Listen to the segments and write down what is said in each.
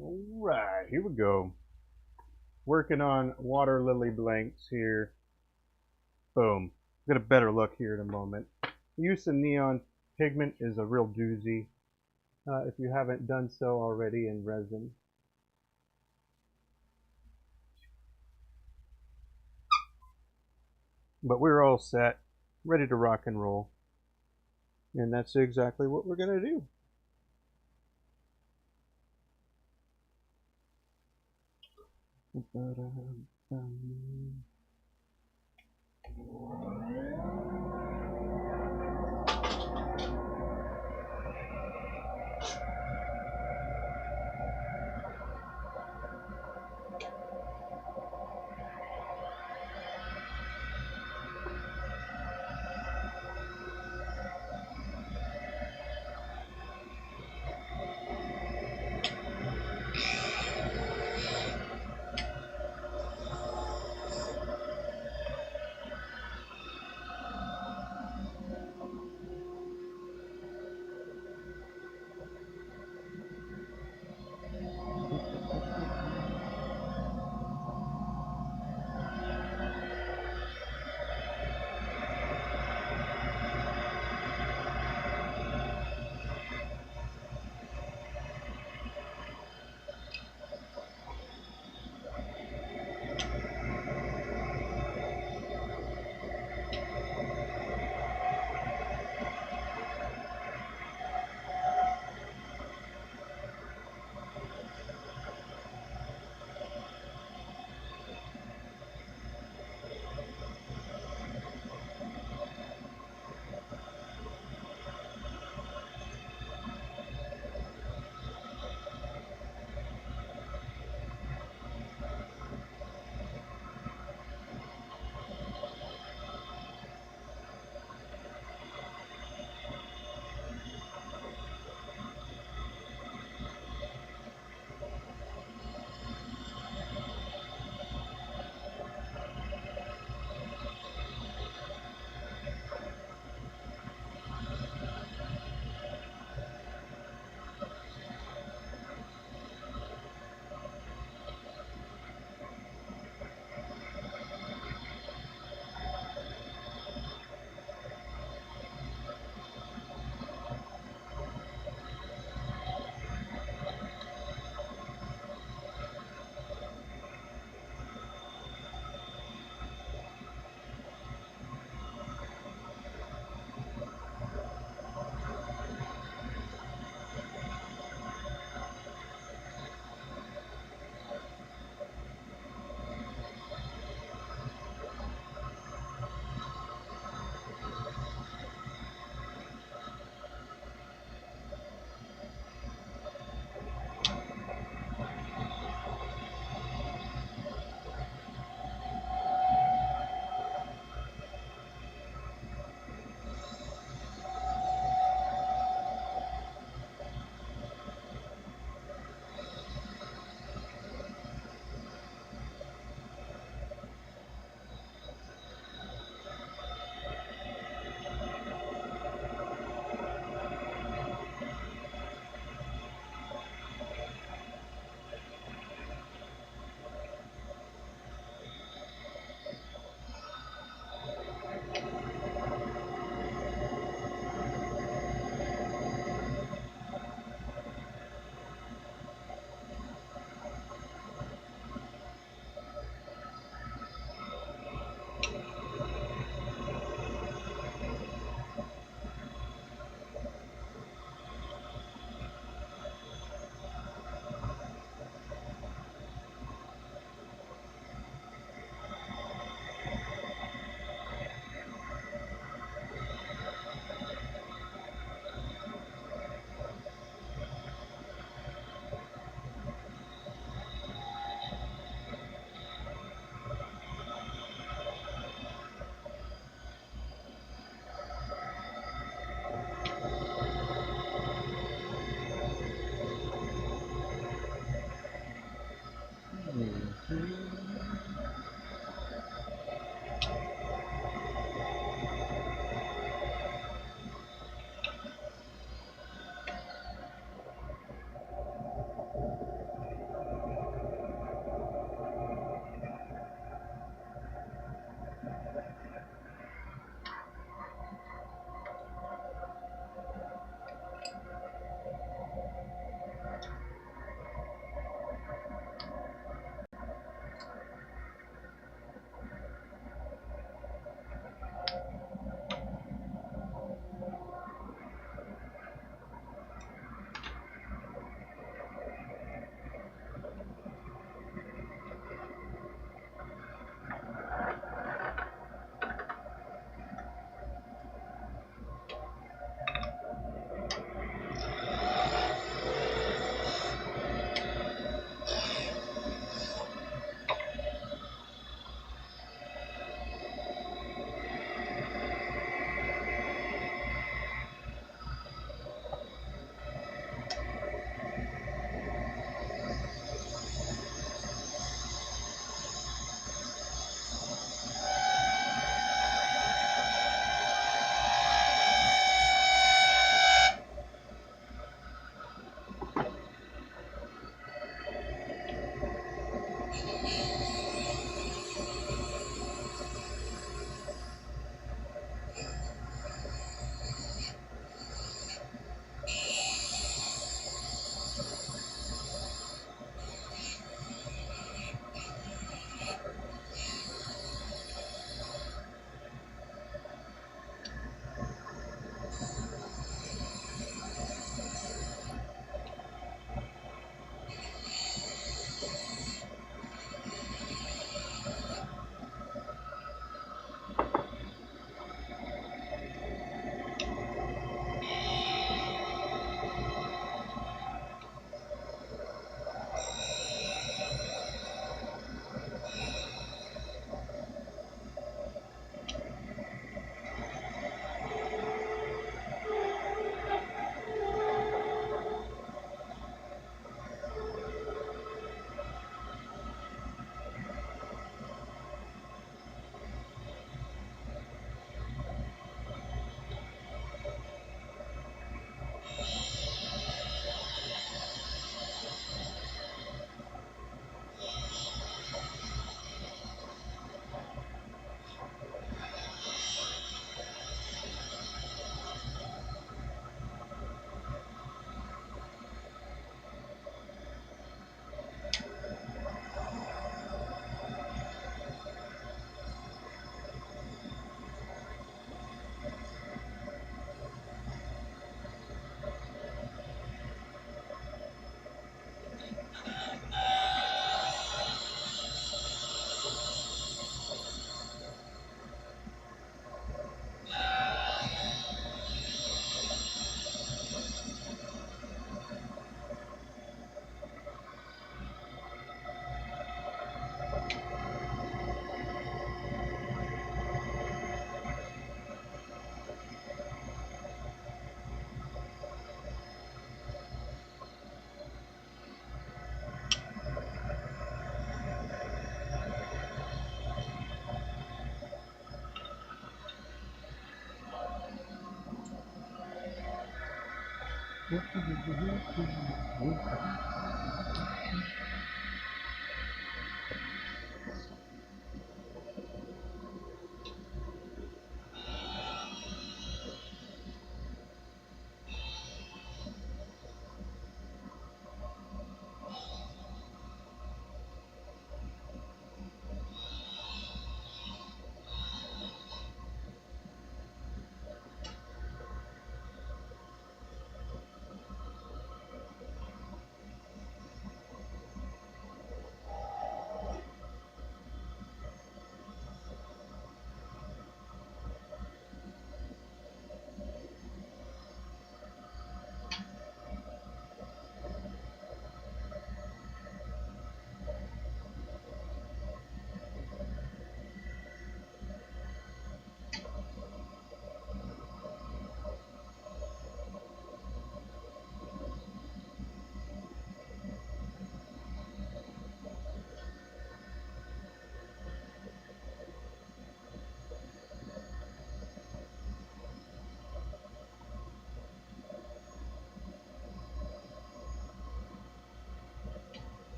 Alright, here we go. Working on water lily blanks here. Boom. Get a better look here in a moment. Use of neon pigment is a real doozy if you haven't done so already in resin. But we're all set, ready to rock and roll. And that's exactly what we're going to do.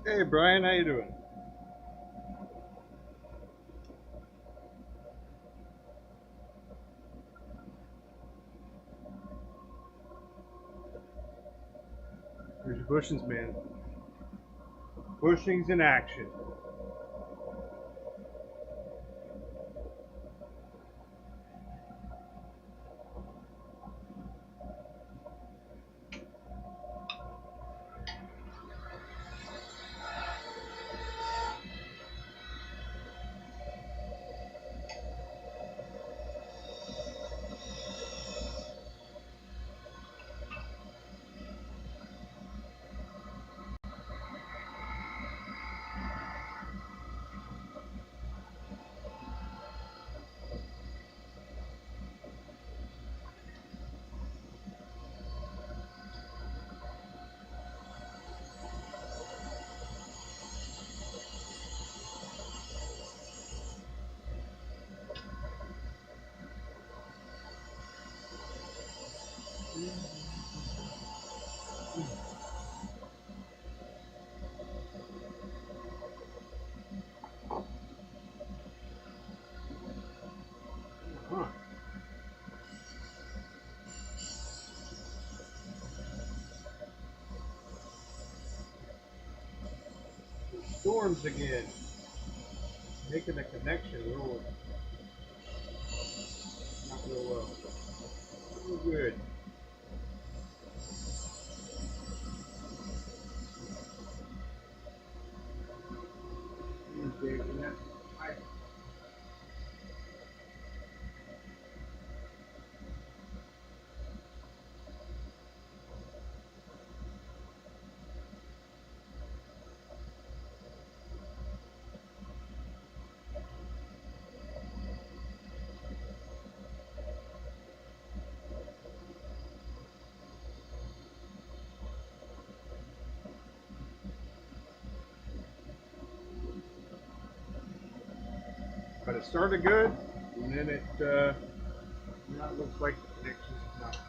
Hey Brian, how you doing? Here's your bushings, man. Bushings in action. storms again. Making the connection real, not real well. Real good. But it started good, and then now it looks like the connection's not good.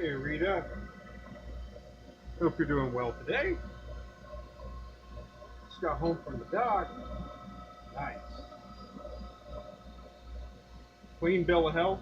Hey, Rita. Hope you're doing well today. Just got home from the dock. Nice. Clean bill of health.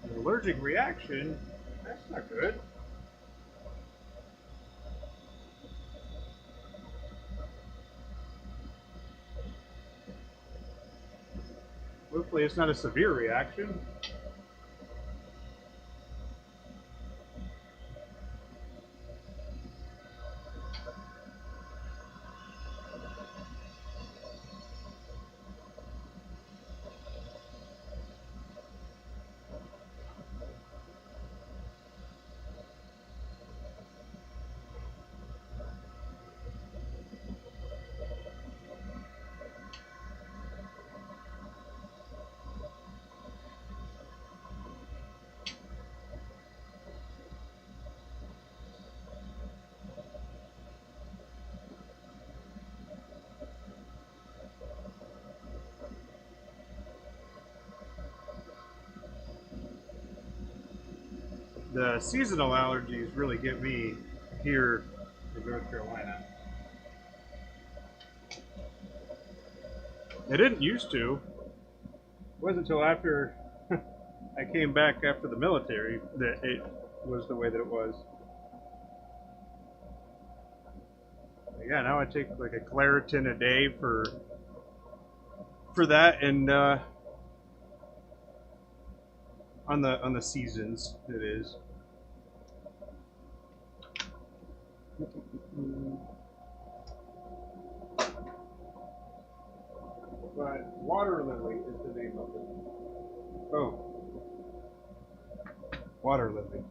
An allergic reaction? That's not good. Hopefully it's not a severe reaction. The seasonal allergies really get me here in North Carolina. They didn't used to. It wasn't until after I came back after the military that it was the way that it was. Yeah, now I take like a Claritin a day for that, and on the seasons it is. But water lily is the name of it. Oh, water lily.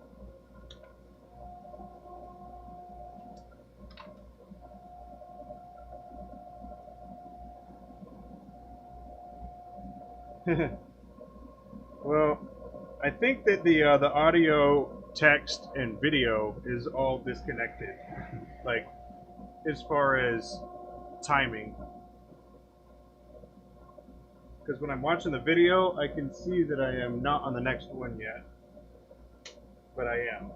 Well, I think that the audio, text, and video is all disconnected. Like, as far as timing. Because when I'm watching the video, I can see that I am not on the next one yet. But I am.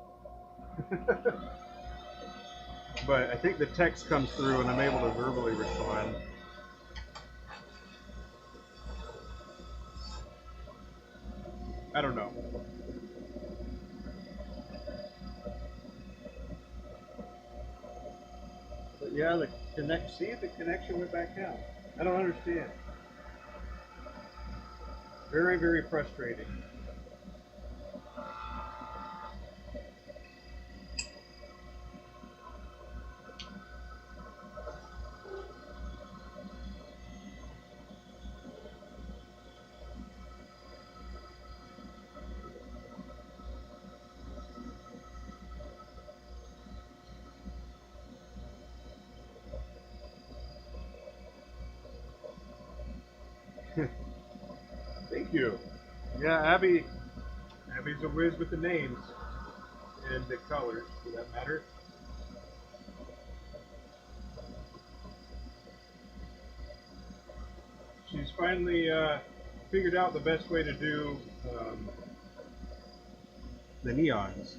But I think the text comes through and I'm able to verbally respond. I don't know. But yeah, the connection went back down. I don't understand. Very, very frustrating. Thank you. Yeah, Abby's a whiz with the names and the colors, for that matter. She's finally figured out the best way to do the neons,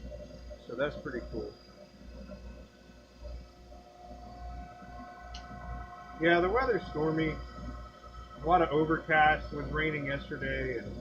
so that's pretty cool. Yeah, the weather's stormy. A lot of overcast. It was raining yesterday, and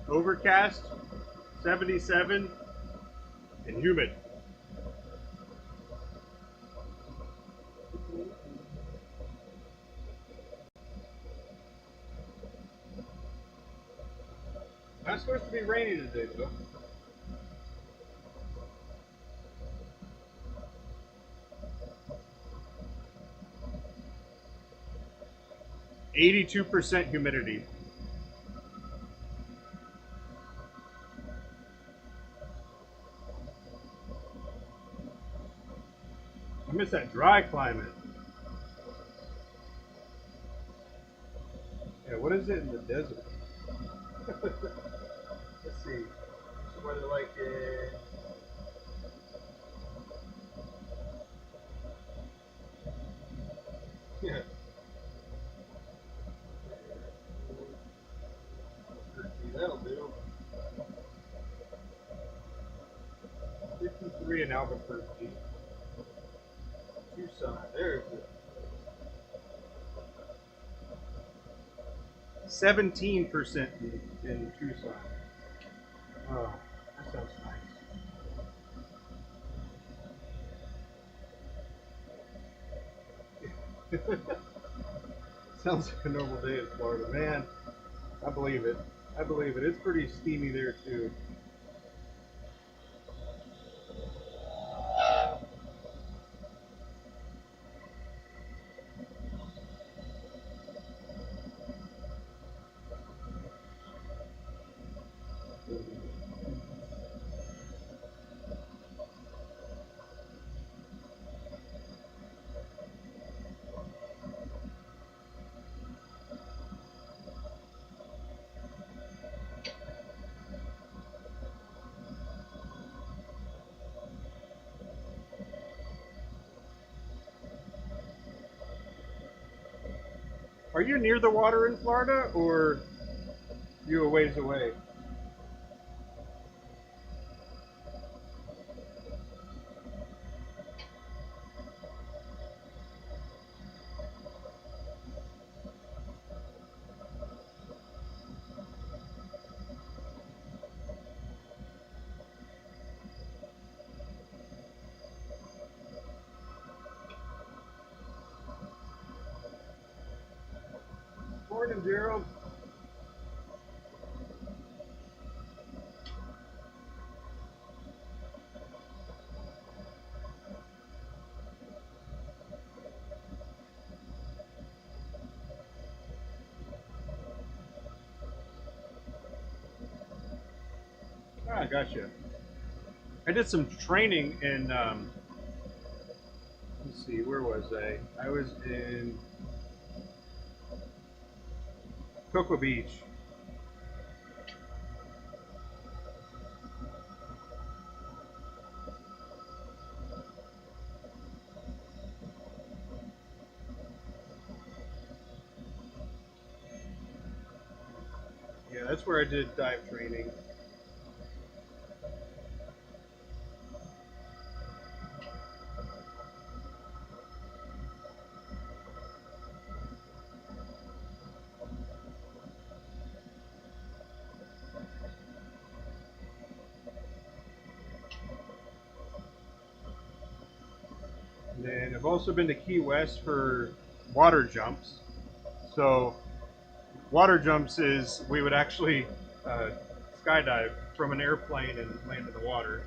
overcast, 77, and humid. Not supposed to be rainy today, though. %82 humidity. I miss that dry climate. Yeah, what is it in the desert? Let's see. What's the weather like in... Yeah. That'll do. 53 in Albuquerque. Tucson. There's it. 17% in Tucson. Oh, that sounds nice. Sounds like a normal day in Florida. Man, I believe it. I believe it. It's pretty steamy there, too. Are you near the water in Florida, or you a ways away? Morning, Gerald. Ah, gotcha. I did some training in, let's see, where was I? I was in Cocoa Beach. Yeah, that's where I did dive training. And then I've also been to Key West for water jumps. So water jumps is we would actually skydive from an airplane and land in the water.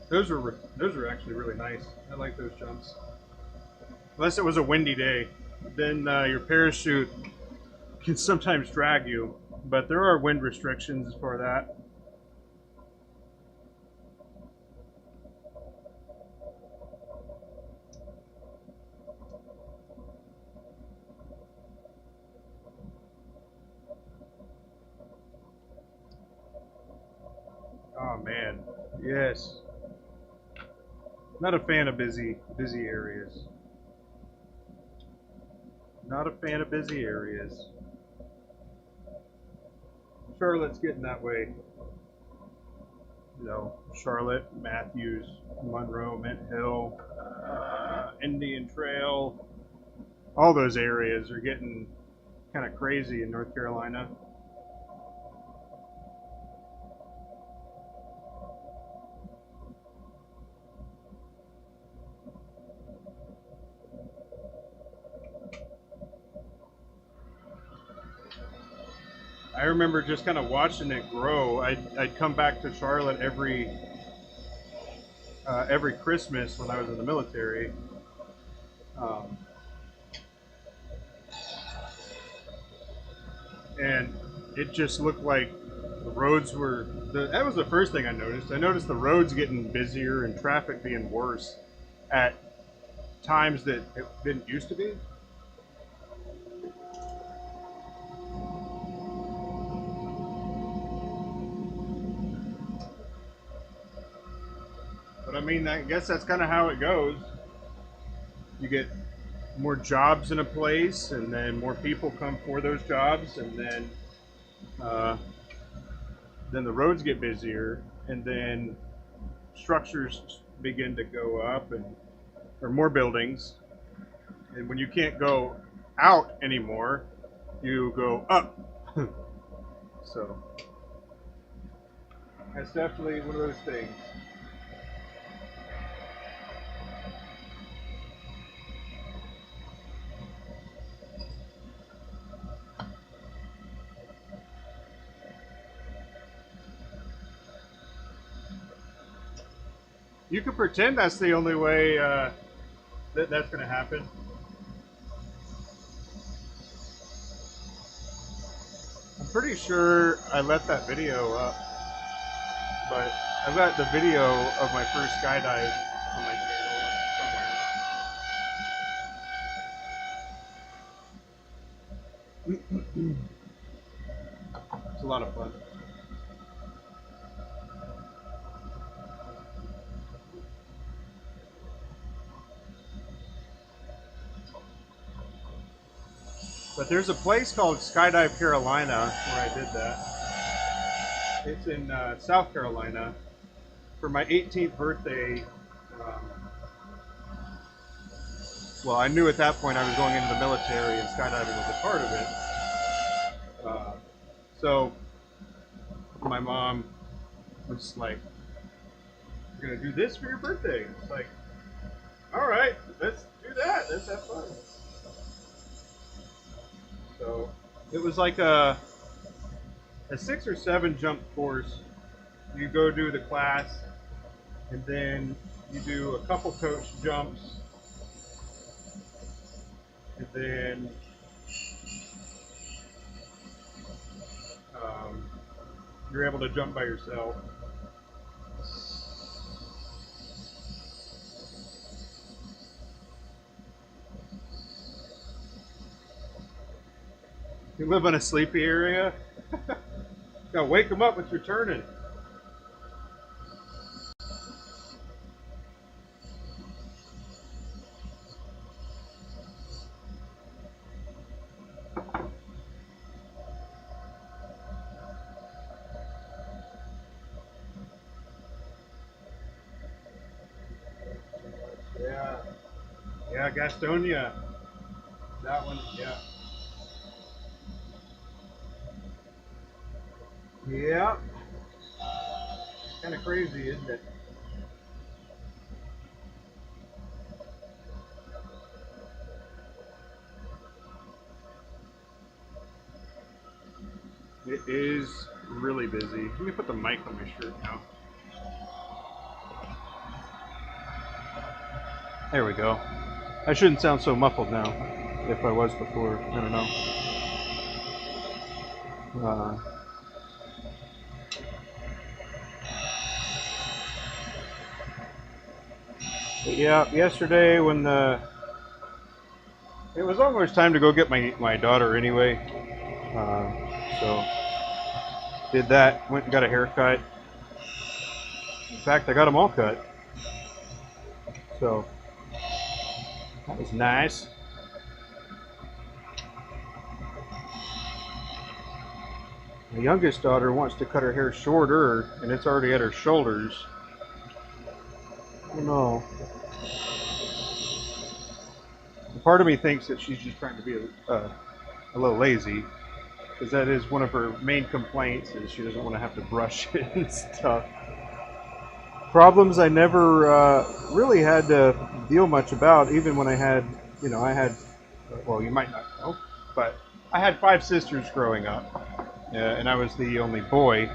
Those are actually really nice. I like those jumps. Unless it was a windy day, then your parachute can sometimes drag you, but there are wind restrictions for that. Oh man, yes. Not a fan of busy areas. Not a fan of busy areas. Charlotte's getting that way. You know, Charlotte, Matthews, Monroe, Mint Hill, Indian Trail. All those areas are getting kind of crazy in North Carolina. I remember just kind of watching it grow. I'd come back to Charlotte every Christmas when I was in the military. Um, and it just looked like the roads were. That was the first thing I noticed. I noticed the roads getting busier and traffic being worse at times that it didn't used to be. But I mean, I guess that's kind of how it goes. You get more jobs in a place, and then more people come for those jobs, and then the roads get busier, and then structures begin to go up, and or more buildings. And when you can't go out anymore, you go up. So that's definitely one of those things. You can pretend that's the only way that's going to happen. I'm pretty sure I let that video up, but I've got the video of my first skydive on my channel somewhere. It's a lot of fun. But there's a place called Skydive Carolina where I did that. It's in South Carolina. For my 18th birthday, well, I knew at that point I was going into the military and skydiving was a part of it. So my mom was like, "You're gonna do this for your birthday?" It's like, all right, let's do that. Let's have fun. So it was like a 6 or 7 jump course. You go do the class, and then you do a couple coach jumps, and then you're able to jump by yourself. You live in a sleepy area? Gotta wake them up with your turning. Yeah. Yeah, Gastonia. That one, yeah. Yeah. Kind of crazy, isn't it? It is really busy. Let me put the mic on my shirt now. There we go. I shouldn't sound so muffled now, if I was before. I don't know. But yeah, yesterday when it was almost time to go get my daughter anyway. So did that. Went and got a haircut. In fact, I got them all cut. So that was nice. My youngest daughter wants to cut her hair shorter, and it's already at her shoulders. I don't know. Part of me thinks that she's just trying to be a little lazy, because that is one of her main complaints, is she doesn't want to have to brush it and stuff. Problems I never really had to deal much about, even when I had, well, you might not know, but I had 5 sisters growing up, and I was the only boy.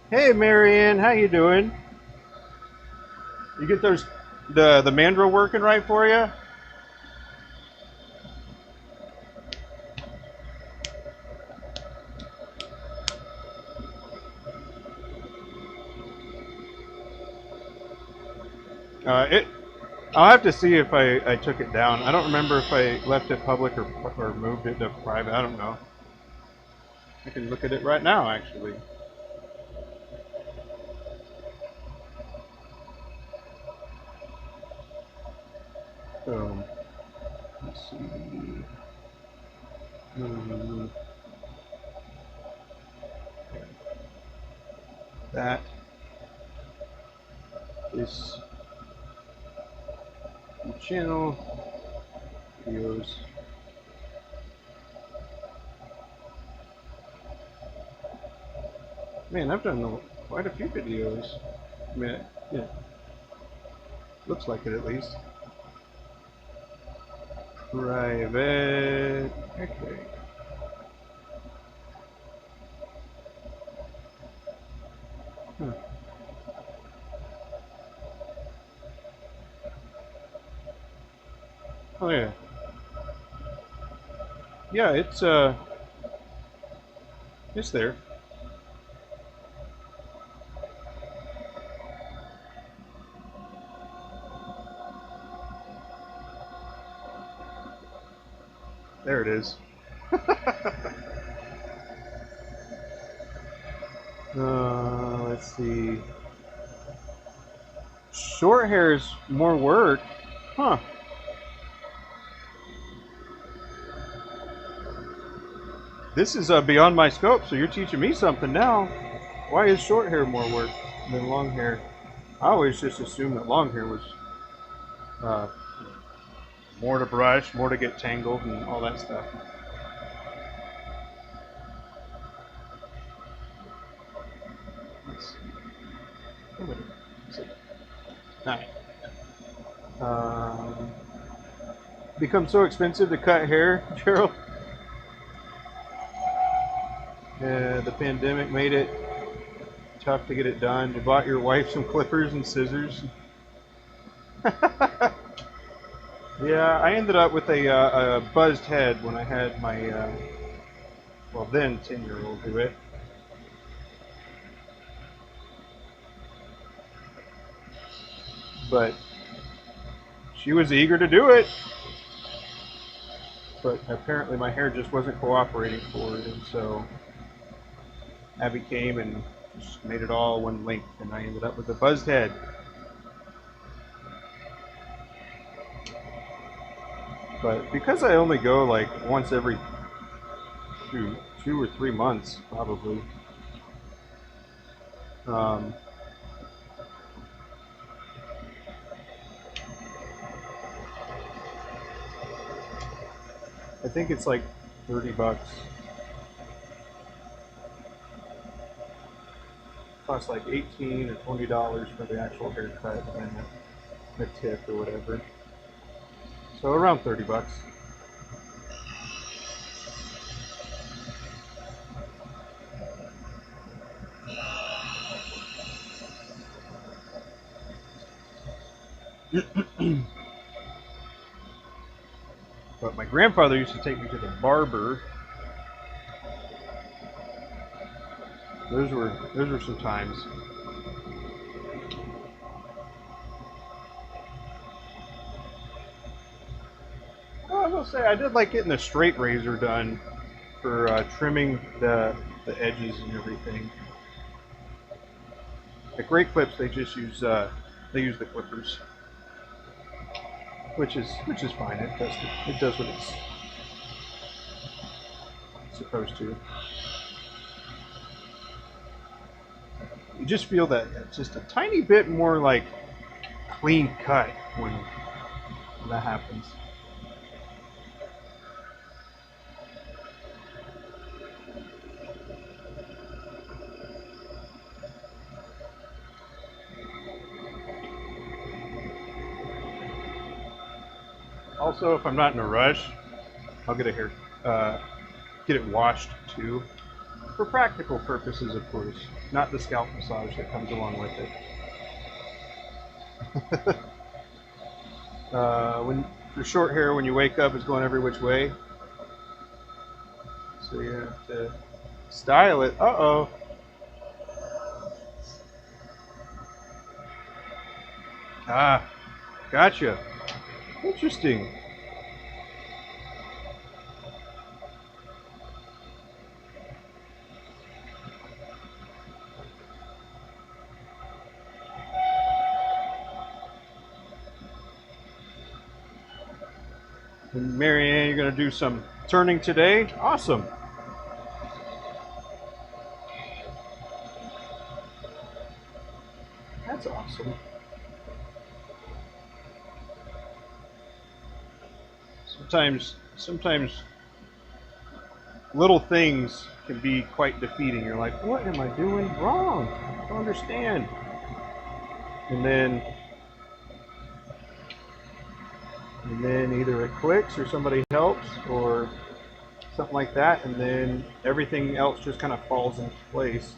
Hey, Marianne, how you doing? You get the mandrel working right for you? I'll have to see if I took it down. I don't remember if I left it public or moved it to private. I don't know. I can look at it right now, actually. So, let's see. That is the channel videos. Man, I've done quite a few videos. I mean, yeah, looks like it at least. Private. Okay. Oh yeah. Yeah, it's there. There it is. Let's see. Short hair is more work. Huh. This is beyond my scope, so you're teaching me something now. Why is short hair more work than long hair? I always just assumed that long hair was more to brush, more to get tangled, and all that stuff. Let's see. Nine. Become so expensive to cut hair, Gerald. The pandemic made it tough to get it done. You bought your wife some clippers and scissors. Yeah, I ended up with a buzzed head when I had my, well then 10-year-old do it. But she was eager to do it. But apparently my hair just wasn't cooperating for it, and so Abby came and just made it all one length, and I ended up with a buzzed head. But because I only go like once every 2 or 3 months, probably, I think it's like $30. Costs like $18 or $20 for the actual haircut. And a tip or whatever. So around 30 bucks. But my grandfather used to take me to the barber. Those were some times. Well, I will say I did like getting a straight razor done for trimming the edges and everything. The Great Clips, they just use they use the clippers, which is fine. It does what it's supposed to. You just feel that it's just a tiny bit more like clean cut when that happens. Also, if I'm not in a rush, I'll get get it washed too, for practical purposes, of course, not the scalp massage that comes along with it. When for short hair, when you wake up, it's going every which way, so you have to style it. Uh-oh. Ah, gotcha. Interesting. And Marianne, you're going to do some turning today? Awesome. That's awesome. Sometimes little things can be quite defeating. You're like, what am I doing wrong? I don't understand. And then either it clicks or somebody helps or something like that, and then everything else just kind of falls into place.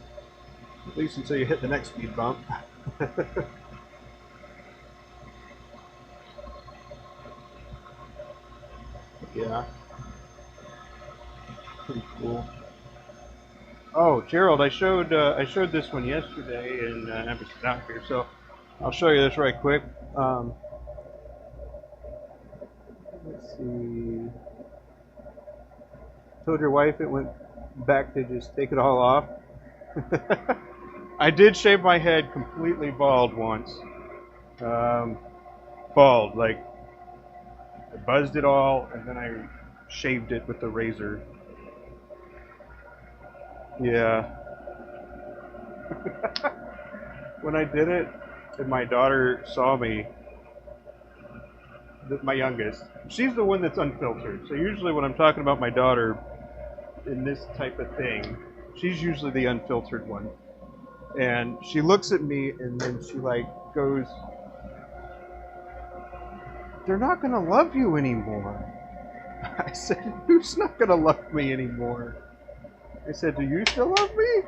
At least until you hit the next speed bump. Yeah. Pretty cool. Oh, Gerald, I showed this one yesterday, and I was out here, so I'll show you this right quick. Let's see. Told your wife it went back to just take it all off. I did shave my head completely bald once. Bald, like I buzzed it all, and then I shaved it with the razor. Yeah. When I did it, and my daughter saw me, my youngest, she's the one that's unfiltered. So usually when I'm talking about my daughter in this type of thing, she's usually the unfiltered one. And she looks at me and then she like goes, "They're not gonna love you anymore." I said, "Who's not gonna love me anymore?" I said, "Do you still love me?"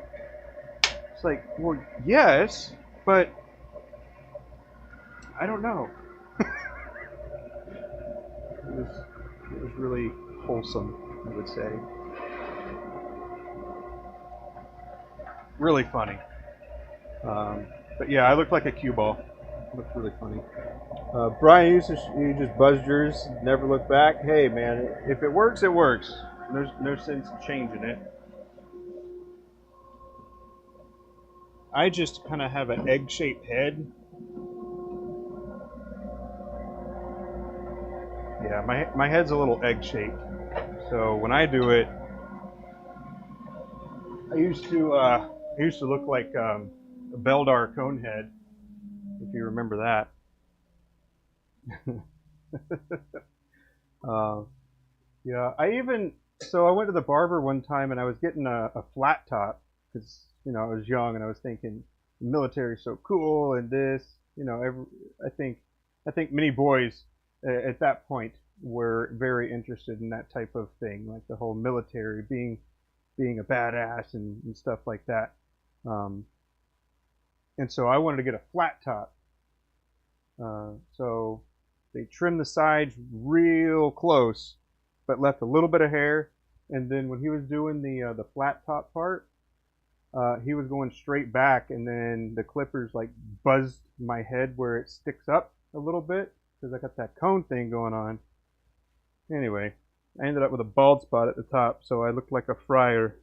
It's like, "Well, yes, but I don't know." It was really wholesome, I would say. Really funny. But yeah, I looked like a cue ball. It looked really funny. Brian, you just buzzed yours, never look back. Hey, man, if it works, it works. There's no sense in changing it. I just kind of have an egg-shaped head. Yeah, my head's a little egg-shaped. So when I do it, I used to look like a Beldar Conehead, if you remember that. uh, yeah, I went to the barber one time and I was getting a flat top because I was young and I was thinking the military's so cool and this, I think I think many boys at that point were very interested in that type of thing, like the whole military, being a badass and stuff like that. Um, and so I wanted to get a flat top. So they trimmed the sides real close, but left a little bit of hair. And then when he was doing the flat top part, he was going straight back, and then the clippers like buzzed my head where it sticks up a little bit because I got that cone thing going on. Anyway, I ended up with a bald spot at the top, so I looked like a friar.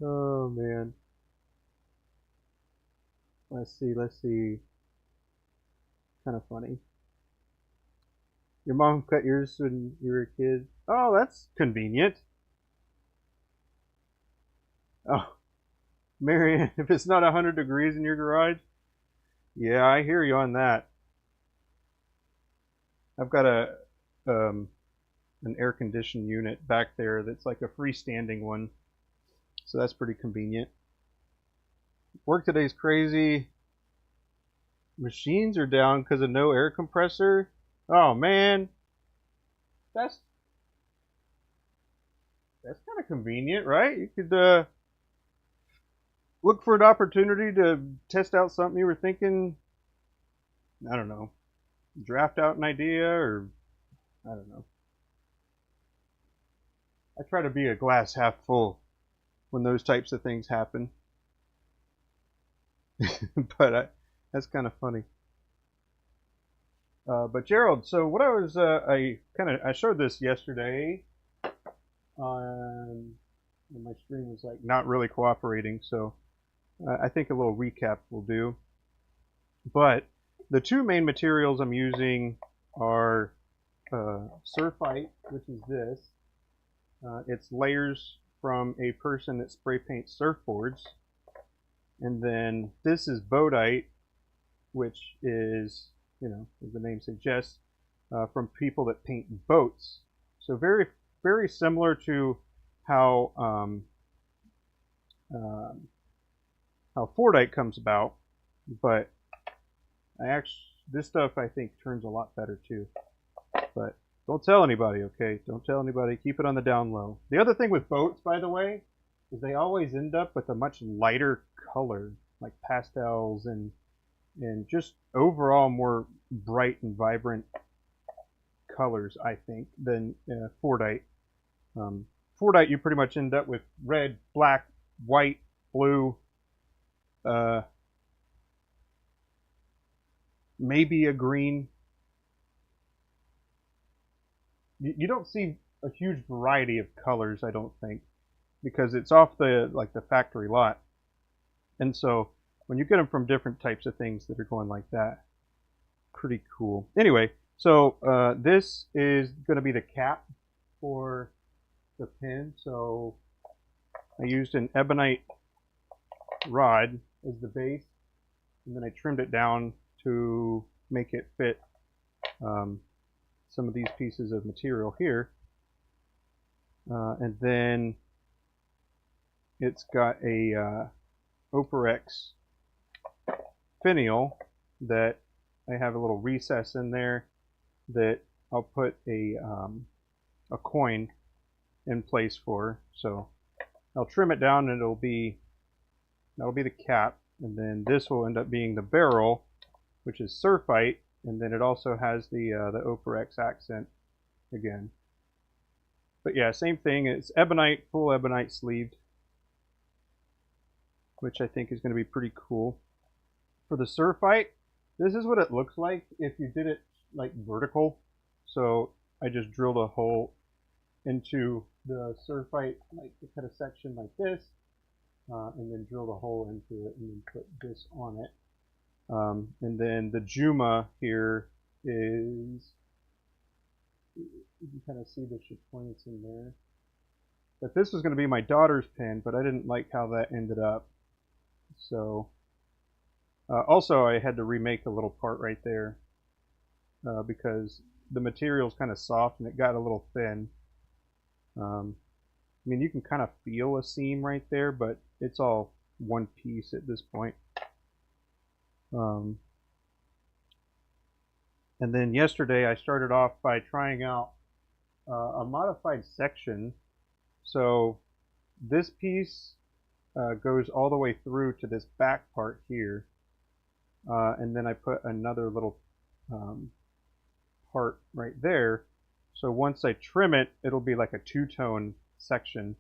Oh man. Let's see. Kind of funny. Your mom cut yours when you were a kid. Oh, that's convenient. Oh, Marianne, if it's not 100 degrees in your garage, yeah, I hear you on that. I've got an air conditioned unit back there that's like a freestanding one, so that's pretty convenient. Work today's crazy. Machines are down because of no air compressor. Oh man, that's kind of convenient, right? You could look for an opportunity to test out something you were thinking. I don't know, draft out an idea, or I don't know. I try to be a glass half full when those types of things happen. But that's kind of funny. But Gerald, so what I showed this yesterday on when my stream was like not really cooperating, so I think a little recap will do. But the two main materials I'm using are Surfite, which is this. It's layers from a person that spray paints surfboards. And then this is Bodite, which is, as the name suggests, from people that paint boats. So very, very similar to how Fordite comes about, but this stuff I think turns a lot better too. But don't tell anybody, okay? Don't tell anybody. Keep it on the down low. The other thing with boats, by the way, is they always end up with a much lighter color, like pastels and just overall more bright and vibrant colors, I think, than Fordite. Fordite, you pretty much end up with red, black, white, blue, maybe a green. You don't see a huge variety of colors, I don't think, because it's off the factory lot. And so when you get them from different types of things that are going like that, pretty cool. Anyway, so this is going to be the cap for the pin. So I used an ebonite rod as the base, and then I trimmed it down to make it fit some of these pieces of material here. And then it's got a Operex finial that I have a little recess in there that I'll put a coin in place for. So I'll trim it down, and that'll be the cap, and then this will end up being the barrel, which is Surfite, and then it also has the Operex accent again. But yeah, same thing. It's ebonite, full ebonite sleeved, which I think is going to be pretty cool. For the Surfite, this is what it looks like if you did it like vertical. So I just drilled a hole into the Surfite, like to cut a section like this, and then drilled a hole into it and then put this on it. And then the Juma here is, you can kind of see the points in there. But this was going to be my daughter's pen, but I didn't like how that ended up. So also I had to remake a little part right there because the material is kind of soft and it got a little thin. I mean, you can kind of feel a seam right there, but it's all one piece at this point. Um, and then yesterday I started off by trying out a modified section. So this piece goes all the way through to this back part here. And then I put another little part right there. So once I trim it, it'll be like a two-tone section.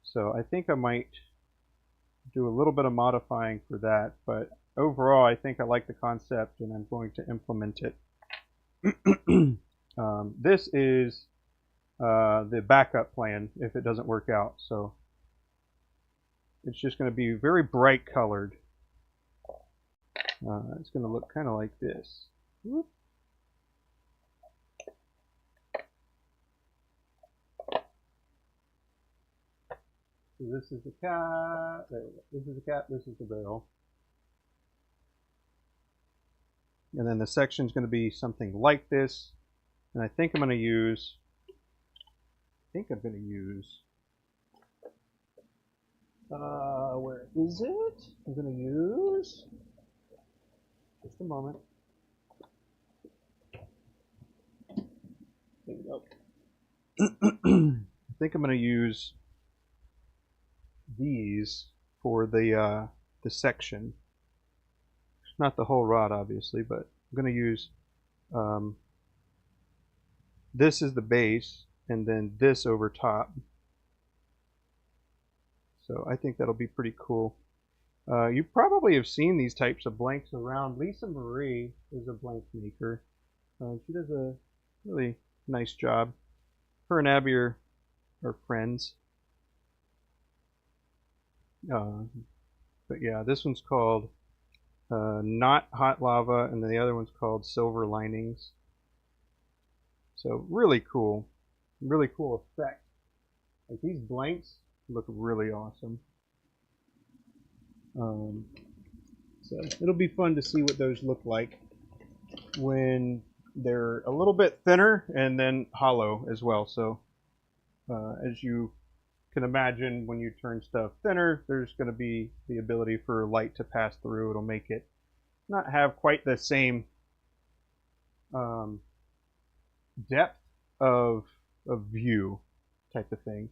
So I think I might do a little bit of modifying for that, but overall I think I like the concept and I'm going to implement it. This is the backup plan if it doesn't work out. So it's just going to be very bright colored. It's going to look kind of like this. Whoop. So this is the cat. This is the cat. This is the barrel. And then the section is going to be something like this. And I think I'm going to use. Where is it? I'm going to use. Just a moment. There we go. I think I'm going to use these for the section. Not the whole rod, obviously, but I'm going to use this is the base, and then this over top. So I think that'll be pretty cool. You probably have seen these types of blanks around. Lisa Marie is a blank maker. She does a really nice job. Her and Abby are friends. But yeah, this one's called Not Hot Lava, and then the other one's called Silver Linings. So really cool effect. Like these blanks look really awesome. So it'll be fun to see what those look like when they're a little bit thinner and then hollow as well. So as you can imagine, when you turn stuff thinner, there's going to be the ability for light to pass through. It'll make it not have quite the same depth of view type of thing.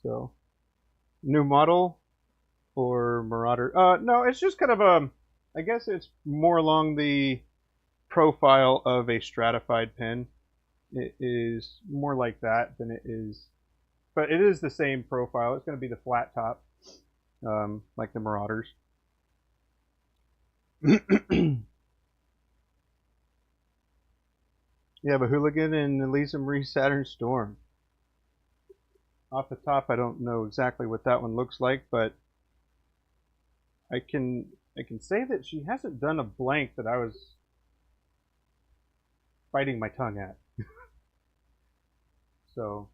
So new model for Marauder. No, it's just kind of I guess it's more along the profile of a stratified pen. It is more like that than it is, but it is the same profile. It's going to be the flat top, like the Marauders. You have a Hooligan and Lisa Marie Saturn Storm. Off the top, I don't know exactly what that one looks like, but I can say that she hasn't done a blank that I was biting my tongue at. So,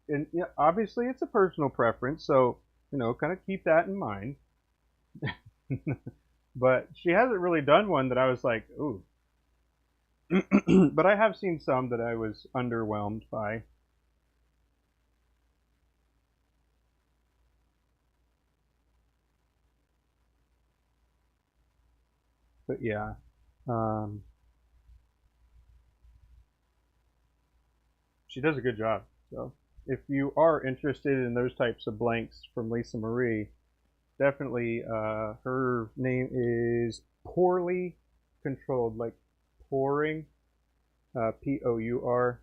and yeah, obviously it's a personal preference, so kind of keep that in mind. But she hasn't really done one that I was like, ooh. But I have seen some that I was underwhelmed by. But yeah. She does a good job. So if you are interested in those types of blanks from Lisa Marie, definitely her name is Poorly Controlled, like pouring, P-O-U-R.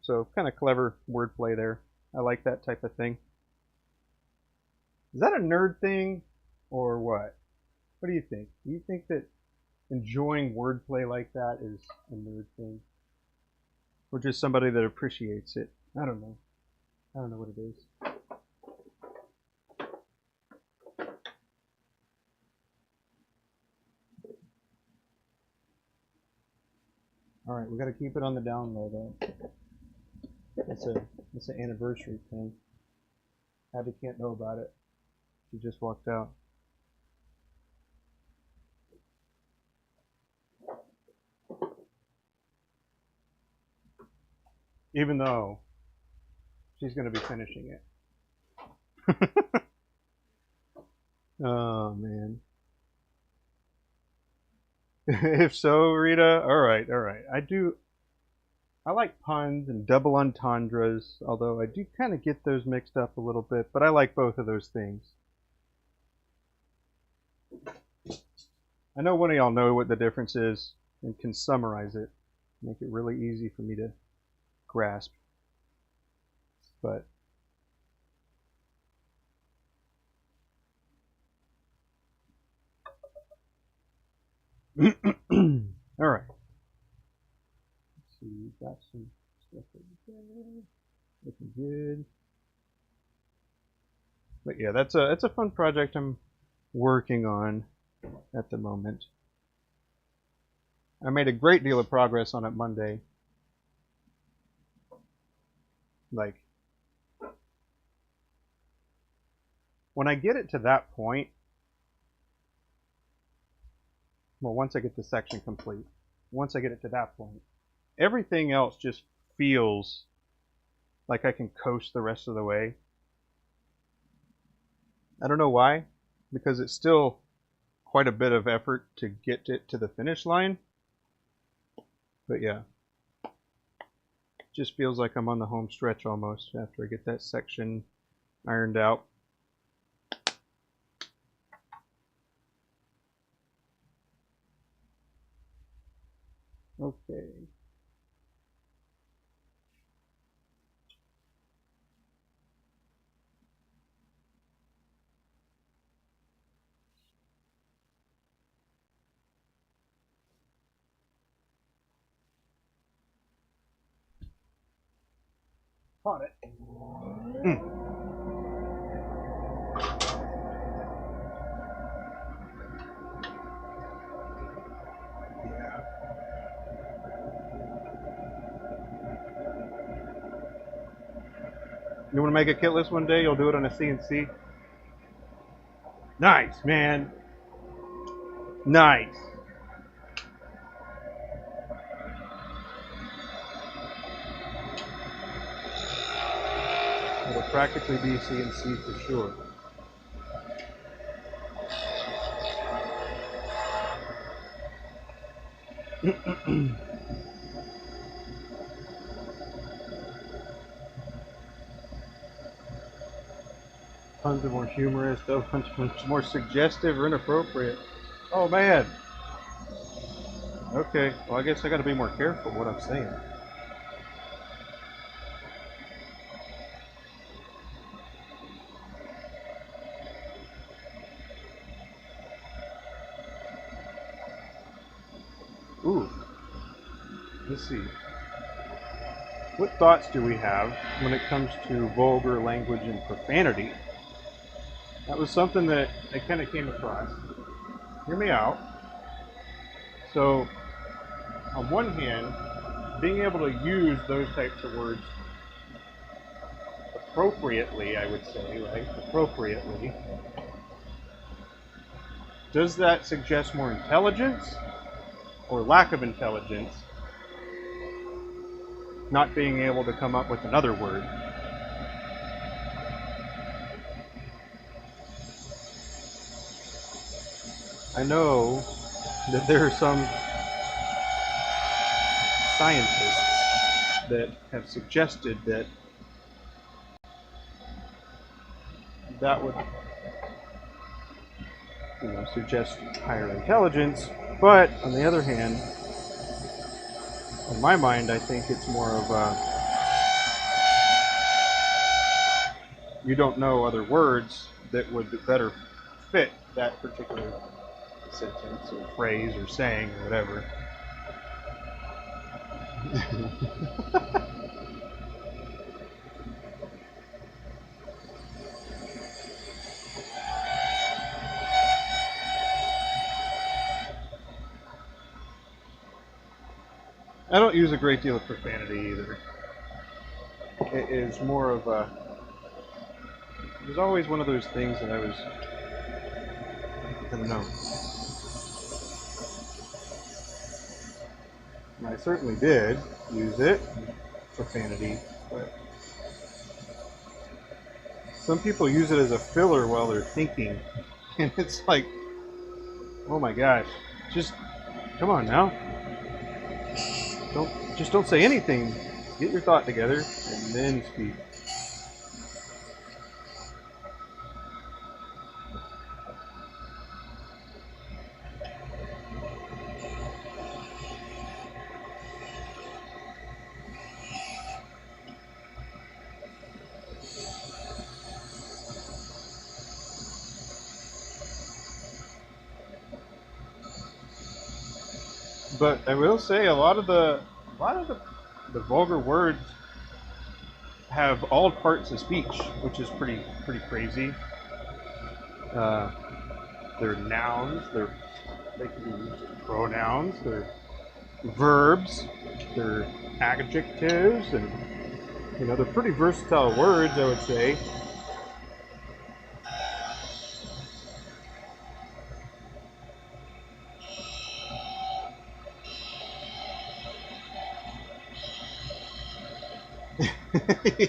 So kind of clever wordplay there. I like that type of thing. Is that a nerd thing or what? What do you think? Do you think that enjoying wordplay like that is a nerd thing? Or just somebody that appreciates it? I don't know. I don't know what it is. Alright, we gotta keep it on the down low though. It's an anniversary thing. Abby can't know about it. She just walked out. even though she's going to be finishing it. Oh, man. If so, Rita, all right, all right. I like puns and double entendres, although I do kind of get those mixed up a little bit, but I like both of those things. I know one of y'all know what the difference is and can summarize it, make it really easy for me to grasp. But all right. Let's see, we've got some stuff over there. Looking good. But yeah, that's a fun project I'm working on at the moment. I made a great deal of progress on it Monday. Like, when I get it to that point, well, once I get the section complete, once I get it to that point, everything else just feels like I can coast the rest of the way. I don't know why, because it's still quite a bit of effort to get it to the finish line. But yeah, just feels like I'm on the home stretch almost after I get that section ironed out. Okay. Caught it. Yeah. You want to make a kit list one day? You'll do it on a CNC. Nice, man. Nice. It'll practically be CNC for sure. Puns are more humorous, though puns are more suggestive or inappropriate. Oh man. Okay, well I guess I gotta be more careful what I'm saying. Ooh. Let's see. What thoughts do we have when it comes to vulgar language and profanity? That was something that I kind of came across. Hear me out. So, on one hand, being able to use those types of words appropriately, I would say, right? Appropriately. Does that suggest more intelligence or lack of intelligence? Not being able to come up with another word. I know that there are some scientists that have suggested that that would, suggest higher intelligence, but on the other hand, in my mind, I think it's more of a you don't know other words that would better fit that particular sentence or phrase or saying or whatever. I don't use a great deal of profanity either. It is more of a... It was always one of those things that I don't know. And I certainly did use it. profanity, but some people use it as a filler while they're thinking, and it's like, oh my gosh, just come on now. Don't say anything. Get your thought together and then speak. But I will say a lot of the vulgar words have all parts of speech, which is pretty crazy. They're nouns. They can be used as pronouns. They're verbs. They're adjectives, and they're pretty versatile words, I would say.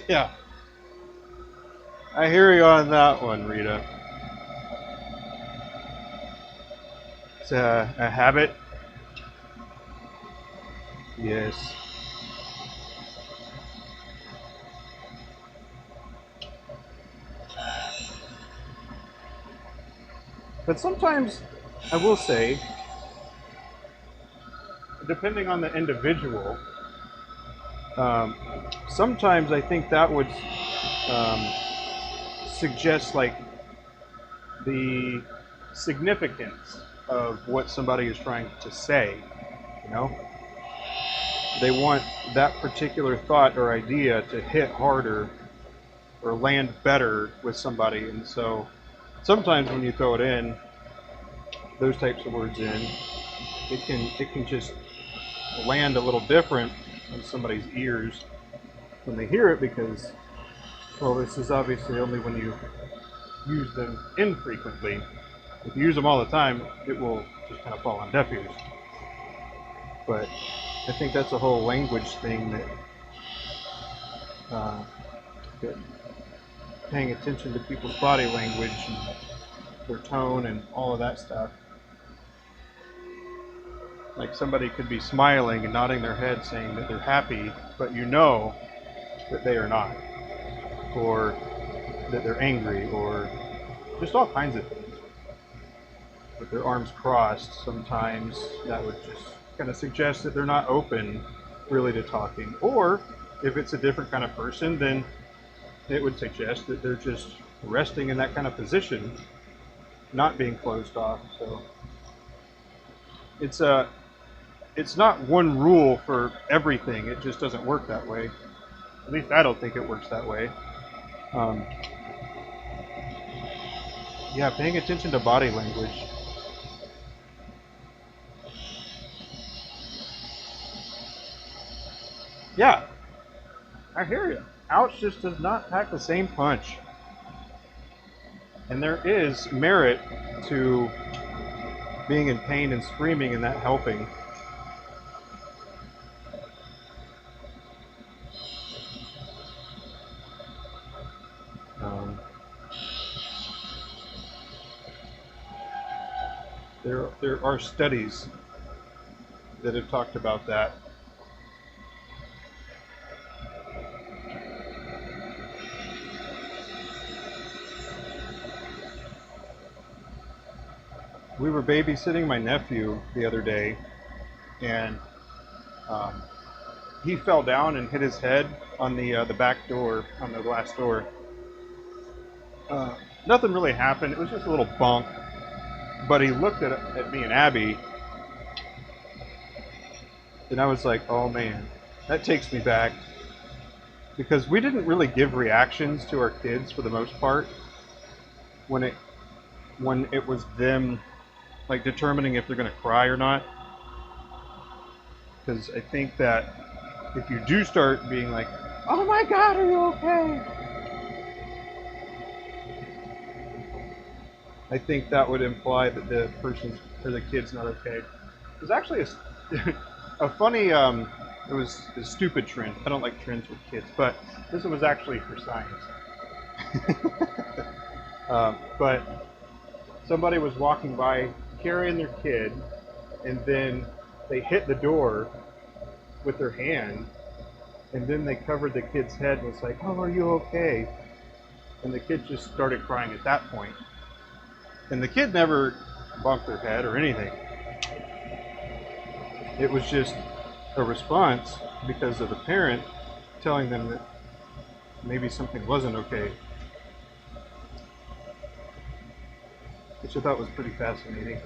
Yeah, I hear you on that one, Rita. It's a habit. Yes. But sometimes, I will say, depending on the individual, sometimes I think that would suggest like the significance of what somebody is trying to say. They want that particular thought or idea to hit harder or land better with somebody, and so sometimes when you throw it in, those types of words in, it can just land a little different in somebody's ears when they hear it, because, well, this is obviously only when you use them infrequently. If you use them all the time, it will just kind of fall on deaf ears. But I think that's a whole language thing that paying attention to people's body language and their tone and all of that stuff. Like somebody could be smiling and nodding their head saying that they're happy, but you know that they are not, or that they're angry, or just all kinds of things. With their arms crossed, sometimes that would just kind of suggest that they're not open really to talking. Or if it's a different kind of person, then it would suggest that they're just resting in that kind of position, not being closed off. So it's not one rule for everything. It just doesn't work that way. At least I don't think it works that way. Yeah, paying attention to body language. Yeah, I hear you. Ouch just does not pack the same punch. And there is merit to being in pain and screaming and that helping. There are studies that have talked about that. We were babysitting my nephew the other day, and he fell down and hit his head on the back door, on the glass door. Nothing really happened. It was just a little bump. But he looked at me and Abby, and I was like, oh man, that takes me back. Because we didn't really give reactions to our kids for the most part when it was them like determining if they're going to cry or not. Because I think that if you do start being like, oh my God, are you okay? I think that would imply that the person's or the kid's not okay. There's actually a funny It was a stupid trend. I don't like trends with kids, but this was actually for science. But somebody was walking by carrying their kid, and then they hit the door with their hand, and then they covered the kid's head and was like, "Oh, are you okay?" And the kid just started crying at that point. And the kid never bumped their head or anything. It was just a response because of the parent telling them that maybe something wasn't okay. Which I thought was pretty fascinating.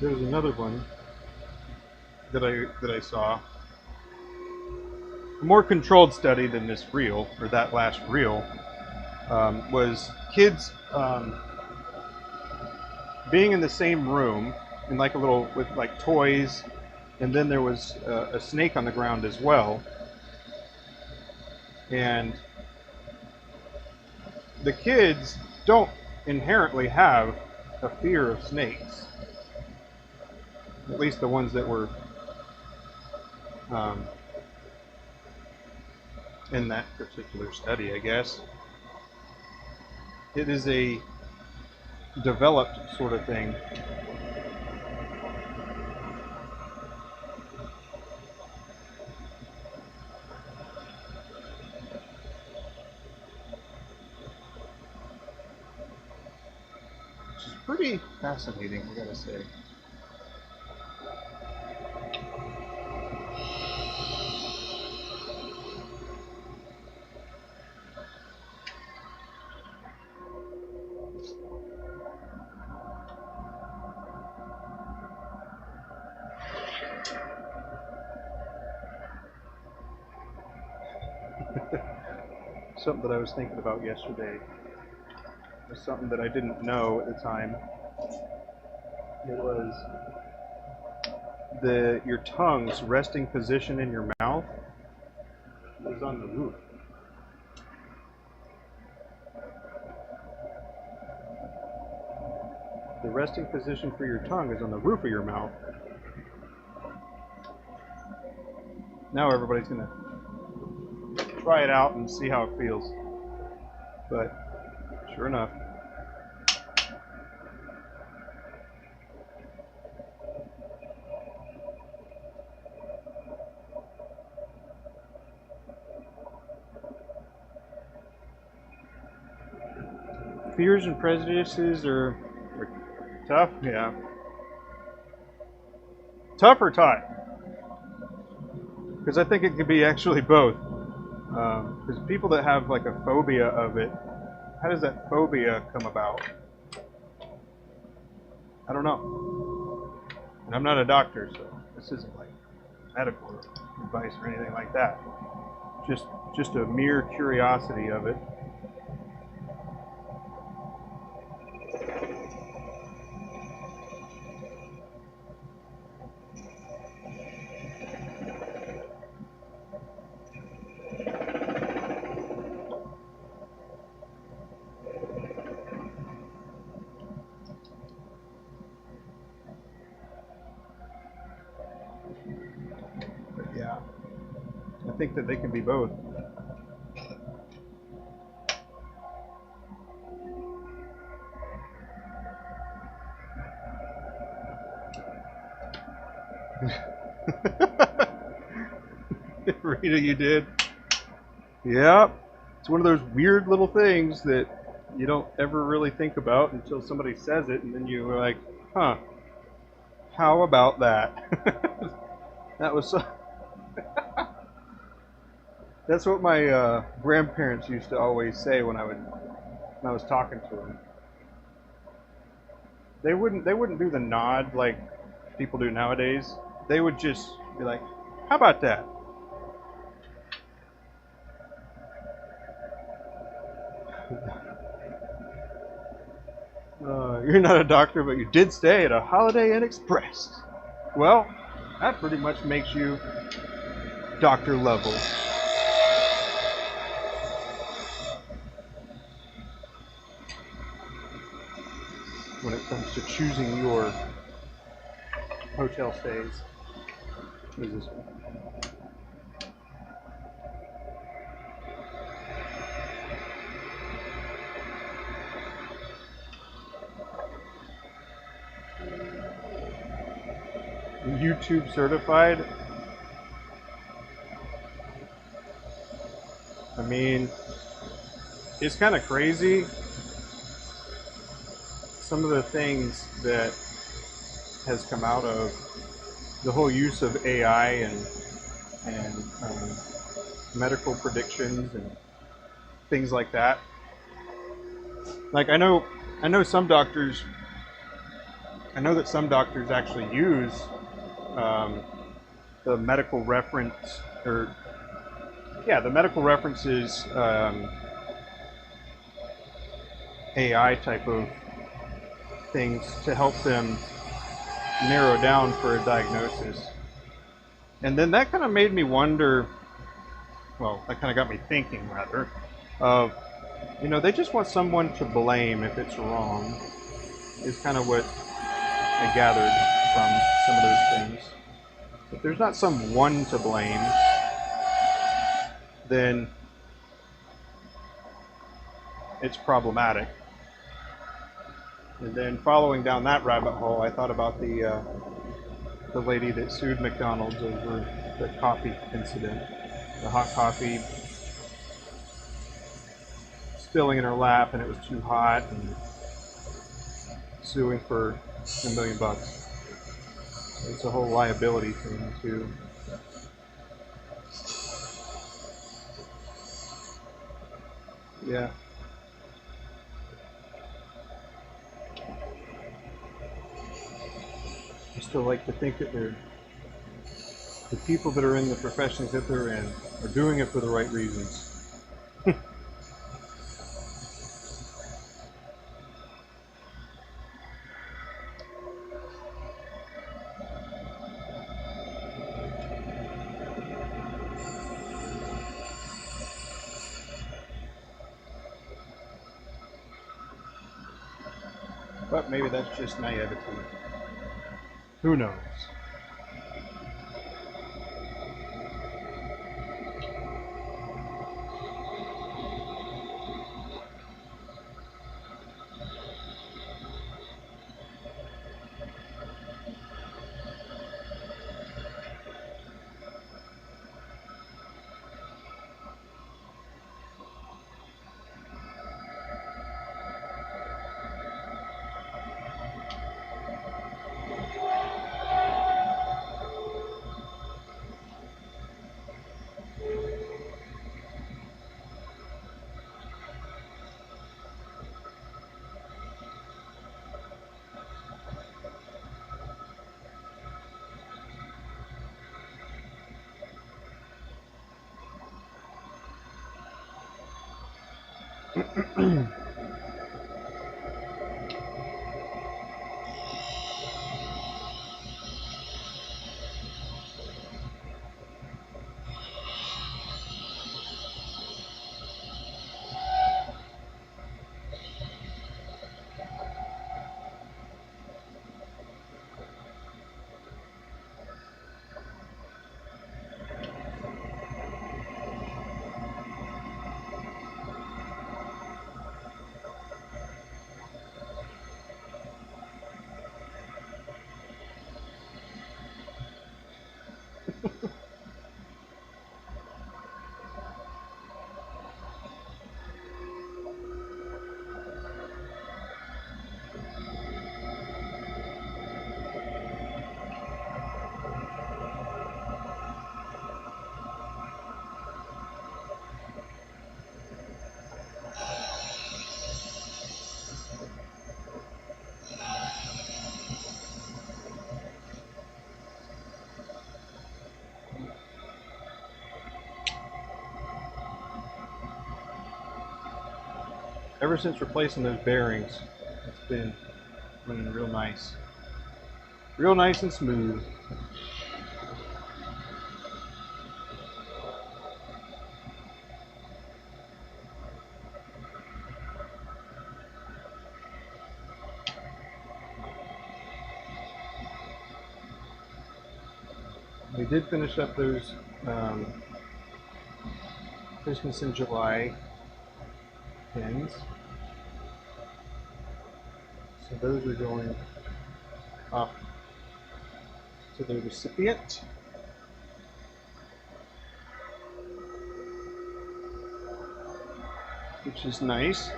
There was another one that I saw. A more controlled study than this reel, or that last reel, was kids being in the same room in like a little, with like toys, and then there was a snake on the ground as well. And the kids don't inherently have a fear of snakes. At least the ones that were in that particular study, I guess. It is a developed sort of thing. Which is pretty fascinating, I gotta say. Something that I was thinking about yesterday was something that I didn't know at the time. It was your tongue's resting position in your mouth is on the roof. The resting position for your tongue is on the roof of your mouth. Now everybody's gonna try it out and see how it feels. But sure enough. Fears and prejudices are tough, yeah. Tough or taught? Because I think it could be actually both. Because people that have like a phobia of it, how does that phobia come about? I don't know. And I'm not a doctor, so this isn't like medical advice or anything like that. Just a mere curiosity of it. Yeah, I think that they can be both. Rita, you did? Yeah, it's one of those weird little things that you don't ever really think about until somebody says it, and then you're like, huh, how about that? That was so... That's what my grandparents used to always say when I was talking to them. They wouldn't do the nod like people do nowadays. They would just be like, "How about that?" You're not a doctor, but you did stay at a Holiday Inn Express. Well, that pretty much makes you doctor level. it comes to choosing your hotel stays. What is this one? YouTube certified. I mean, it's kind of crazy. Some of the things that has come out of the whole use of AI and medical predictions and things like that. Like I know some doctors. I know that some doctors actually use the medical reference, or yeah, the medical references AI type of things to help them narrow down for a diagnosis. And then that kind of made me wonder, well, that kind of got me thinking rather, of, you know, they just want someone to blame if it's wrong, is kind of what I gathered from some of those things. If there's not someone to blame, then it's problematic. And then following down that rabbit hole, I thought about the lady that sued McDonald's over the coffee incident, the hot coffee spilling in her lap, and it was too hot, and suing for $1 million. It's a whole liability thing too. Yeah. I still like to think that the people that are in the professions that they're in are doing it for the right reasons. But maybe that's just naivety. Who knows? Ever since replacing those bearings, it's been running real nice. Real nice and smooth. We did finish up those Christmas in July pins. So those are going off to the recipient. Which is nice.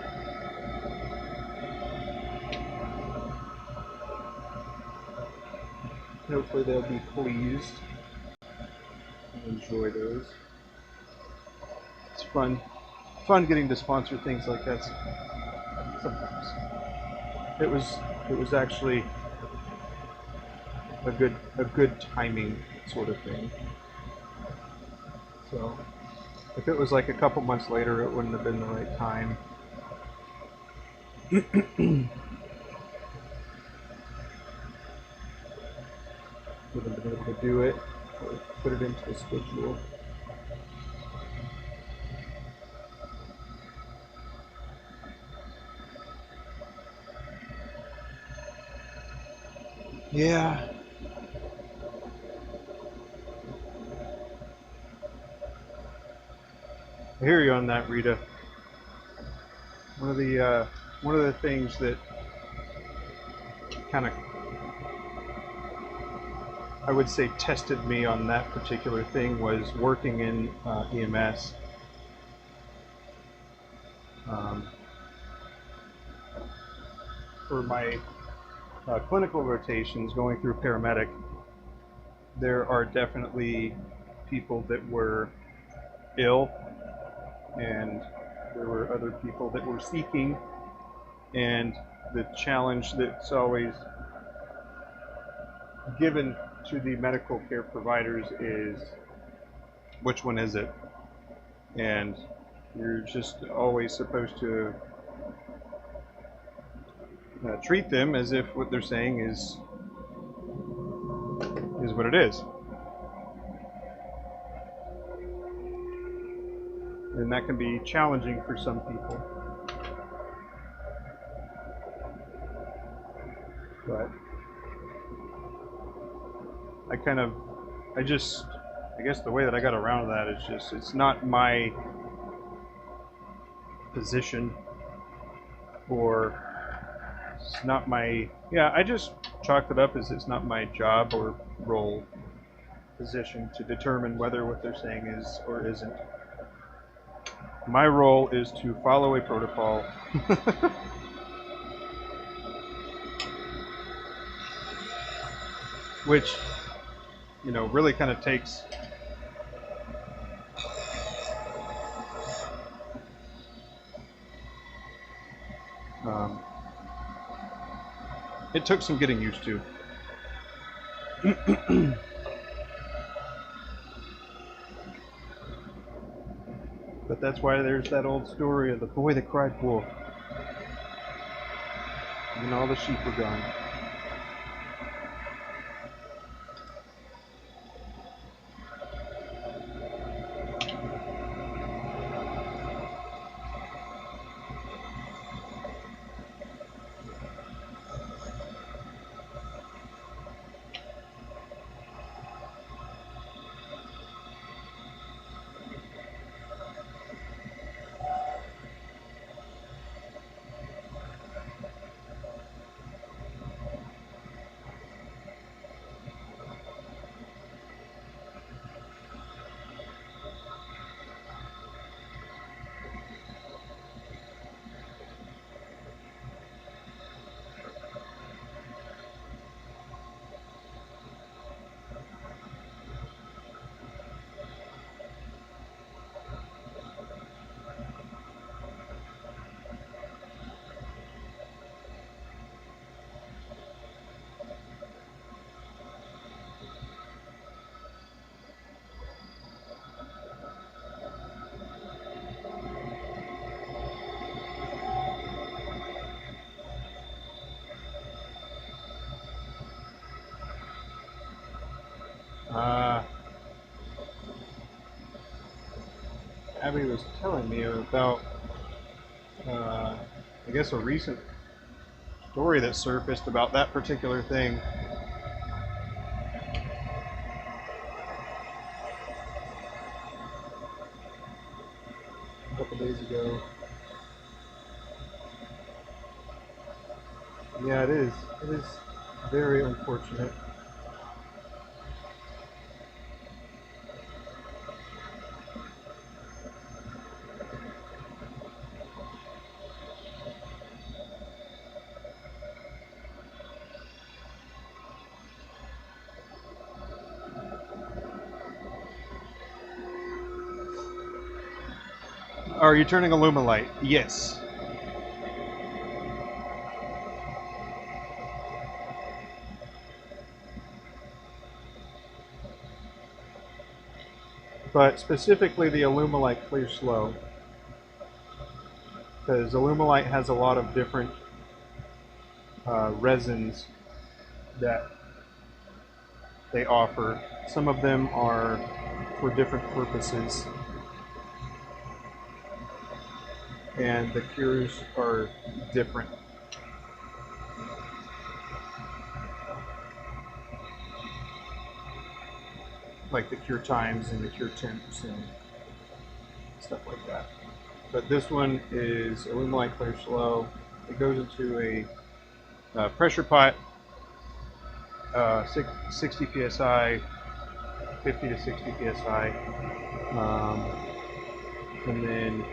Hopefully they'll be pleased and enjoy those. It's fun getting to sponsor things like that sometimes. It was actually a good timing sort of thing. So if it was like a couple months later, it wouldn't have been the right time. Wouldn't have been able to do it or put it into the schedule. Yeah. I hear you on that, Rita. One of the things that kind of, I would say, tested me on that particular thing was working in EMS. For my clinical rotations going through paramedic, there are definitely people that were ill, and there were other people that were seeking, and the challenge that's always given to the medical care providers is, which one is it? And you're just always supposed to treat them as if what they're saying is what it is. And that can be challenging for some people. But I guess the way that I got around that is just, it's not my position, or it's not my, I just chalked it up as it's not my job or role position to determine whether what they're saying is or isn't. My role is to follow a protocol. Which, really kind of takes it took some getting used to. But that's why there's that old story of the boy that cried wolf. And all the sheep were gone. Abby was telling me about, I guess, a recent story that surfaced about that particular thing. couple days ago. Yeah, it is. It is very unfortunate. Are you turning Alumilite? Yes. But specifically the Alumilite Clear Slow, because Alumilite has a lot of different resins that they offer. Some of them are for different purposes, and the cures are different. Like the cure times and the cure temps and stuff like that. But this one is Alumilite Clear Slow. It goes into a pressure pot, 60 psi, 50 to 60 psi, and then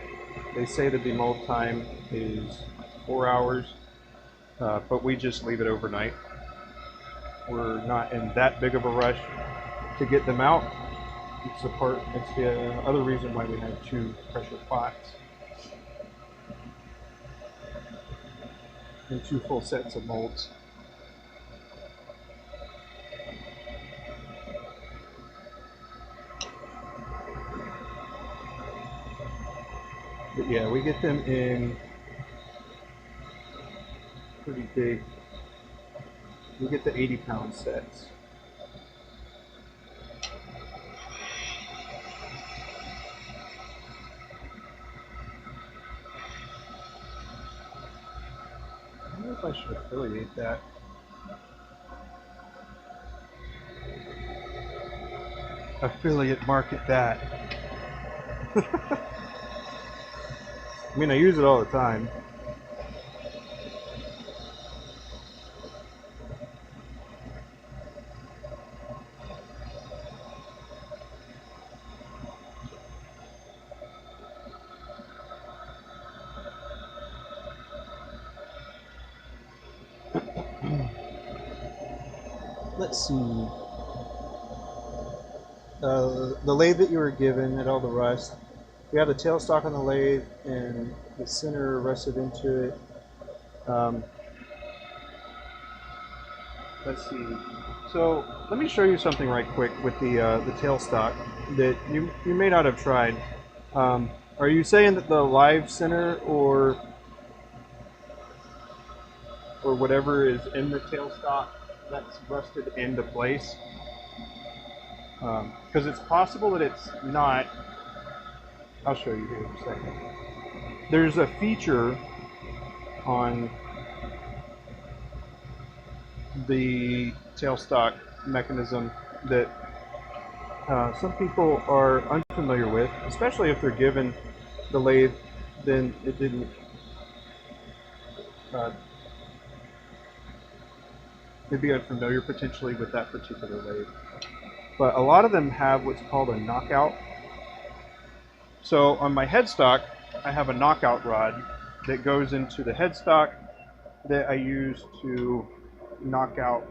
they say that the mold time is 4 hours, but we just leave it overnight. We're not in that big of a rush to get them out. It's the other reason why we have 2 pressure pots and 2 full sets of molds. But yeah, we get them in pretty big. We get the 80-pound sets. I wonder if I should affiliate that. Affiliate market that. I mean, I use it all the time. Let's see. The lathe that you were given had all the rust. We have the tailstock on the lathe and the center rusted into it. Let's see. So let me show you something right quick with the tailstock that you may not have tried. Are you saying that the live center or whatever is in the tailstock that's rusted into place? Because it's possible that it's not. I'll show you here in a second. There's a feature on the tailstock mechanism that some people are unfamiliar with, especially if they're given the lathe, then it didn't. They'd be unfamiliar potentially with that particular lathe. But a lot of them have what's called a knockout. So on my headstock, I have a knockout rod that goes into the headstock that I use to knock out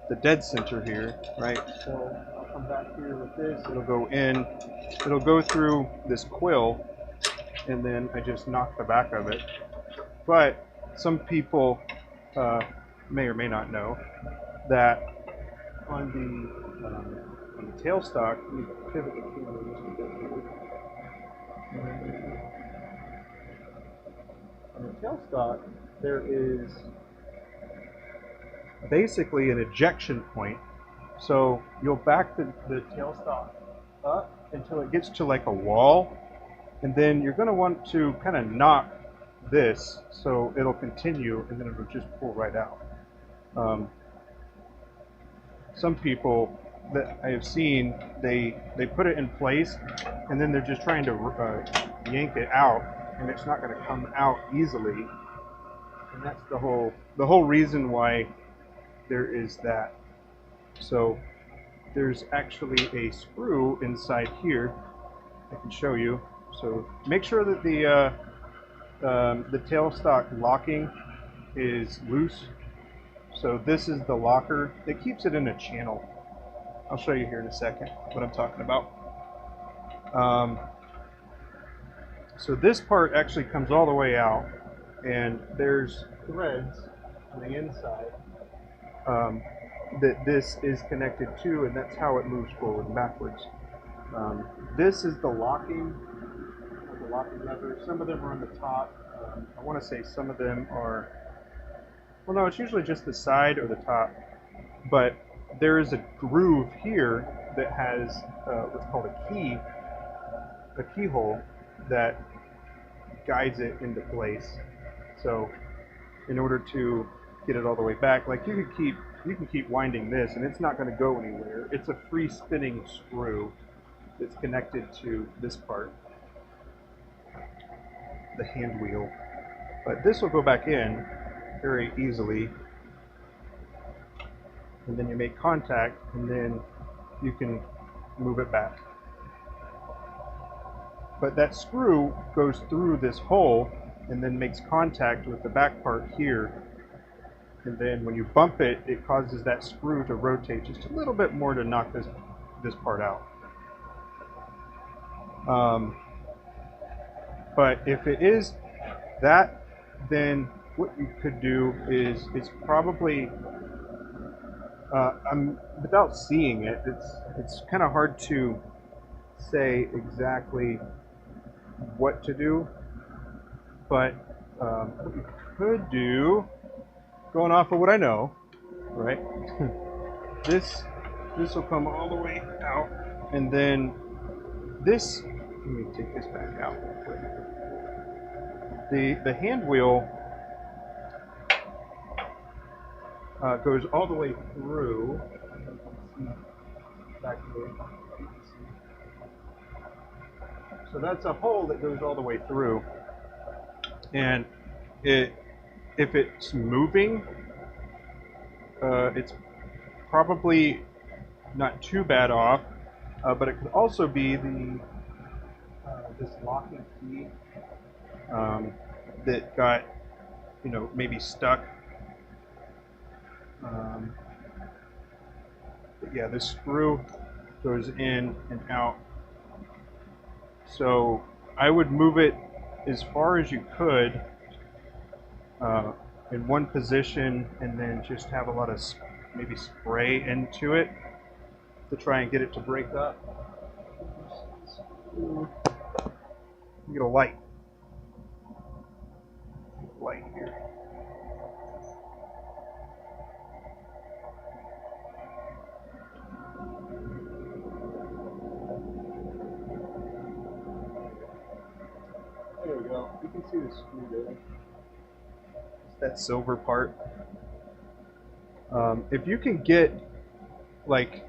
the dead center here, right? So I'll come back here with this, it'll go in, it'll go through this quill, and then I just knock the back of it. But some people may or may not know that on the tailstock, let me pivot the camera just a bit here. On the tailstock, there is basically an ejection point. So you'll back the tailstock up until it gets to like a wall, and then you're going to want to kind of knock this so it'll continue, and then it'll just pull right out. Some people that I have seen, they put it in place, and then they're just trying to yank it out, and it's not going to come out easily. And that's the whole reason why there is that. So there's actually a screw inside here. I can show you. So make sure that the tailstock locking is loose. So this is the locker that keeps it in a channel. I'll show you here in a second what I'm talking about. So this part actually comes all the way out, and there's threads on the inside that this is connected to, and that's how it moves forward and backwards. This is the locking lever. Some of them are on the top. I want to say some of them are, well, no, it's usually just the side or the top, but there is a groove here that has what's called a keyhole that guides it into place. So in order to get it all the way back, like you can keep winding this and it's not going to go anywhere. It's a free spinning screw that's connected to this part, the hand wheel. But this will go back in very easily, and then you make contact, and then you can move it back. But that screw goes through this hole and then makes contact with the back part here, and then when you bump it, it causes that screw to rotate just a little bit more to knock this part out. But if it is that, then what you could do is it's probably without seeing it, it's kind of hard to say exactly what to do. But what you could do, going off of what I know, right? this will come all the way out, and then this. Let me take this back out real quick. The hand wheel goes all the way through. Back here. So that's a hole that goes all the way through, and if it's moving, it's probably not too bad off, but it could also be this locking key that got, maybe stuck. But yeah, this screw goes in and out. So I would move it as far as you could in one position, and then just have a lot of maybe spray into it to try and get it to break up. Get a light. Light here. There we go. You can see the screw there. It's that silver part. If you can get like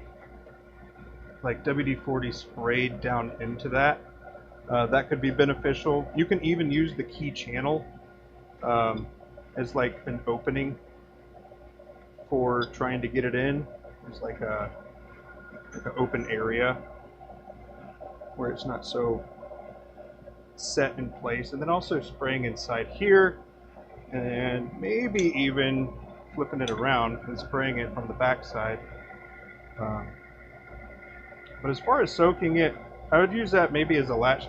WD-40 sprayed down into that, that could be beneficial. You can even use the key channel as like an opening for trying to get it in. There's like an open area where it's not so set in place, and then also spraying inside here, and maybe even flipping it around and spraying it from the back side. But as far as soaking it, I would use that maybe as a last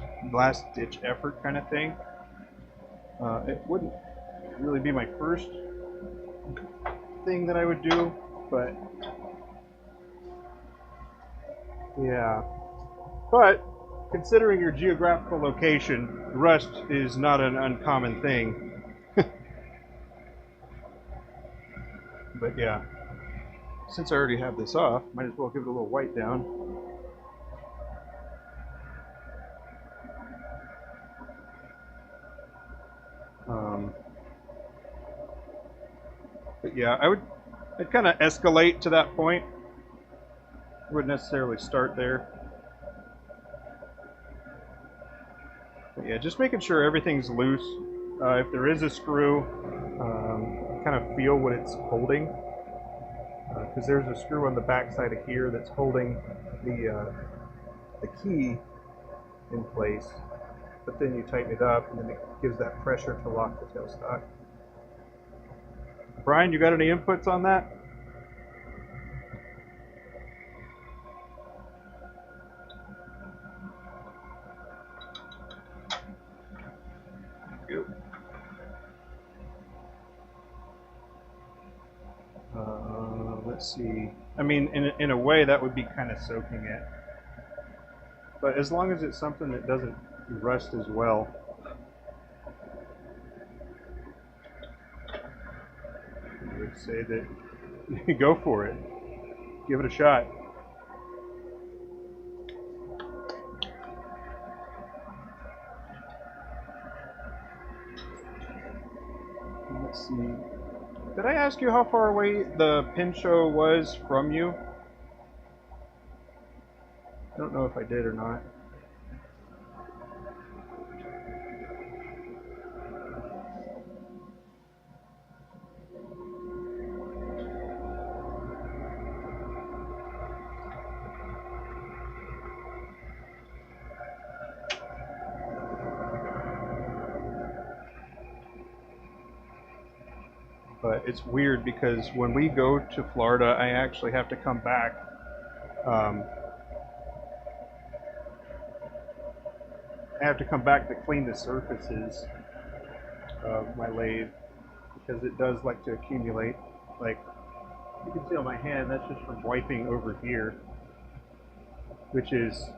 ditch effort kind of thing. It wouldn't really be my first thing that I would do, but yeah. But considering your geographical location, rust is not an uncommon thing. But yeah, since I already have this off, might as well give it a little wipe down. But yeah, I'd kind of escalate to that point. wouldn't necessarily start there. But yeah, just making sure everything's loose. If there is a screw, kind of feel what it's holding. Because there's a screw on the back side of here that's holding the key in place. But then you tighten it up, and then it gives that pressure to lock the tailstock. Brian, you got any inputs on that? Let's see. I mean, in a way, that would be kind of soaking it. But as long as it's something that doesn't rust as well. I would say that go for it. Give it a shot. Let's see. Did I ask you how far away the Pinchot was from you? I don't know if I did or not. But it's weird because when we go to Florida, I actually have to come back. I have to come back to clean the surfaces of my lathe because it does like to accumulate. Like you can see on my hand, that's just from wiping over here, which is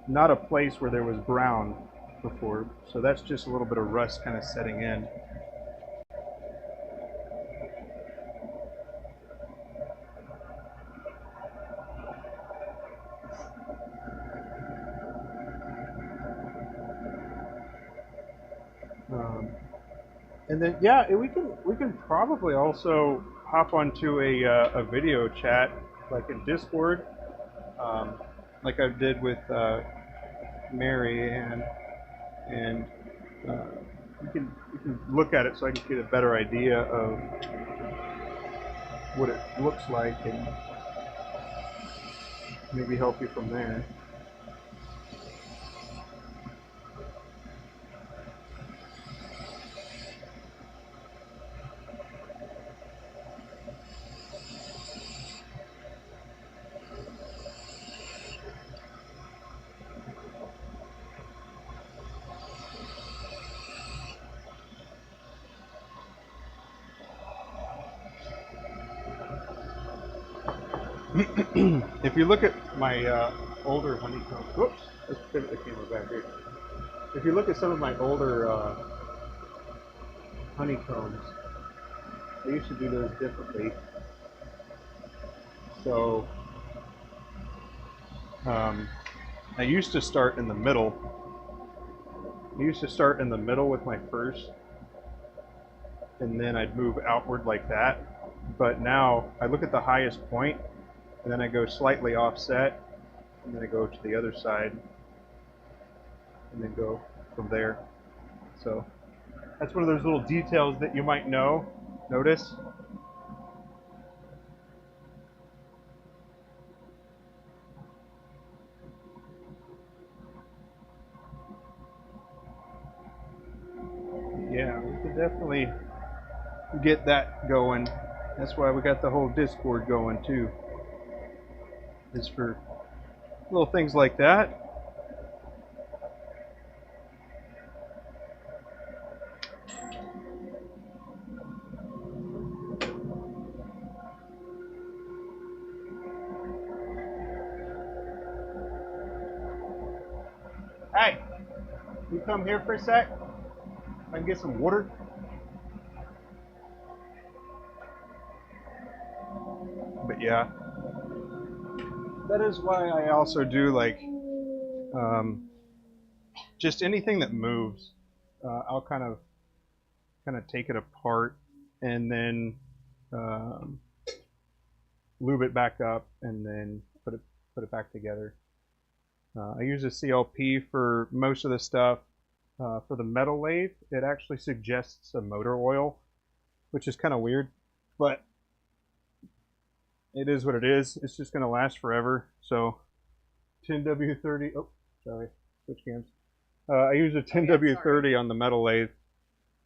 not a place where there was brown before. So that's just a little bit of rust kind of setting in. And then yeah, we can probably also hop onto a video chat like in Discord, like I did with Mary, and you can look at it so I can get a better idea of what it looks like and maybe help you from there. If you look at my older honeycombs, whoops, let's pivot the camera back here. If you look at some of my older honeycombs, I used to do those differently. So I used to start in the middle. I used to start in the middle with my first, and then I'd move outward like that. But now I look at the highest point, and then I go slightly offset, and then I go to the other side, and then go from there. So that's one of those little details that you might notice. Yeah, we could definitely get that going. That's why we got the whole Discord going too. It's for little things like that. Hey, you come here for a sec? I can get some water. But yeah, that is why I also do like just anything that moves. I'll kind of take it apart and then lube it back up, and then put it back together. I use a CLP for most of the stuff. For the metal lathe, it actually suggests a motor oil, which is kind of weird, but it is what it is. It's just going to last forever. So 10W30, oh, sorry, switch cams. I use a 10W30 on the metal lathe.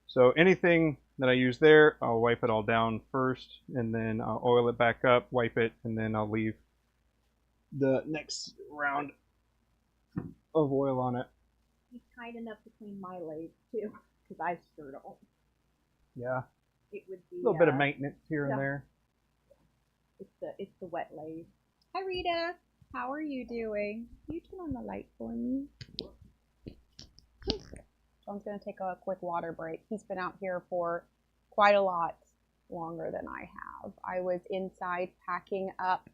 So anything that I use there, I'll wipe it all down first, and then I'll oil it back up, wipe it, and then I'll leave the next round of oil on it. He's kind enough to clean my lathe too, because I sure don't. Yeah. It would be a little bit of maintenance here and there. It's the wet lathe. Hi Rita, how are you doing? Can you turn on the light for me? John's gonna take a quick water break. He's been out here for quite a lot longer than I have. I was inside packing up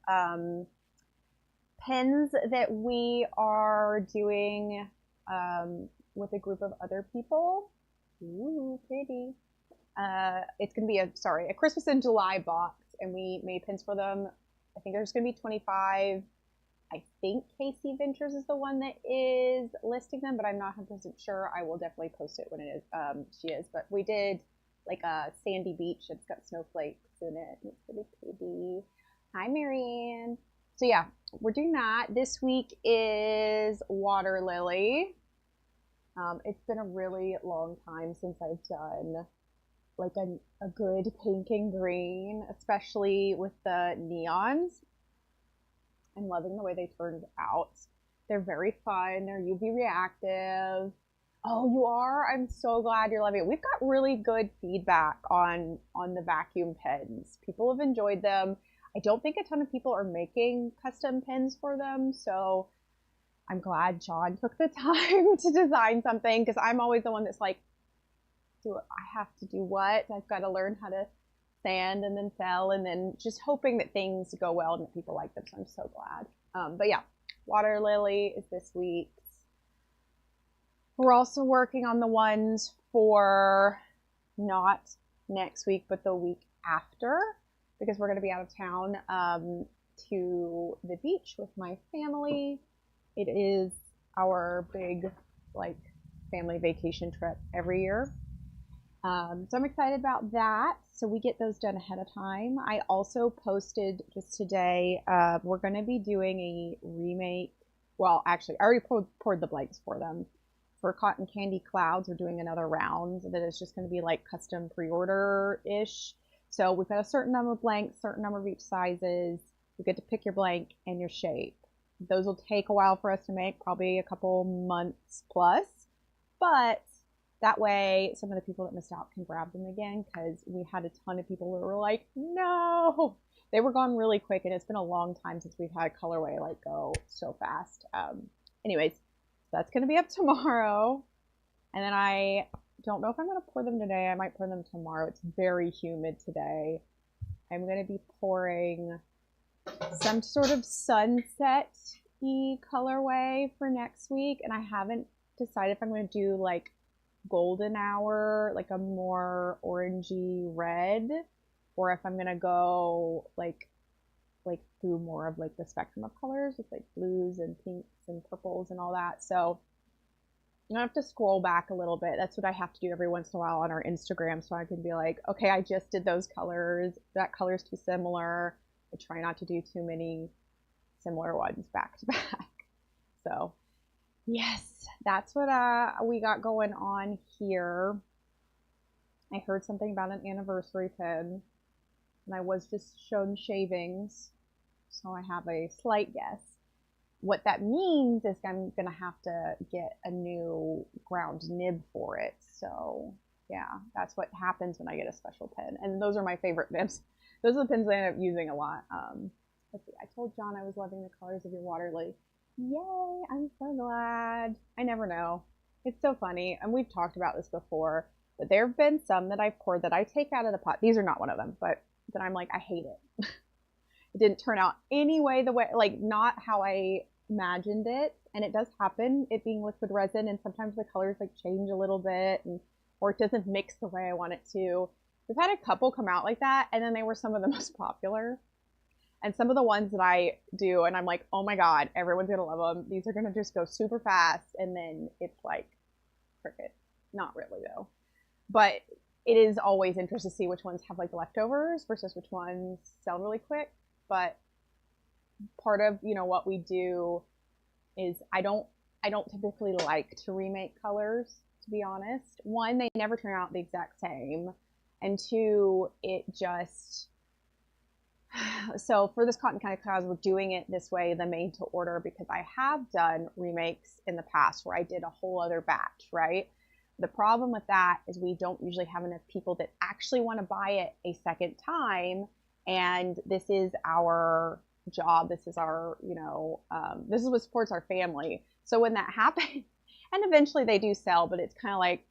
pens that we are doing with a group of other people. Ooh, pretty. It's gonna be a Christmas in July box, and we made pins for them. I think there's gonna be 25. I think Casey Ventures is the one that is listing them, but I'm not 100% sure. I will definitely post it when it is. She is, but we did like a sandy beach. It's got snowflakes in it. It's really pretty. Hi, Marianne. So yeah, we're doing that. This week is Water Lily. It's been a really long time since I've done like a good pink and green, especially with the neons. I'm loving the way they turned out. They're very fun. They're UV reactive. Oh, you are? I'm so glad you're loving it. We've got really good feedback on the vacuum pens. People have enjoyed them. I don't think a ton of people are making custom pens for them, so I'm glad John took the time to design something, because I'm always the one that's like, I have to do what? I've got to learn how to sand and then sell, and then just hoping that things go well and that people like them, so I'm so glad. But yeah, Water Lily is this week's. We're also working on the ones for not next week, but the week after, because we're going to be out of town to the beach with my family. It is our big like family vacation trip every year. So I'm excited about that. So we get those done ahead of time. I also posted just today, we're going to be doing a remake. Well, actually, I already poured the blanks for them. For Cotton Candy Clouds, we're doing another round that is just going to be like custom pre-order-ish. So we've got a certain number of blanks, certain number of each sizes. You get to pick your blank and your shape. Those will take a while for us to make, probably a couple months plus. But that way, some of the people that missed out can grab them again, because we had a ton of people that were like, no! They were gone really quick, and it's been a long time since we've had colorway like go so fast. Anyways, that's going to be up tomorrow. And then I don't know if I'm going to pour them today. I might pour them tomorrow. It's very humid today. I'm going to be pouring some sort of sunset-y colorway for next week, and I haven't decided if I'm going to do like golden hour, like a more orangey red, or if I'm gonna go like through more of like the spectrum of colors with like blues and pinks and purples and all that. So I'm gonna have to scroll back a little bit. That's what I have to do every once in a while on our Instagram, so I can be like, okay, I just did those colors, that color's too similar. I try not to do too many similar ones back to back. So yes, that's what we got going on here. I heard something about an anniversary pin, and I was just shown shavings, so I have a slight guess. What that means is I'm going to have to get a new ground nib for it. So yeah, that's what happens when I get a special pin. And those are my favorite nibs. Those are the pins I end up using a lot. Let's see, I told John I was loving the colors of your Water Lily. Yay, I'm so glad. I never know. It's so funny, and we've talked about this before, but there have been some that I've poured that I take out of the pot. These are not one of them, but that I'm like, I hate it. It didn't turn out any way like not how I imagined it, and it does happen, it being liquid resin, and sometimes the colors like change a little bit, or it doesn't mix the way I want it to. We've had a couple come out like that, and then they were some of the most popular. And some of the ones that I do, and I'm like, oh my God, everyone's gonna love them. These are gonna just go super fast. And then it's like, cricket. Not really though. But it is always interesting to see which ones have like leftovers versus which ones sell really quick. But part of, what we do is I don't typically like to remake colors, to be honest. One, they never turn out the exact same. And two, it just, so for this cotton kind of clouds, we're doing it this way, the made to order, because I have done remakes in the past where I did a whole other batch, right? The problem with that is we don't usually have enough people that actually want to buy it a second time. And this is our job. This is our, this is what supports our family. So when that happens, and eventually they do sell, but it's kind of like,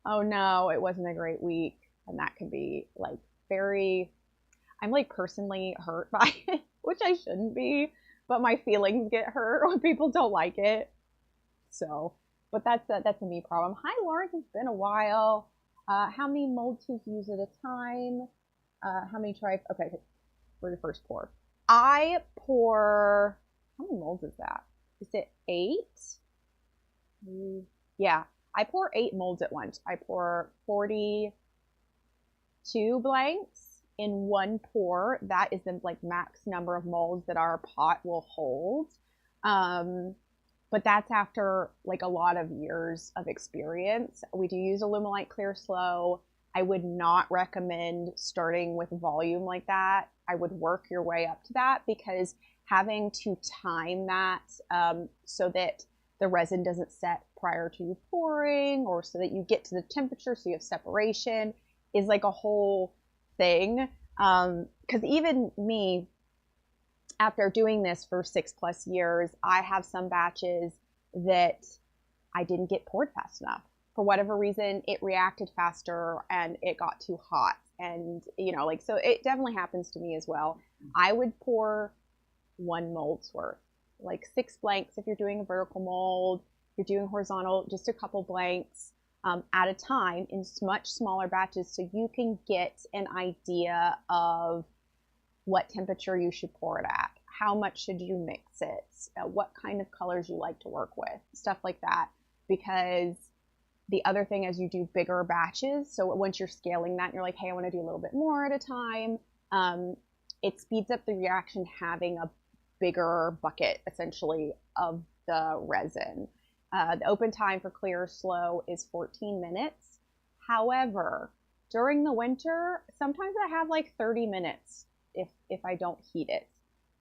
oh no, it wasn't a great week. And that can be like I'm like personally hurt by it, which I shouldn't be, but my feelings get hurt when people don't like it. So, but that's a me problem. Hi, Lauren, it's been a while. How many molds to use at a time? How many okay, for your first pour. I pour, how many molds is that? Is it 8? Yeah, I pour 8 molds at once. I pour 42 blanks in one pour. That is the like max number of molds that our pot will hold. But that's after like a lot of years of experience. We do use Alumilite Clear Slow. I would not recommend starting with volume like that. I would work your way up to that, because having to time that so that the resin doesn't set prior to you pouring, or so that you get to the temperature so you have separation, is like a whole thing. Because even me, after doing this for 6+ years, I have some batches that I didn't get poured fast enough. For whatever reason, it reacted faster and it got too hot. And, so it definitely happens to me as well. I would pour 1 mold's worth, like 6 blanks if you're doing a vertical mold. If you're doing horizontal, just a couple blanks at a time in much smaller batches, so you can get an idea of what temperature you should pour it at, how much should you mix it, what kind of colors you like to work with, stuff like that. Because the other thing is you do bigger batches, so once you're scaling that and you're like, hey, I want to do a little bit more at a time, it speeds up the reaction having a bigger bucket essentially of the resin. The open time for clear slow is 14 minutes. However, during the winter, sometimes I have like 30 minutes if I don't heat it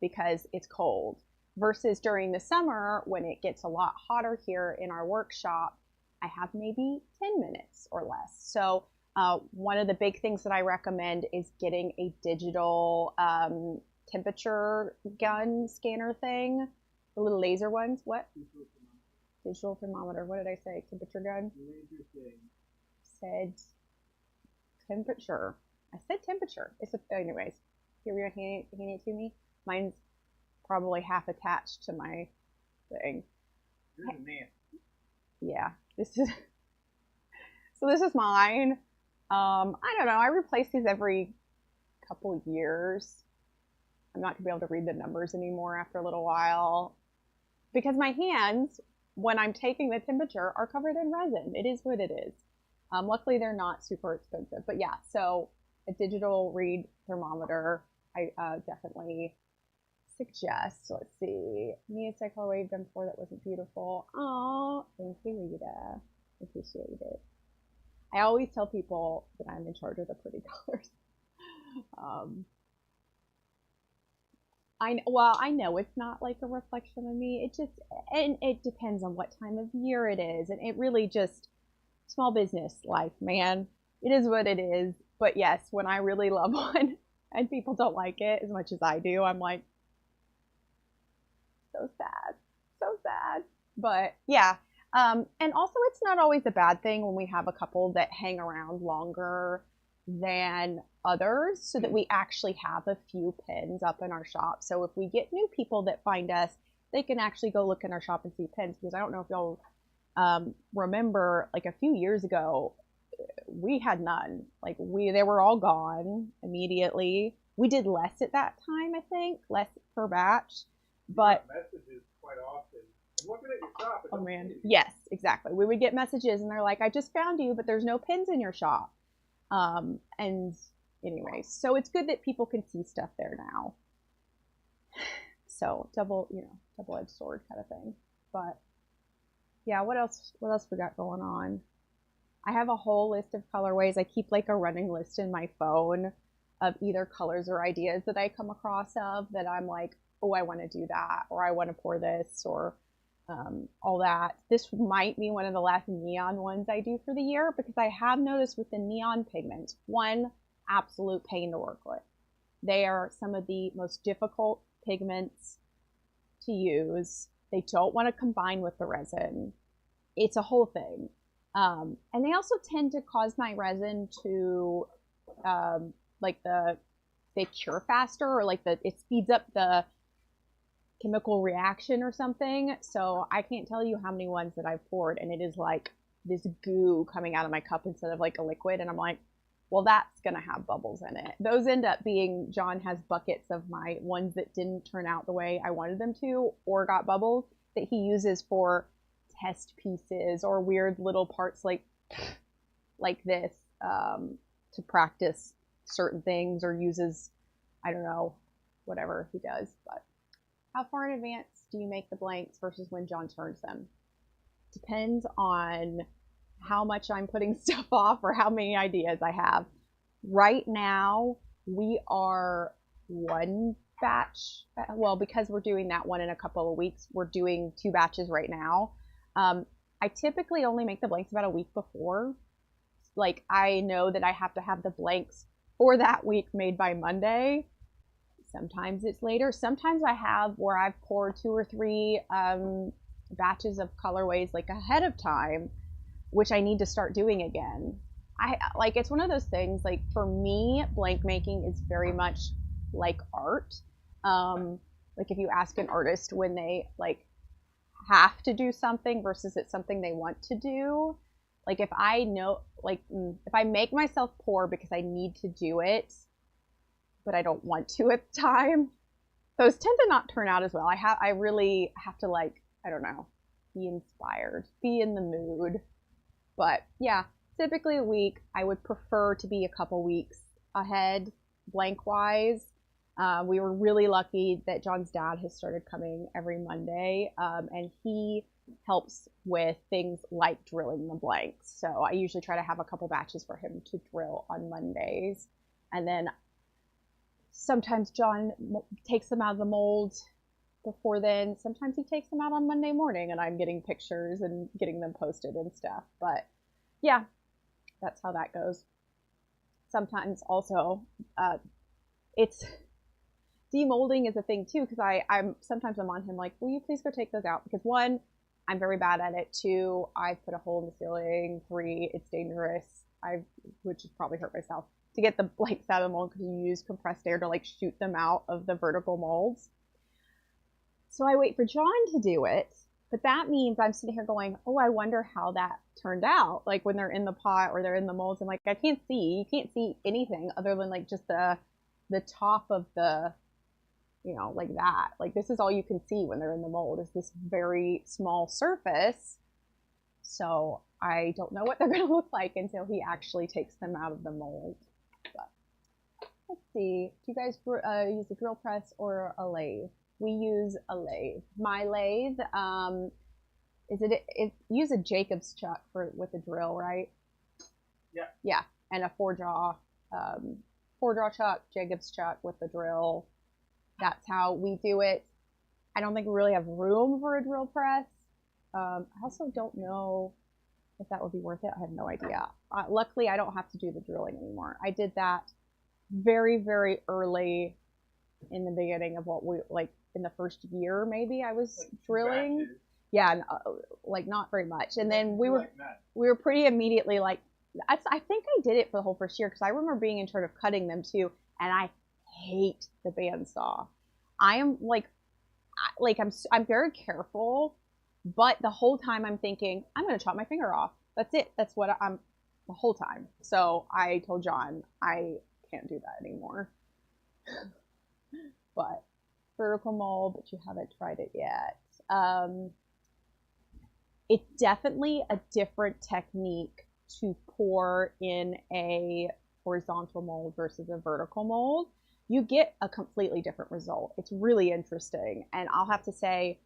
because it's cold. Versus during the summer, when it gets a lot hotter here in our workshop, I have maybe 10 minutes or less. So one of the big things that I recommend is getting a digital temperature gun scanner thing, the little laser ones. What? Digital thermometer. What did I say? Temperature gun? Laser thing. Said temperature. I said temperature. Anyways, here we are handing it to me. Mine's probably half attached to my thing. You're the man. Yeah, this is mine. I don't know. I replace these every couple years. I'm not gonna be able to read the numbers anymore after a little while because my hands, when I'm taking the temperature, are covered in resin. It is what it is. Luckily, they're not super expensive. But yeah, so a digital read thermometer, I definitely suggest. Let's see. Mia said color wave done before that wasn't beautiful. Oh, thank you, Rita. Appreciate it. I always tell people that I'm in charge of the pretty colors. I know it's not like a reflection of me. And it depends on what time of year it is. And it really just, small business life, man. It is what it is. But yes, when I really love one and people don't like it as much as I do, I'm like, so sad, so sad. But yeah. And also it's not always a bad thing when we have a couple that hang around longer than others, so that we actually have a few pins up in our shop. So if we get new people that find us, they can actually go look in our shop and see pins, because I don't know if y'all remember, like a few years ago, we had none. Like they were all gone immediately. We did less at that time, I think, less per batch, but messages quite often. I'm looking at your shop. oh man, yes, exactly. We would get messages and they're like, I just found you, but there's no pins in your shop. And anyway, so it's good that people can see stuff there now. So double-edged sword kind of thing. But yeah, what else we got going on? I have a whole list of colorways. I keep like a running list in my phone of either colors or ideas that I come across of that I'm like, oh, I want to do that, or I want to pour this, or all that. This might be one of the last neon ones I do for the year, because I have noticed with the neon pigments, one, absolute pain to work with. They are some of the most difficult pigments to use. They don't want to combine with the resin. It's a whole thing. And they also tend to cause my resin to they cure faster, or like it speeds up the chemical reaction or something. So I can't tell you how many ones that I've poured and it is like this goo coming out of my cup instead of like a liquid, and I'm like, well, that's gonna have bubbles in it. Those end up being, John has buckets of my ones that didn't turn out the way I wanted them to or got bubbles that he uses for test pieces or weird little parts like this to practice certain things, or uses, I don't know, whatever he does. But how far in advance do you make the blanks versus when John turns them? Depends on how much I'm putting stuff off or how many ideas I have. Right now, we are one batch. Well, because we're doing that one in a couple of weeks, we're doing 2 batches right now. I typically only make the blanks about a week before. Like, I know that I have to have the blanks for that week made by Monday. Sometimes it's later. Sometimes I have where I've poured 2 or 3 batches of colorways like ahead of time, which I need to start doing again. It's one of those things, like for me, blank making is very much like art. Like if you ask an artist when they like have to do something versus it's something they want to do. Like if I know, like if I make myself pour because I need to do it, but I don't want to at the time, those tend to not turn out as well. I really have to, like, I don't know, be inspired, be in the mood. But yeah, typically a week. I would prefer to be a couple weeks ahead, blank wise. We were really lucky that John's dad has started coming every Monday, and he helps with things like drilling the blanks. So I usually try to have a couple batches for him to drill on Mondays. And then sometimes John takes them out of the mold before then. Sometimes he takes them out on Monday morning and I'm getting pictures and getting them posted and stuff. But yeah, that's how that goes. Sometimes also, it's demolding is a thing too, because I'm sometimes I'm on him like, will you please go take those out? Because 1, I'm very bad at it. 2, I put a hole in the ceiling. 3, it's dangerous. I would just probably hurt myself to get the blanks out of the mold, because you use compressed air to like shoot them out of the vertical molds. So I wait for John to do it, but that means I'm sitting here going, oh, I wonder how that turned out. Like when they're in the pot or they're in the molds, I'm like, I can't see. You can't see anything other than like just the top of the, you know, like that. Like this is all you can see when they're in the mold, is this very small surface. So I don't know what they're going to look like until he actually takes them out of the mold. But let's see. Do you guys use a drill press or a lathe? We use a lathe. My lathe, it use a Jacob's chuck with a drill, right? Yeah. Yeah, and a 4-jaw chuck, Jacob's chuck with the drill. That's how we do it. I don't think we really have room for a drill press. I also don't know if that would be worth it. I have no idea. Luckily, I don't have to do the drilling anymore. I did that very, very early in the beginning of what we, like in the first year, maybe I was like drilling. Batches. Yeah, like not very much. And then we were pretty immediately like, I think I did it for the whole first year, because I remember being in charge of cutting them too, and I hate the bandsaw. I am like I'm very careful, but the whole time I'm thinking, I'm going to chop my finger off. That's it. That's what I'm the whole time. So I told John, I can't do that anymore. But vertical mold, but you haven't tried it yet. It's definitely a different technique to pour in a horizontal mold versus a vertical mold. You get a completely different result. It's really interesting. And I'll have to say,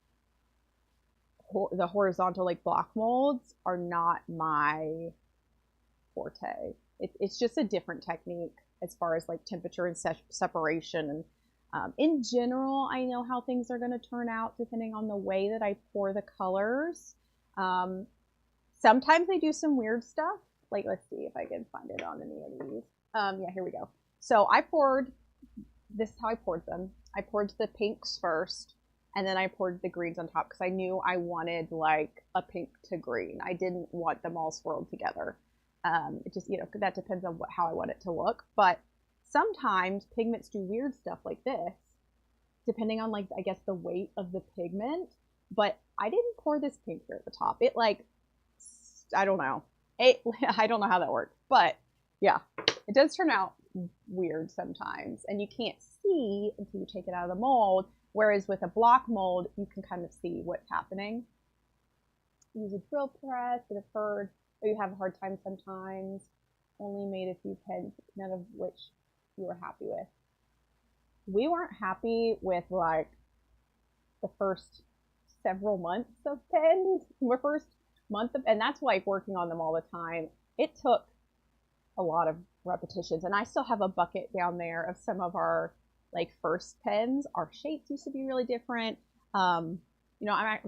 the horizontal like block molds are not my forte. It's just a different technique as far as like temperature and separation. And in general, I know how things are going to turn out depending on the way that I pour the colors. Sometimes I do some weird stuff. Like, let's see if I can find it on any of these. Yeah, here we go. So this is how I poured them. I poured the pinks first, and then I poured the greens on top because I knew I wanted like a pink to green. I didn't want them all swirled together. It just, that depends on how I want it to look. But sometimes pigments do weird stuff like this, depending on like, I guess, the weight of the pigment. But I didn't pour this pink here at the top. It like, I don't know. I don't know how that worked. But yeah, it does turn out weird sometimes. And you can't see until you take it out of the mold. Whereas with a block mold, you can kind of see what's happening. Use a drill press, but I've heard you have a hard time sometimes. Only made a few pens, none of which you were happy with. We weren't happy with like the first several months of pens. The first month of, and that's like working on them all the time. It took a lot of repetitions, and I still have a bucket down there of some of our like first pens. Our shapes used to be really different. I'm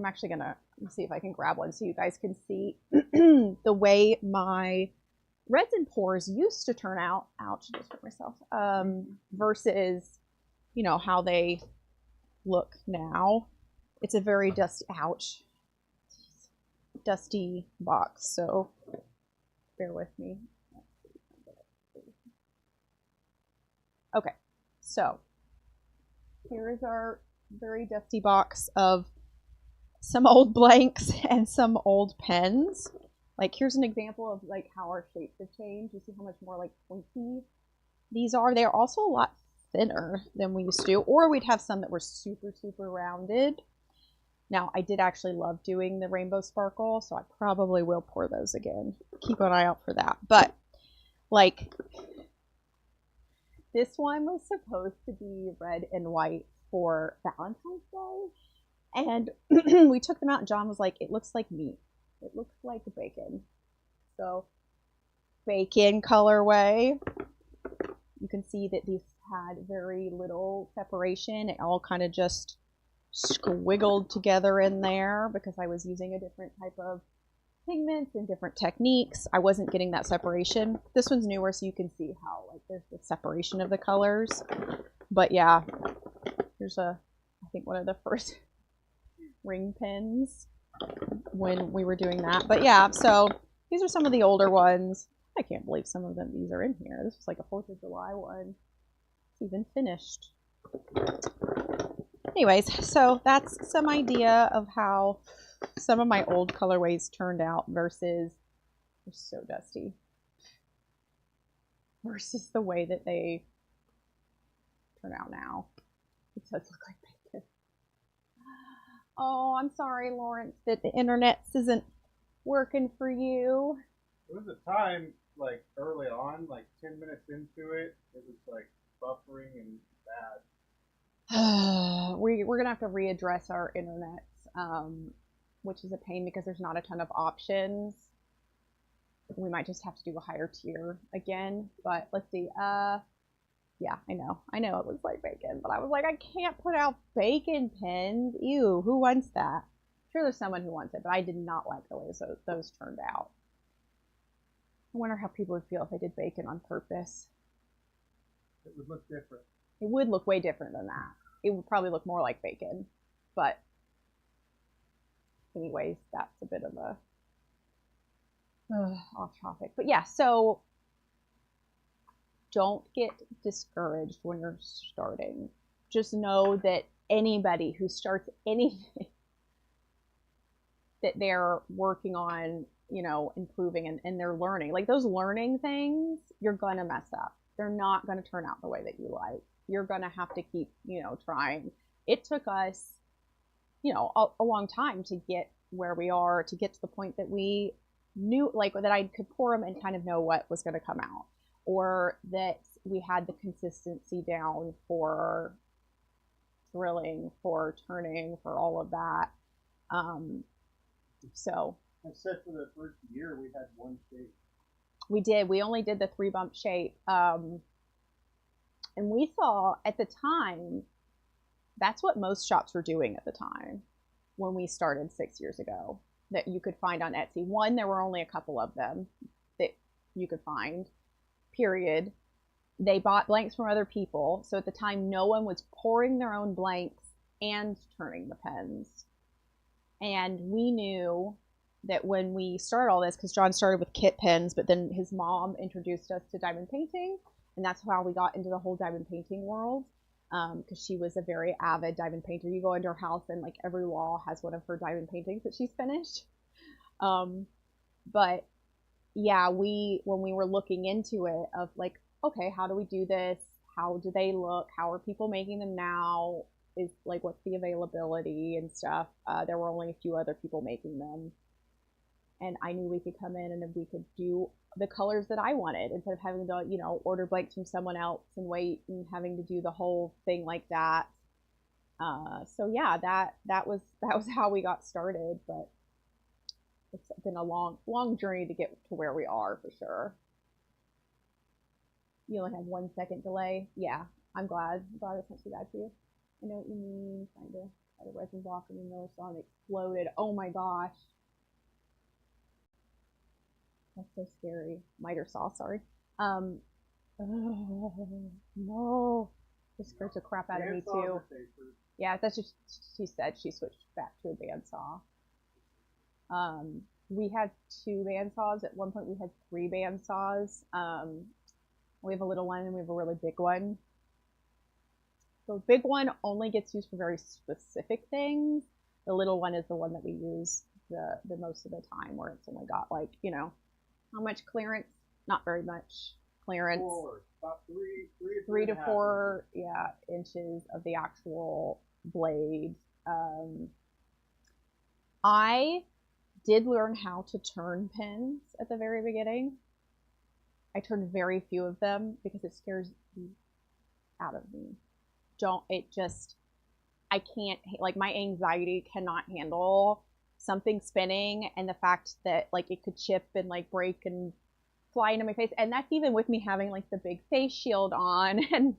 actually gonna see if I can grab one so you guys can see the way my resin pours used to turn out. Ouch, I just hurt myself. Versus, how they look now. It's a very dusty box, so bear with me. Okay, so here is our very dusty box of some old blanks and some old pens. Like, here's an example of like how our shapes have changed. You see how much more like pointy these are. They're also a lot thinner than we used to, or we'd have some that were super, super rounded. Now, I did actually love doing the rainbow sparkle, so I probably will pour those again. Keep an eye out for that. But like, this one was supposed to be red and white for Valentine's Day. And we took them out, and John was like, it looks like meat. It looks like bacon. So, bacon colorway. You can see that these had very little separation. It all kind of just squiggled together in there because I was using a different type of pigments and different techniques. I wasn't getting that separation. This one's newer, so you can see how like there's the separation of the colors. But yeah, here's I think one of the first ring pens when we were doing that. But yeah, so these are some of the older ones. I can't believe some of these are in here. This was like a 4th of July one. It's even finished. Anyways, so that's some idea of how some of my old colorways turned out versus, they're so dusty, versus the way that they turn out now. It does look like bacon. Oh, I'm sorry, Lawrence, that the internet isn't working for you. There was a time, like early on, like 10 minutes into it, it was like buffering and bad. We're going to have to readdress our internet, which is a pain because there's not a ton of options. We might just have to do a higher tier again, but let's see. Yeah, I know it looks like bacon, but I was like, I can't put out bacon pens. Ew, who wants that? I'm sure there's someone who wants it, but I did not like the way those turned out. I wonder how people would feel if I did bacon on purpose. It would look different. It would look way different than that. It would probably look more like bacon. But anyways, that's a bit of a off topic. But yeah, so don't get discouraged when you're starting. Just know that anybody who starts anything that they're working on, improving and they're learning. Like those learning things, you're gonna mess up. They're not gonna turn out the way that you like. you're gonna have to keep, you know, trying. It took us, you know, a long time to get where we are, to get to the point that we knew, like, that I could pour them and kind of know what was going to come out, or that we had the consistency down for drilling, for turning, for all of that. So I said for the first year we had one shape. we did. We only did the 3-bump shape. And we saw at the time, that's what most shops were doing at the time when we started 6 years ago, that you could find on Etsy. One, there were only a couple of them that you could find, period. They bought blanks from other people. So at the time, no one was pouring their own blanks and turning the pens. And we knew that when we started all this, because John started with kit pens, but then his mom introduced us to diamond painting. And that's how we got into the whole diamond painting world. Because she was a very avid diamond painter. You go into her house and like every wall has one of her diamond paintings that she's finished. But yeah, when we were looking into it of like, okay, how do we do this? How do they look? How are people making them now? Is like, what's the availability and stuff? There were only a few other people making them. And I knew we could come in and we could do the colors that I wanted instead of having to, you know, order blanks from someone else and wait and having to do the whole thing like that. So yeah, that was how we got started, but it's been a long journey to get to where we are for sure. You only have 1 second delay. Yeah, I'm glad it's not too bad for you. I know what you mean. Trying to try to resin block and then the song exploded. Oh my gosh. That's so scary. Miter saw, sorry. Oh, no. This scares the crap out of me too. Yeah, that's just, she said she switched back to a bandsaw. We had 2 bandsaws. At one point we had 3 bandsaws. We have a little one and we have a really big one. The big one only gets used for very specific things. The little one is the one that we use the most of the time, where it's only got like, you know, how much clearance? Not very much clearance. About 3 to 4 inches of the actual blade. I did learn how to turn pins at the very beginning. I turned very few of them because it scares the out of me. I can't, like, my anxiety cannot handle something spinning, and the fact that like it could chip and like break and fly into my face. And that's even with me having like the big face shield on, and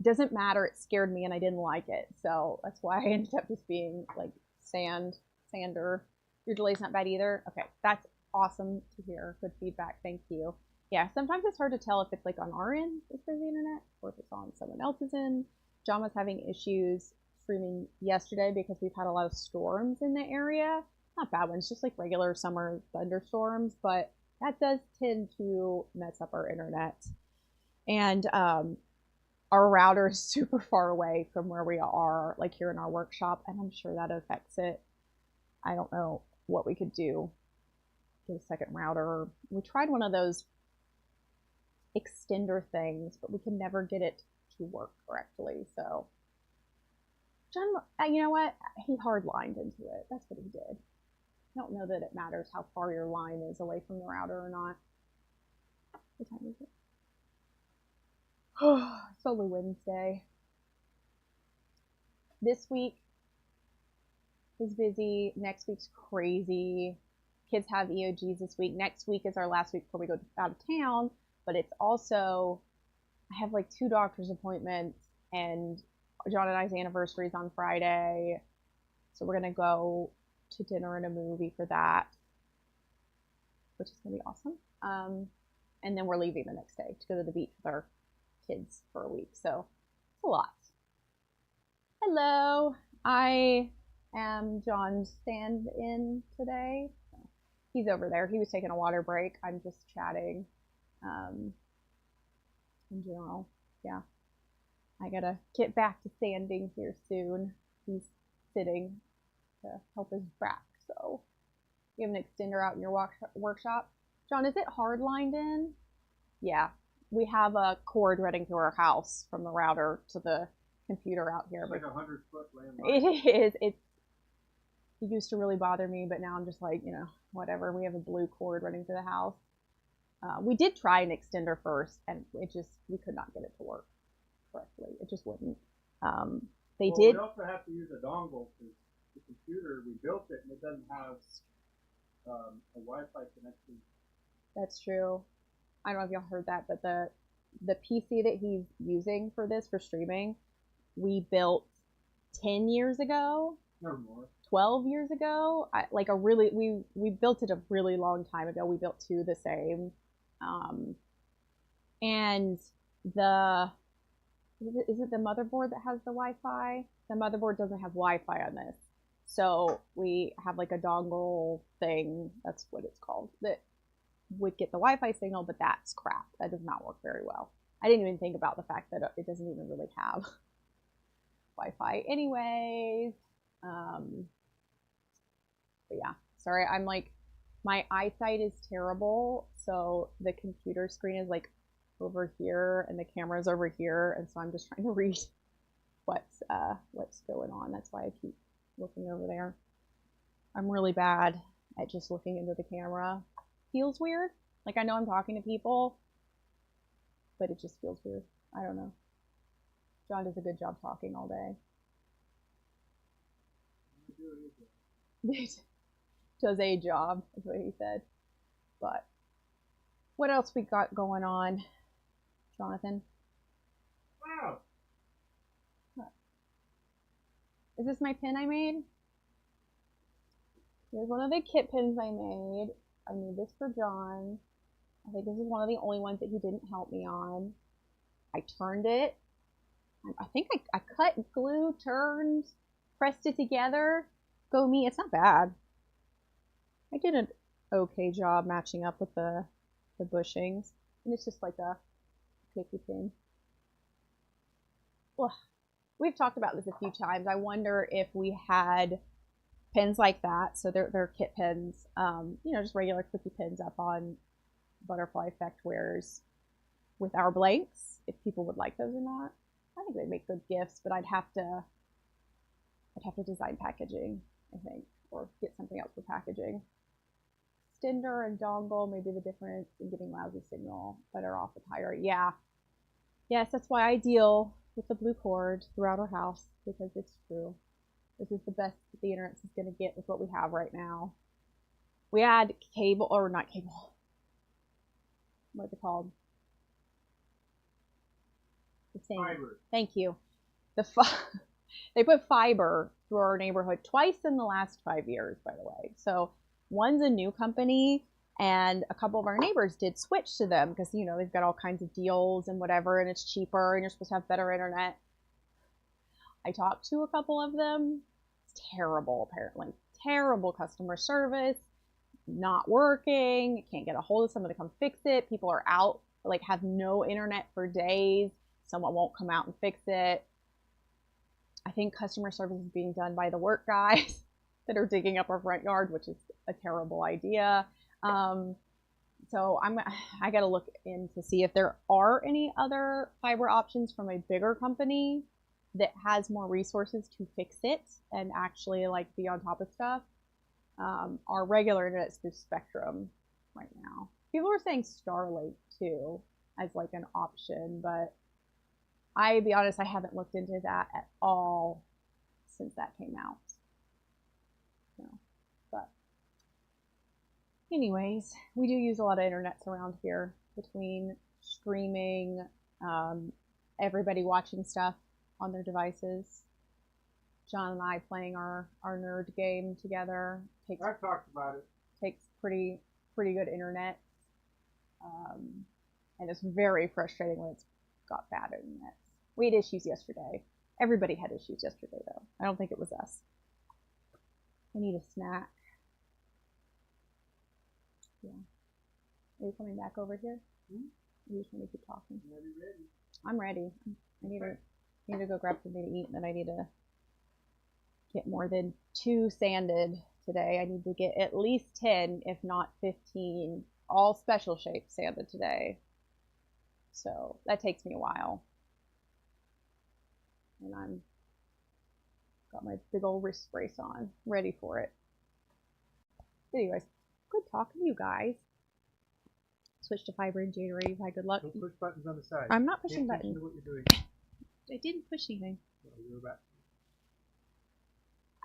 it doesn't matter, it scared me and I didn't like it. So that's why I ended up just being like sander. Your delay's not bad either. Okay, that's awesome to hear. Good feedback, thank you. Yeah, sometimes it's hard to tell if it's like on our end because of the internet or if it's on someone else's end. John was having issues streaming yesterday because we've had a lot of storms in the area. Not bad ones, just like regular summer thunderstorms, but that does tend to mess up our internet. And our router is super far away from where we are, like here in our workshop, and I'm sure that affects it. I don't know what we could do. Get a second router. We tried one of those extender things, but we can never get it to work correctly. So John, you know what? He hardlined into it. That's what he did. I don't know that it matters how far your line is away from the router or not. What time is it? Oh, it's only Wednesday. This week is busy. Next week's crazy. Kids have EOGs this week. Next week is our last week before we go out of town, but it's also, I have like 2 doctor's appointments, and John and I's anniversary is on Friday. So we're going to go to dinner and a movie for that, which is going to be awesome. And then we're leaving the next day to go to the beach with our kids for a week. So it's a lot. Hello, I am John's stand-in today. He's over there. He was taking a water break. I'm just chatting in general. Yeah. I gotta get back to standing here soon. He's sitting to help his back. So you have an extender out in your workshop. John, is it hard lined in? Yeah. we have a cord running through our house from the router to the computer out here. It's But like 100-foot landline. it is. It used to really bother me, but now I'm just like, whatever. We have a blue cord running through the house. We did try an extender first, and we could not get it to work correctly. It just wouldn't. They Well, did. We also have to use a dongle because the computer, we built it and it doesn't have a Wi-Fi connection. That's true. I don't know if y'all heard that, but the PC that he's using for this, for streaming, we built 10 years ago, No more. 12 years ago. We built it a really long time ago. We built two the same. And is it the motherboard that has the Wi-Fi? The motherboard doesn't have Wi-Fi on this. So we have like a dongle thing, that's what it's called, that would get the Wi-Fi signal, but that's crap. That does not work very well. I didn't even think about the fact that it doesn't even really have Wi-Fi anyways. But yeah, sorry, I'm like, my eyesight is terrible, so the computer screen is like over here and the camera's over here, and so I'm just trying to read what's going on. That's why I keep looking over there. I'm really bad at just looking into the camera. Feels weird. Like I know I'm talking to people, but it just feels weird. I don't know. John does a good job talking all day. Does a job, is what he said. But what else we got going on, Jonathan? Wow. Is this my pin I made? Here's one of the kit pins I made. I made this for John. I think this is one of the only ones that he didn't help me on. I turned it. I think I cut, glue, turned, pressed it together. Go me, it's not bad. I did an okay job matching up with the bushings. And it's just like a picky pin. Well, we've talked about this a few times. I wonder if we had pins like that. So they're kit pins, just regular quickie pins up on Butterfly Effect wares with our blanks, if people would like those or not. I think they'd make good gifts, but I'd have to design packaging, I think, or get something else for packaging. Extender and dongle may be the difference in getting lousy signal, better off with higher. Yeah. Yes, that's why I deal with the blue cord throughout our house, because it's true. This is the best that the internet is going to get with what we have right now. We had cable, or not cable. What's it called? The same. Fiber. Thank you. They put fiber through our neighborhood twice in the last 5 years, by the way. So one's a new company, and a couple of our neighbors did switch to them because, they've got all kinds of deals and whatever, and it's cheaper, and you're supposed to have better internet. I talked to a couple of them. It's terrible, apparently. Terrible customer service. Not working. Can't get a hold of someone to come fix it. People are out, have no internet for days. Someone won't come out and fix it. I think customer service is being done by the work guys that are digging up our front yard, which is a terrible idea. So I got to look in to see if there are any other fiber options from a bigger company that has more resources to fix it and actually be on top of stuff. Our regular internet's through Spectrum right now. People are saying Starlink too as an option, but I'll be honest, I haven't looked into that at all since that came out. But anyways, we do use a lot of internets around here between streaming, everybody watching stuff on their devices. John and I playing our nerd game together. I've talked about it. Takes pretty good internet. And it's very frustrating when it's got bad internet. We had issues yesterday. Everybody had issues yesterday, though. I don't think it was us. I need a snack. Yeah. Are you coming back over here? You just want to keep talking. Ready? I'm ready. I need to go grab something to eat, and then I need to get more than 2 sanded today. I need to get at least 10, if not 15, all special shapes sanded today. So that takes me a while. And I'm got my big old wrist brace on, ready for it. Anyways, good talking to you guys. Switch to fiber in January. You've had good luck. Don't push buttons on the side. I'm not Pay pushing attention buttons. to what you're doing. I didn't push anything. Oh, you're back.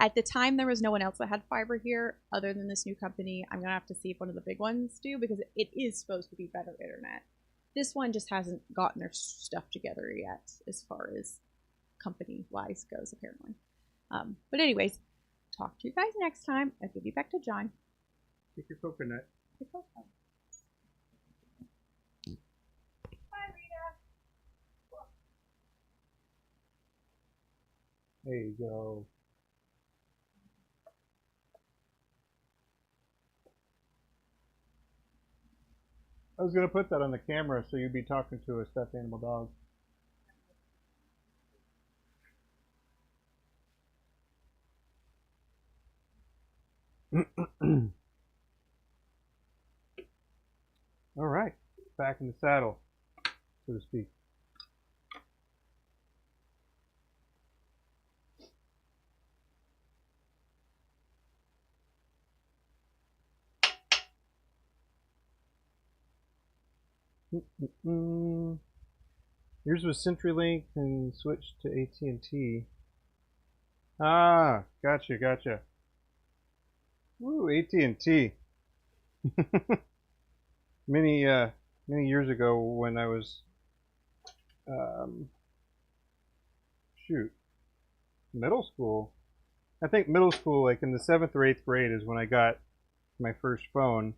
At the time, there was no one else that had fiber here other than this new company. I'm going to have to see if one of the big ones do because it is supposed to be better internet. This one just hasn't gotten their stuff together yet as far as company-wise goes, apparently. But anyways, talk to you guys next time. I'll give you back to John. Take your coconut. Bye, Rita. There you go. I was going to put that on the camera so you'd be talking to a stuffed animal dog. All right, back in the saddle, so to speak. Yours was CenturyLink and switched to AT&T. Ah, gotcha. Woo, AT&T. Many years ago when I was, middle school. I think middle school, like in the 7th or 8th grade is when I got my first phone.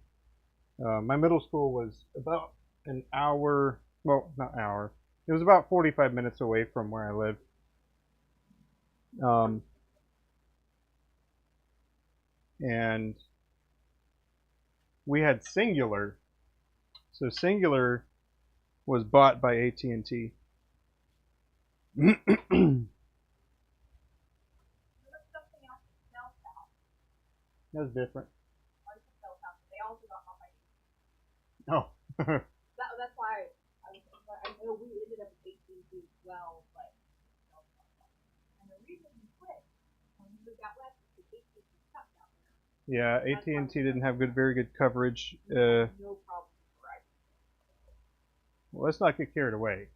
My middle school was about an hour, well, not hour. It was about 45 minutes away from where I lived. And we had Singular. So Singular was bought by AT&T. That was different. Oh. That's why I know we ended up with AT&T as well, but and the reason we quit when we got left is because AT&T stopped out there. Yeah, AT&T didn't have very good coverage. No problem, right? Well, let's not get carried away.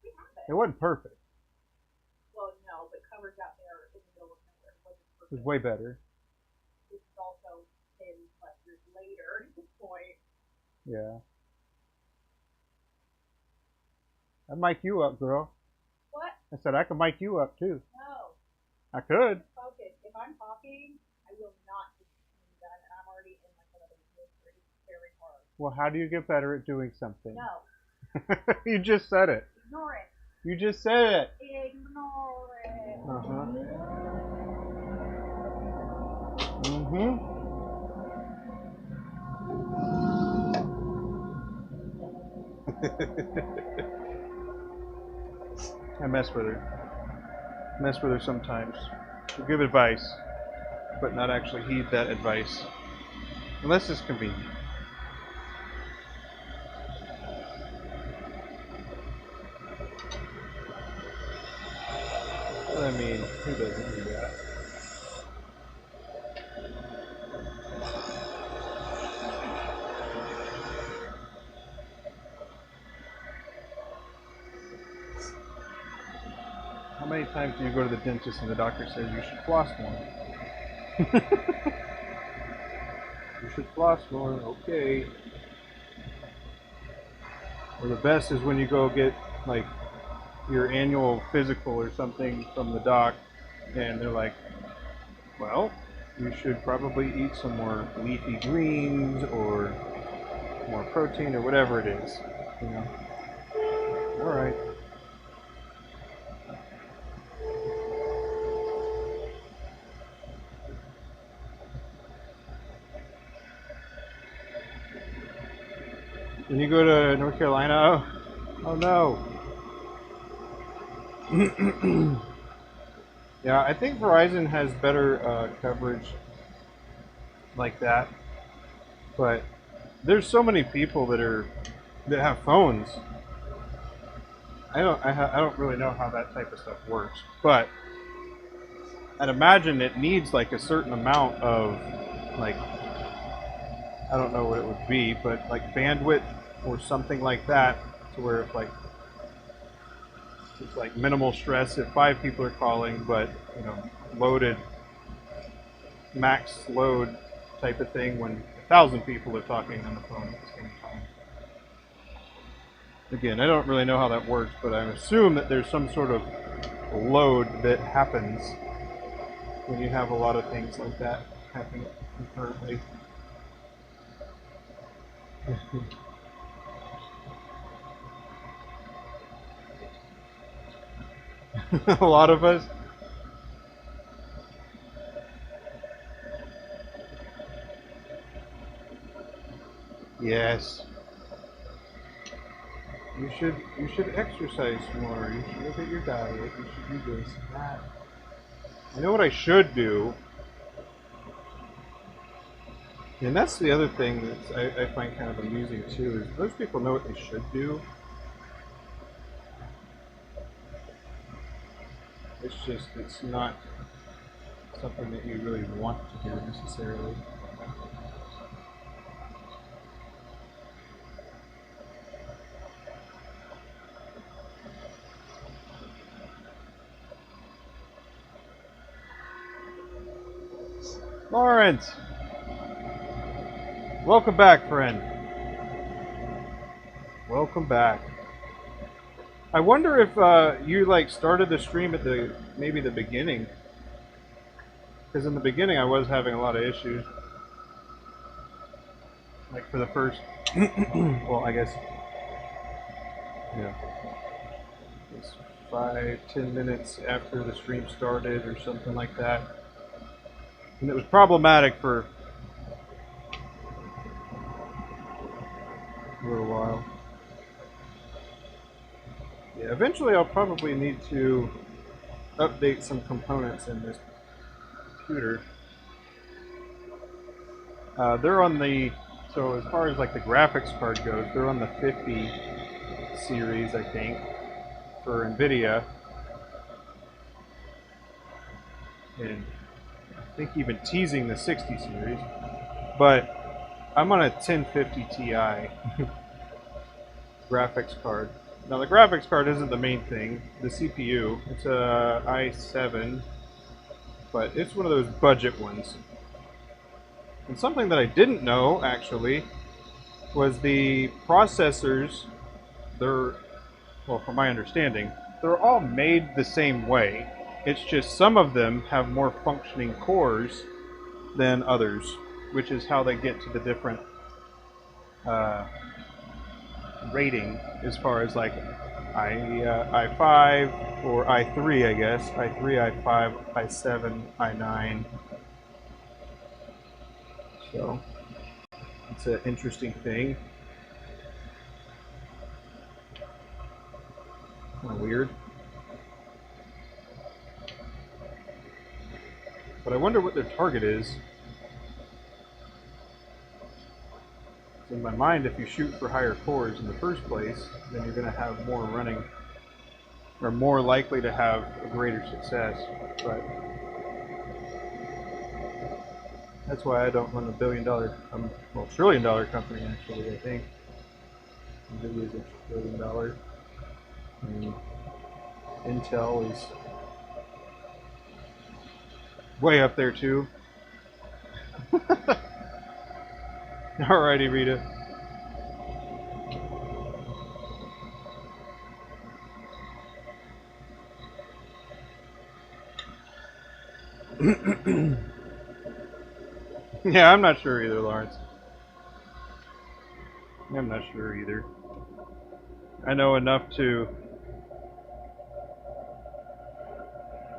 We have it. It wasn't perfect. Well, no, but coverage out there in the middle of nowhere wasn't It perfect. was way better. It's also 10+ years later at this point. Yeah. I'd mic you up, girl. What? I said I could mic you up too. No. I could. Focus. If I'm talking, I will not get done, and I'm already in like one of those moods where it's very hard. Well, how do you get better at doing something? No. You just said it. Ignore it. You just said it. Ignore it. I mess with her. Mess with her sometimes. She'll give advice, but not actually heed that advice. Unless it's convenient. I mean, who doesn't do that? How many times do you go to the dentist and the doctor says you should floss more? You should floss more, okay. Or the best is when you go get like your annual physical or something from the doc and they're like, well, you should probably eat some more leafy greens or more protein or whatever it is, you know. All right. When you go to North Carolina, oh no. Yeah, I think Verizon has better coverage like that, but there's so many people that have phones I don't really know how that type of stuff works, but I'd imagine it needs like a certain amount of like, I don't know what it would be, but like bandwidth or something like that, to where it's like minimal stress if 5 people are calling, but you know, loaded max load type of thing when 1,000 people are talking on the phone at the same time. Again, I don't really know how that works, but I assume that there's some sort of load that happens when you have a lot of things like that happening concurrently. A lot of us. Yes. You should exercise more. You should look at your diet. You should do this and that. I know what I should do. And that's the other thing that I find kind of amusing too, is most people know what they should do. It's just, it's not something that you really want to do necessarily. Lawrence! Welcome back, friend. Welcome back. I wonder if you like started the stream at maybe the beginning, because in the beginning I was having a lot of issues. Like for the first, well, I guess, yeah, it's 5-10 minutes after the stream started or something like that, and it was problematic for a little while. Yeah, eventually I'll probably need to update some components in this computer. They're on the, so as far as like the graphics card goes, they're on the 50 series, I think, for NVIDIA. And I think even teasing the 60 series. But I'm on a 1050 Ti graphics card. Now the graphics card isn't the main thing. The CPU, it's a i7, but it's one of those budget ones. And something that I didn't know actually was the processors. They're, well, from my understanding, they're all made the same way. It's just some of them have more functioning cores than others, which is how they get to the different rating as far as like i5 or i3, I guess. i3, i5, i7, i9. So it's an interesting thing. Kind of weird. But I wonder what their target is. In my mind, if you shoot for higher cores in the first place, then you're going to have more running, or more likely to have a greater success. But that's why I don't run a billion-dollar, well, trillion-dollar company actually. I think NVIDIA is a $1 trillion, and Intel is way up there too. Alrighty, Rita. Yeah, I'm not sure either, Lawrence. I'm not sure either. I know enough to,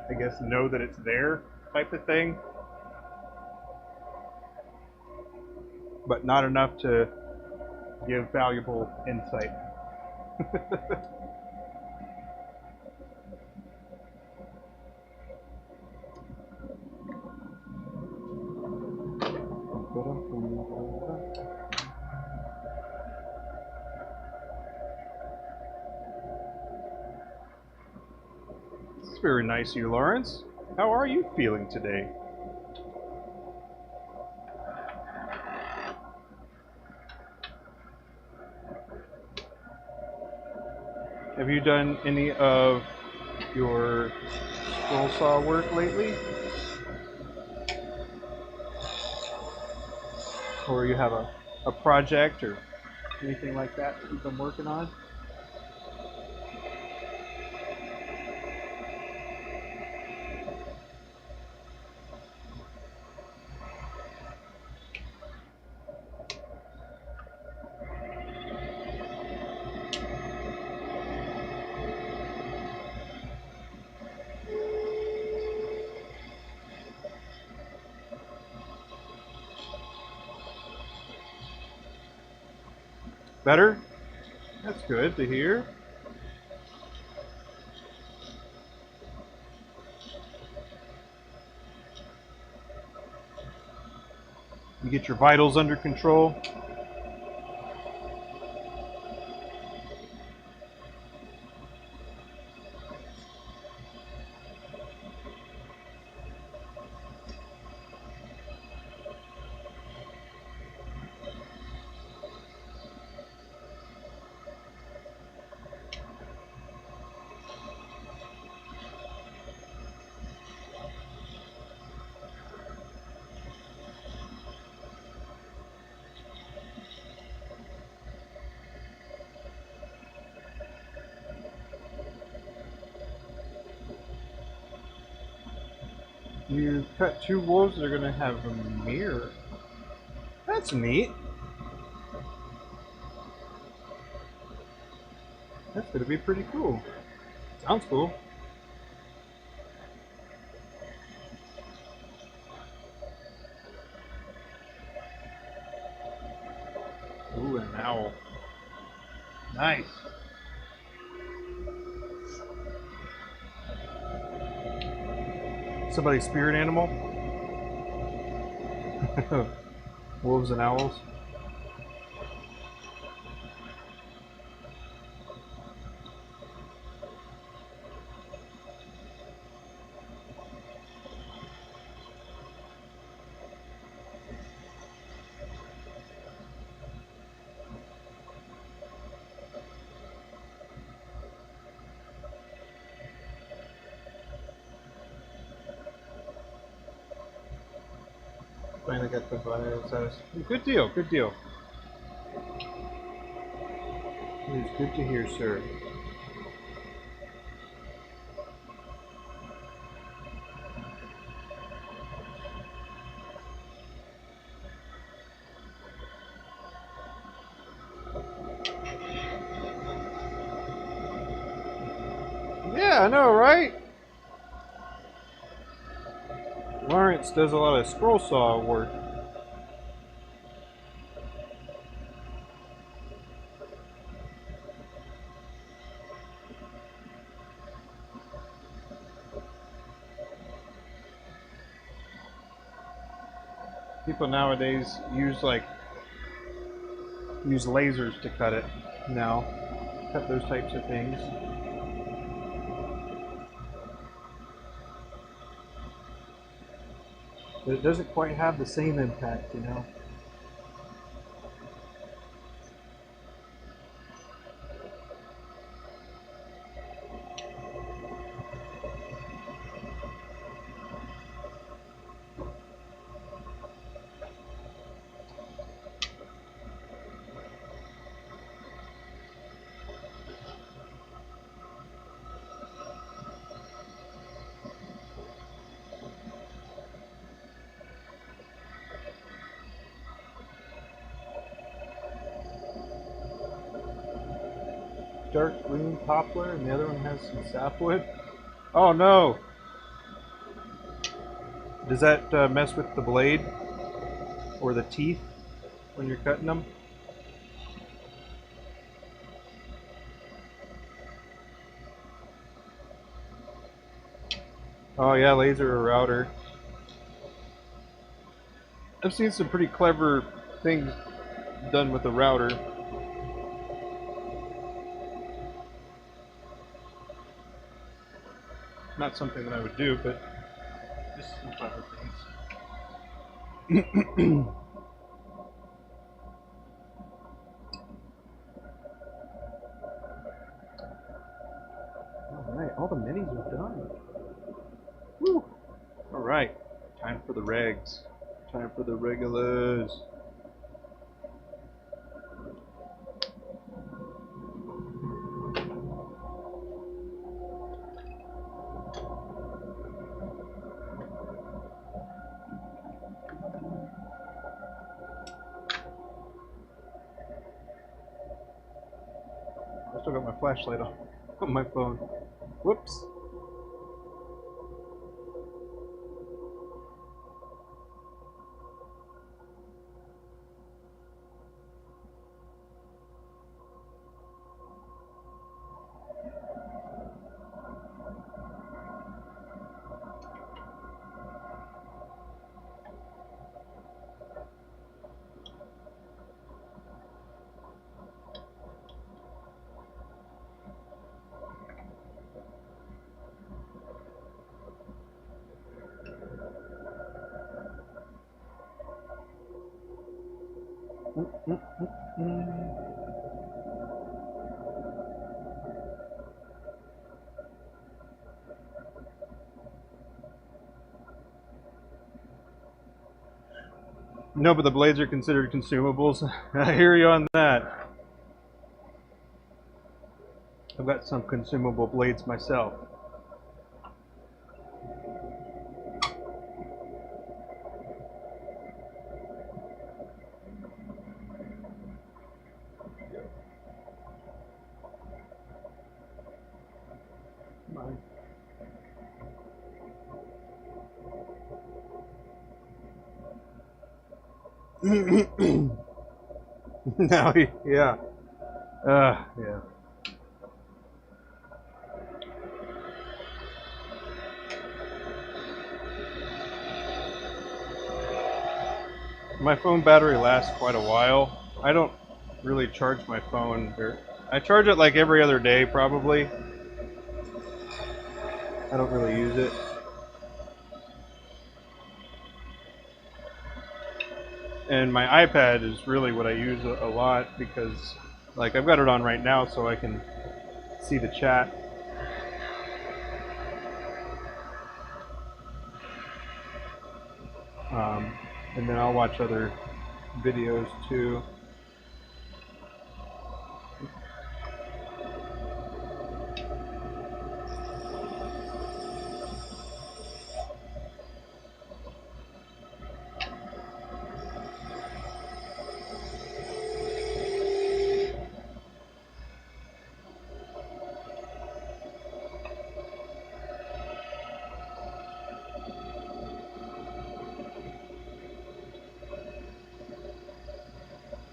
I guess, know that it's there type of thing, but not enough to give valuable insight. very nice of you, Lawrence. How are you feeling today? Have you done any of your scroll saw work lately? Or you have a project or anything like that that you've been working on? Better? That's good to hear. You get your vitals under control. You cut two wolves that are going to have a mirror. That's neat. That's going to be pretty cool. Sounds cool. Ooh, an owl. Nice. Somebody's spirit animal? Wolves and owls? Finally got the virus. Good deal, good deal. It is good to hear, sir. Yeah, I know, right? Lawrence does a lot of scroll saw work. People nowadays use lasers to cut it now. Cut those types of things. But it doesn't quite have the same impact, you know. Dark green poplar, and the other one has some sapwood. Oh no! Does that mess with the blade or the teeth when you're cutting them? Oh yeah, laser or router. I've seen some pretty clever things done with a router. Not something that I would do, but just some clever things. Alright, all the minis are done. Woo! Alright, time for the regs. Time for the regulars. I still got my flashlight on my phone. Whoops. No, but the blades are considered consumables. I hear you on that. I've got some consumable blades myself. No, yeah. Yeah. My phone battery lasts quite a while. I don't really charge my phone. I charge it like every other day, probably. I don't really use it. And my iPad is really what I use a lot because, like, I've got it on right now so I can see the chat. And then I'll watch other videos too.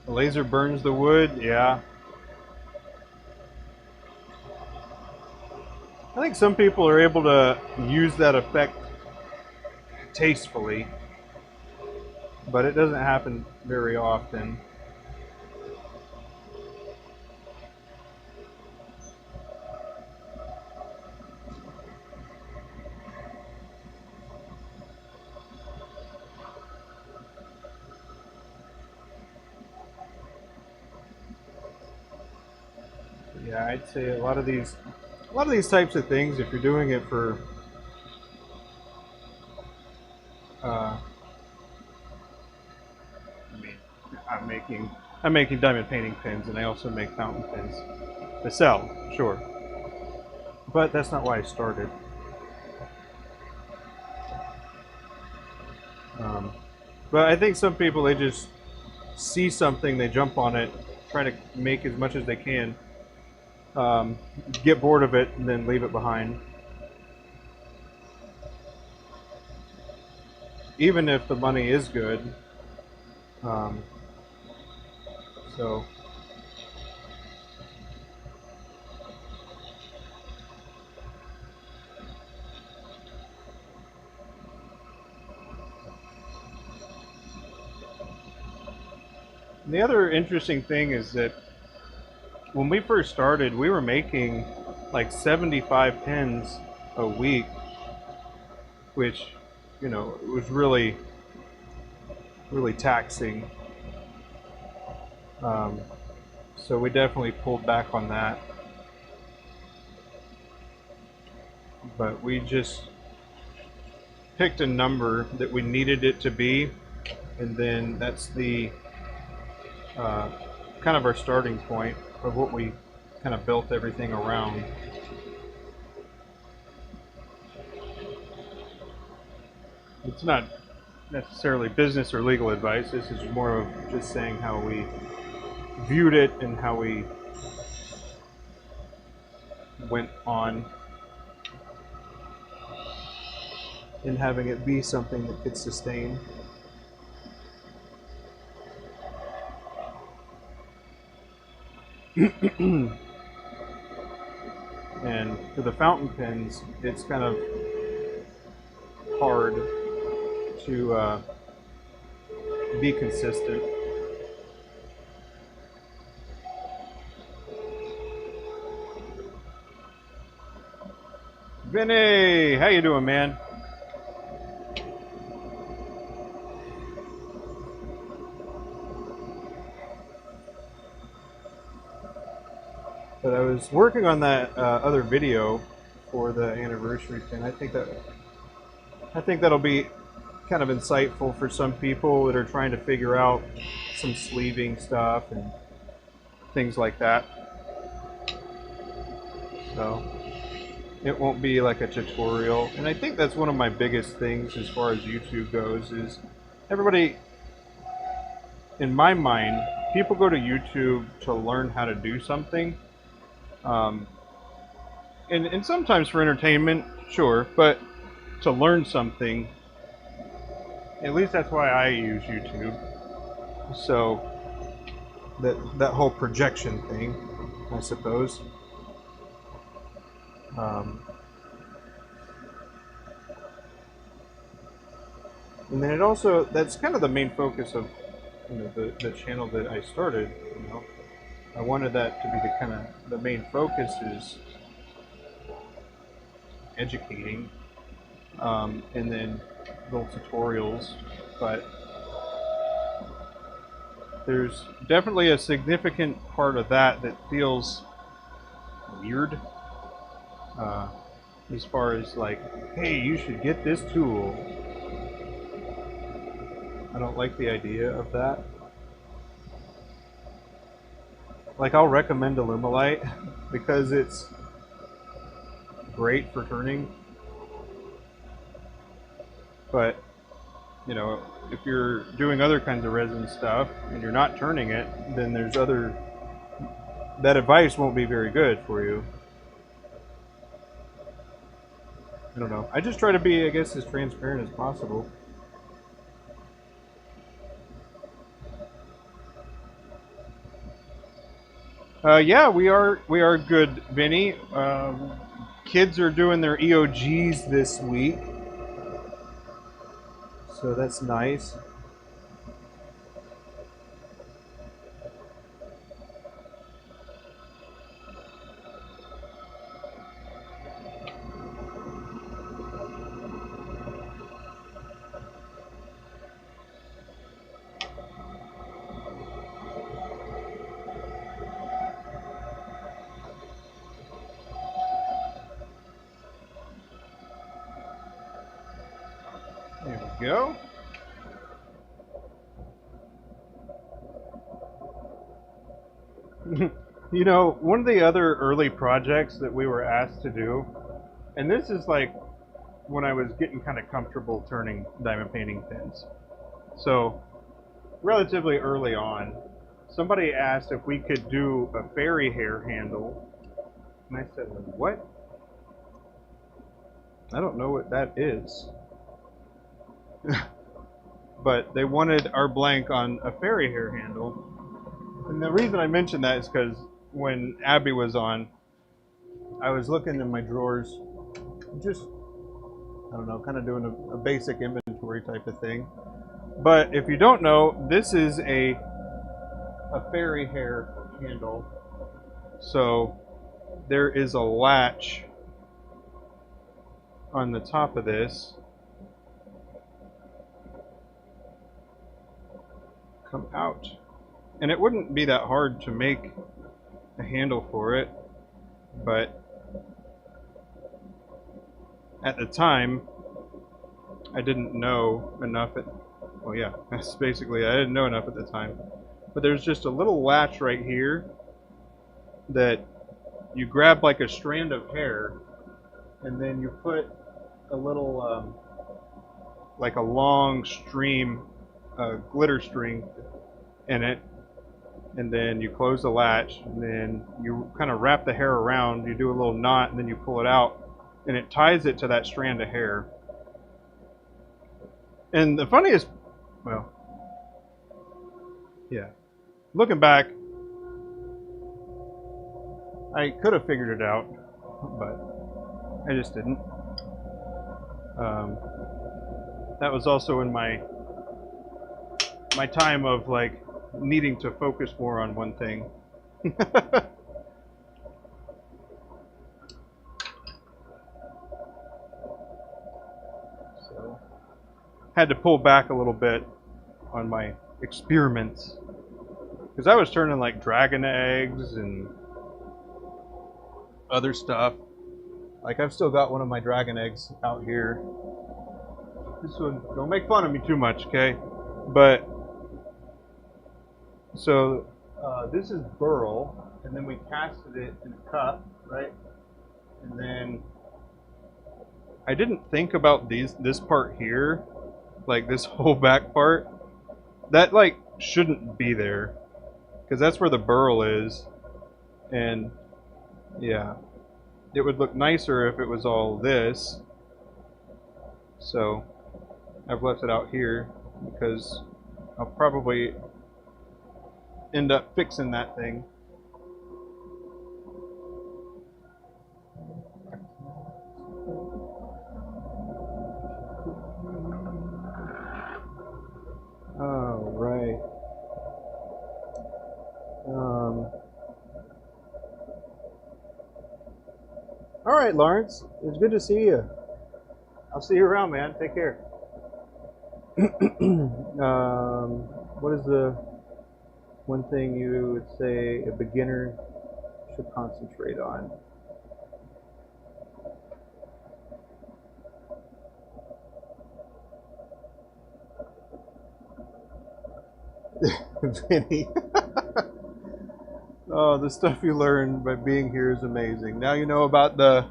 The laser burns the wood, yeah. I think some people are able to use that effect tastefully, but it doesn't happen very often. Yeah, I'd say a lot of these types of things, if you're doing it for I mean, I'm making diamond painting pins, and I also make fountain pens to sell, sure, but that's not why I started. But I think some people, they just see something, they jump on it, try to make as much as they can. Get bored of it and then leave it behind. Even if the money is good. So the other interesting thing is that when we first started, we were making like 75 pins a week which, you know, it was really, really taxing. So we definitely pulled back on that. But we just picked a number that we needed it to be, and then that's the kind of our starting point of what we kind of built everything around. It's not necessarily business or legal advice. This is more of just saying how we viewed it and how we went on in having it be something that could sustain. And for the fountain pens, it's kind of hard to be consistent. Vinny, how you doing, man? But I was working on that other video for the anniversary pin. I think that'll be kind of insightful for some people that are trying to figure out some sleeving stuff and things like that. So it won't be like a tutorial. And I think that's one of my biggest things as far as YouTube goes is everybody, in my mind, people go to YouTube to learn how to do something. And sometimes for entertainment, sure, but to learn something, at least that's why I use YouTube. So that whole projection thing, I suppose. And then it also, that's kind of the main focus of, you know, the channel that I started, you know. I wanted that to be the kind of, the main focus is educating, and then little tutorials, but there's definitely a significant part of that that feels weird, as far as like, hey, you should get this tool. I don't like the idea of that. Like, I'll recommend Illumilite because it's great for turning, but you know, if you're doing other kinds of resin stuff and you're not turning it, then there's other, that advice won't be very good for you. I don't know. I just try to be, I guess, as transparent as possible. Yeah, we are good, Vinny. Kids are doing their EOGs this week, so that's nice. There we go. You know, one of the other early projects that we were asked to do, and this is like when I was getting kind of comfortable turning diamond painting pins. So, relatively early on, somebody asked if we could do a fairy hair handle. And I said, what? I don't know what that is. But they wanted our blank on a fairy hair handle. And the reason I mentioned that is because when Abby was on, I was looking in my drawers, just, I don't know, kind of doing a basic inventory type of thing. But if you don't know, this is a fairy hair handle. So there is a latch on the top of this, come out. And it wouldn't be that hard to make a handle for it, but at the time I didn't know enough well, yeah, that's basically, I didn't know enough at the time. But there's just a little latch right here that you grab like a strand of hair, and then you put a little like a long stream glitter string in it, and then you close the latch, and then you kind of wrap the hair around, you do a little knot, and then you pull it out, and it ties it to that strand of hair. And the funniest, well, yeah, looking back, I could have figured it out, but I just didn't. That was also in my time of like needing to focus more on one thing. So had to pull back a little bit on my experiments, because I was turning like dragon eggs and other stuff. Like, I've still got one of my dragon eggs out here. This one, don't make fun of me too much, okay? But so this is burl, and then we casted it in a cup, right? And then I didn't think about this part here, like this whole back part. That like shouldn't be there, because that's where the burl is, and yeah, it would look nicer if it was all this. So I've left it out here because I'll probably end up fixing that thing. Oh, right. All right, Lawrence. It's good to see you. I'll see you around, man. Take care. What is the one thing you would say a beginner should concentrate on? Vinny. Oh, the stuff you learn by being here is amazing. Now you know about the,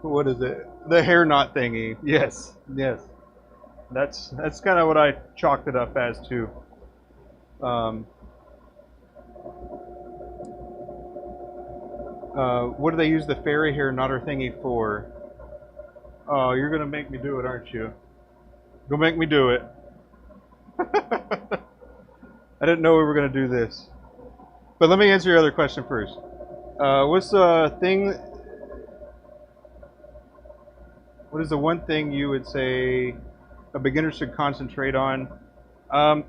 what is it? The hair knot thingy. Yes, yes. That's kind of what I chalked it up as too. What do they use the fairy hair knotter thingy for? Oh, you're gonna make me do it, aren't you? Go make me do it. I didn't know we were gonna do this. But let me answer your other question first. What's the thing? What is the one thing you would say a beginner should concentrate on? I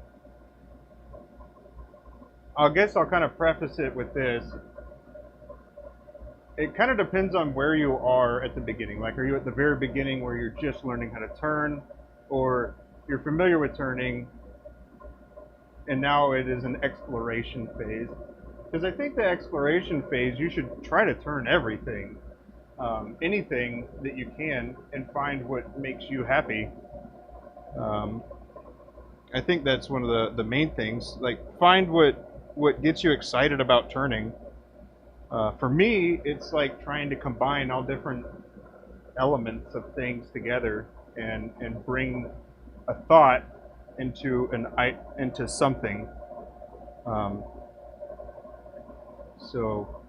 guess I'll kind of preface it with this. It kind of depends on where you are at the beginning. Like, are you at the very beginning where you're just learning how to turn, or you're familiar with turning, and now it is an exploration phase? Because I think the exploration phase, you should try to turn everything, anything that you can, and find what makes you happy. I think that's one of the main things. Like, find what gets you excited about turning. For me, it's like trying to combine all different elements of things together and bring a thought into something. So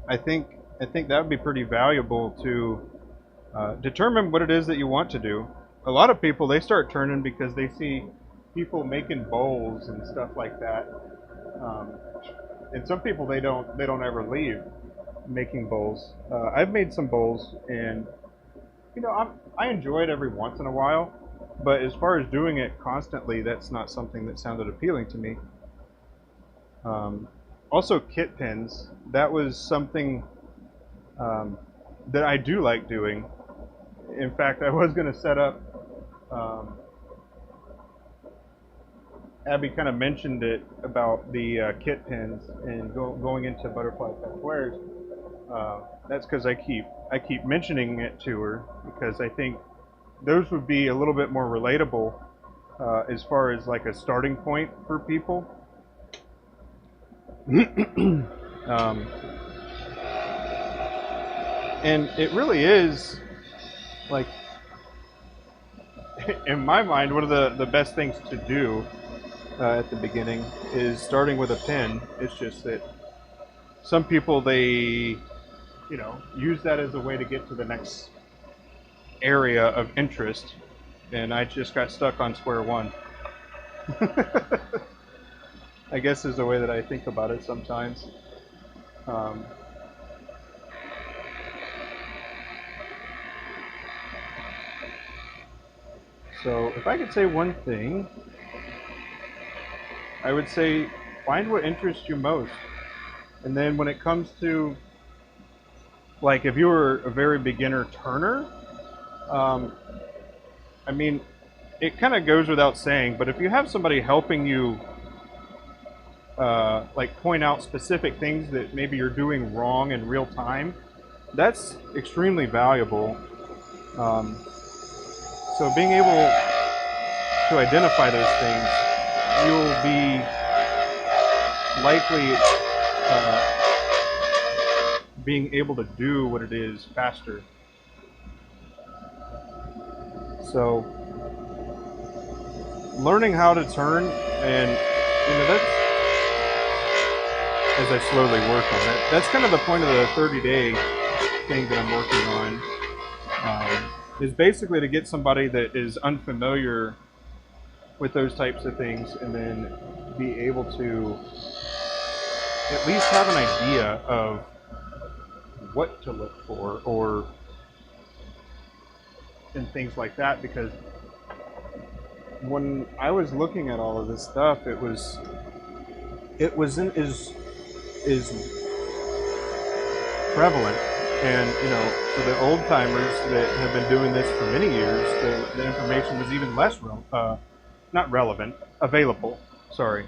I think that would be pretty valuable to determine what it is that you want to do. A lot of people, they start turning because they see people making bowls and stuff like that. And some people, they don't ever leave making bowls. I've made some bowls, and you know, I enjoy it every once in a while, but as far as doing it constantly, that's not something that sounded appealing to me. Also, kit pins. That was something that I do like doing. In fact, I was going to set up Abby kind of mentioned it about the kit pins and going into butterfly pet squares. That's because I keep mentioning it to her because I think those would be a little bit more relatable as far as like a starting point for people. um, and it really is like in my mind one of the best things to do at the beginning is starting with a pin. It's just that some people they use that as a way to get to the next area of interest, and I just got stuck on square one. I guess is the way that I think about it sometimes. Um, so if I could say one thing, I would say find what interests you most. And then when it comes to, like, if you were a very beginner turner, um, I mean, it kind of goes without saying, but if you have somebody helping you, like, point out specific things that maybe you're doing wrong in real time, that's extremely valuable. So being able to identify those things, you'll be likely being able to do what it is faster. So learning how to turn, and that's as I slowly work on it. That's kind of the point of the 30-day thing that I'm working on. Is basically to get somebody that is unfamiliar with those types of things, and then be able to at least have an idea of what to look for, or and things like that. Because when I was looking at all of this stuff, it wasn't as prevalent. And for the old timers that have been doing this for many years, the information was even less not relevant, available. Sorry,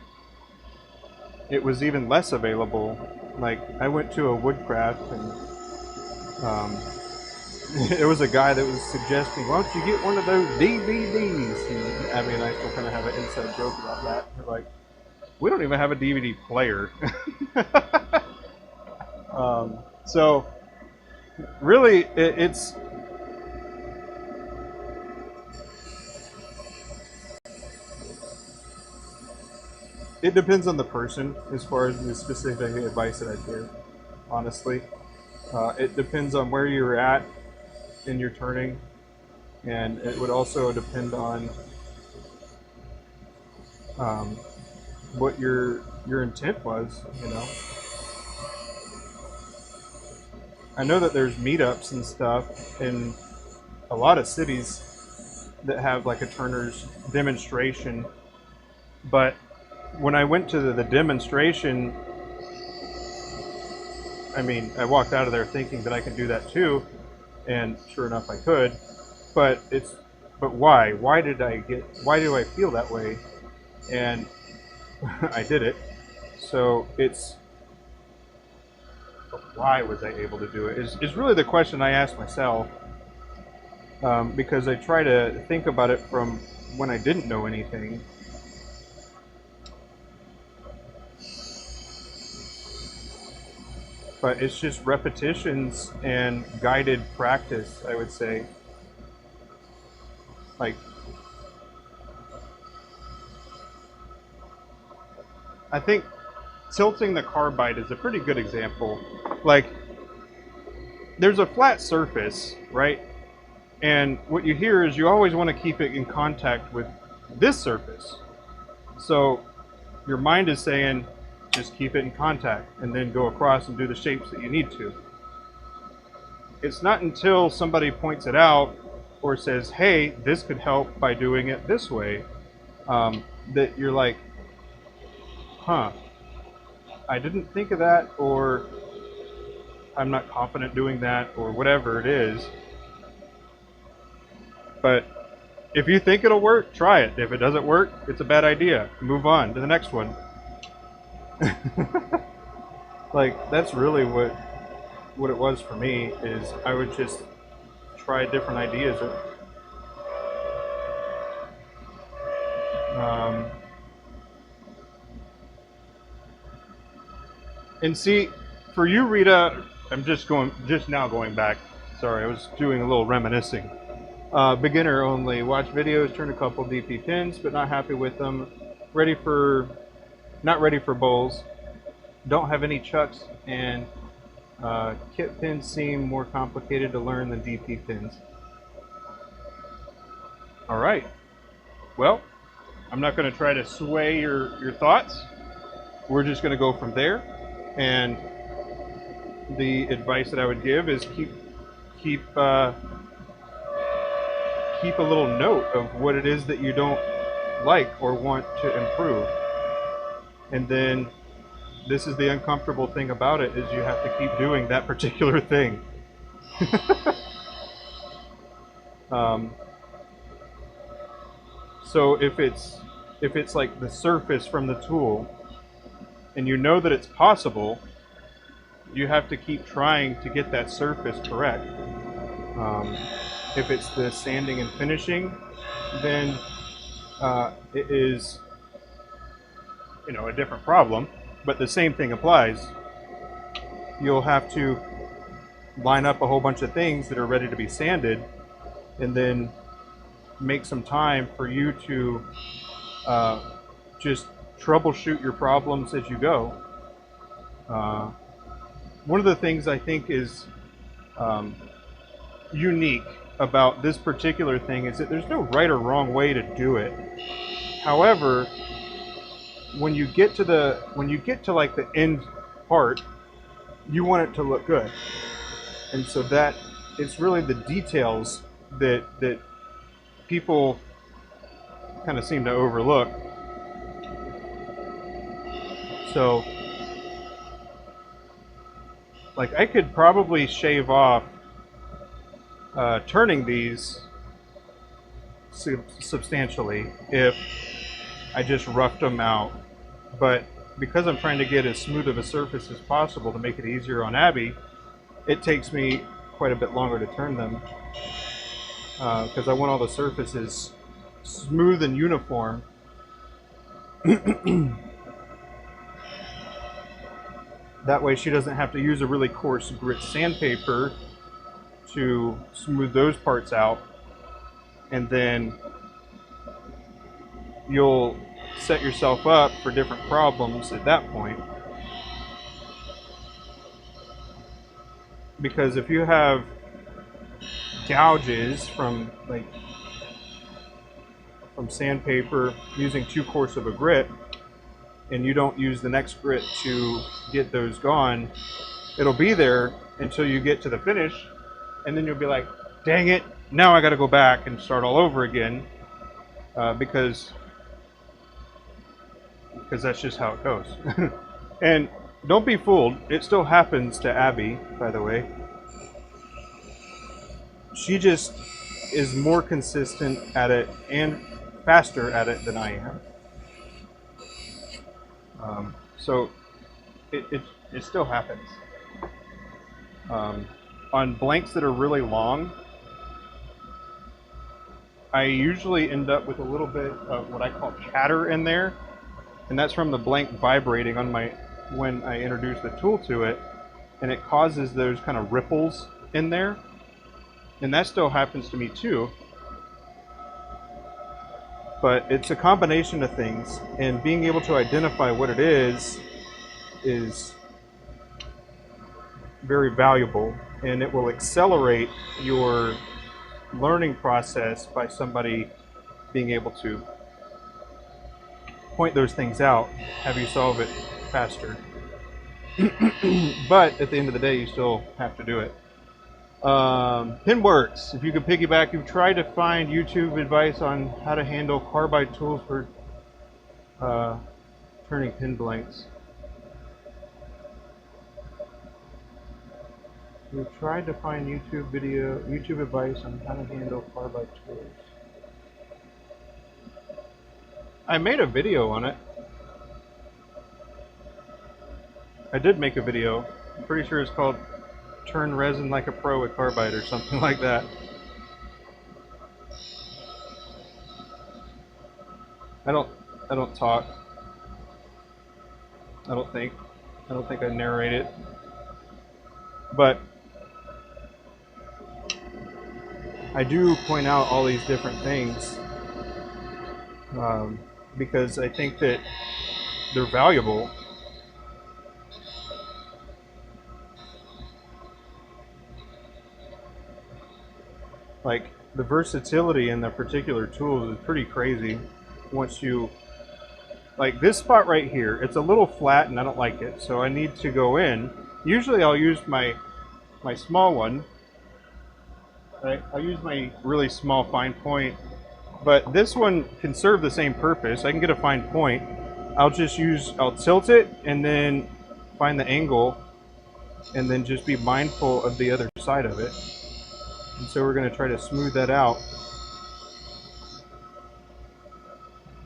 it was even less available. Like, I went to a woodcraft, and there was a guy that was suggesting, why don't you get one of those DVDs? And Abby and I still kind of have an inside joke about that. We're like, we don't even have a DVD player. So really, it depends on the person as far as the specific advice that I give, honestly. It depends on where you're at in your turning, and it would also depend on what your intent was. I know that there's meetups and stuff in a lot of cities that have like a turner's demonstration, but when I went to the demonstration, I mean, I walked out of there thinking that I could do that too, and sure enough I could. But why? Why do I feel that way? And I did it. So it's, why was I able to do it is really the question I ask myself, because I try to think about it from when I didn't know anything. But it's just repetitions and guided practice, I would say. Like, I think tilting the carbide is a pretty good example. Like, there's a flat surface, right? And what you hear is you always want to keep it in contact with this surface. So your mind is saying, just keep it in contact, and then go across and do the shapes that you need to. It's not until somebody points it out or says, hey, this could help by doing it this way, that you're like, huh, I didn't think of that, or I'm not confident doing that, or whatever it is. But If you think it'll work, try it. If it doesn't work, it's a bad idea. Move on to the next one. Like, that's really what it was for me, is I would just try different ideas. And see, for you, Rita, I'm just now going back. Sorry, I was doing a little reminiscing. Beginner only. Watch videos, turn a couple DP pins, but not happy with them. Not ready for bowls. Don't have any chucks, and kit pins seem more complicated to learn than DP pins. All right. Well, I'm not going to try to sway your thoughts. We're just going to go from there. And the advice that I would give is keep a little note of what it is that you don't like or want to improve. And then this is the uncomfortable thing about it, is you have to keep doing that particular thing. So if it's like the surface from the tool, and you know that it's possible, you have to keep trying to get that surface correct. If it's the sanding and finishing, then it is, a different problem, but the same thing applies. You'll have to line up a whole bunch of things that are ready to be sanded, and then make some time for you to just troubleshoot your problems as you go. One of the things I think is unique about this particular thing is that there's no right or wrong way to do it. However, when you get to like the end part, you want it to look good, and so that it's really the details that people kind of seem to overlook. So, like, I could probably shave off turning these substantially if I just roughed them out. But because I'm trying to get as smooth of a surface as possible to make it easier on Abby, it takes me quite a bit longer to turn them, because I want all the surfaces smooth and uniform. That way she doesn't have to use a really coarse grit sandpaper to smooth those parts out, and then you'll set yourself up for different problems at that point. Because if you have gouges from sandpaper using too coarse of a grit, and you don't use the next grit to get those gone, it'll be there until you get to the finish, and then you'll be like, dang it, now I got to go back and start all over again, because that's just how it goes. And don't be fooled, it still happens to Abby, by the way. She just is more consistent at it and faster at it than I am. So it still happens. On blanks that are really long, I usually end up with a little bit of what I call chatter in there, and that's from the blank vibrating on when I introduce the tool to it, and it causes those kind of ripples in there, and that still happens to me too. But it's a combination of things, and being able to identify what it is very valuable, and it will accelerate your learning process by somebody being able to point those things out, have you solve it faster. But at the end of the day, you still have to do it. Pinworks, if you could piggyback, you've tried to find YouTube advice on how to handle carbide tools for turning pin blanks. We've tried to find YouTube advice on how to handle carbide tools. I made a video on it. I did make a video. I'm pretty sure it's called Turn Resin Like a Pro with Carbide or something like that. I don't talk. I don't think I narrate it. But I do point out all these different things because I think that they're valuable. Like, the versatility in the particular tools is pretty crazy. Once you, like this spot right here, it's a little flat and I don't like it, so I need to go in. Usually I'll use my small one. Right? I'll use my really small fine point, but this one can serve the same purpose. I can get a fine point. I'll tilt it and then find the angle and then just be mindful of the other side of it. And so we're going to try to smooth that out.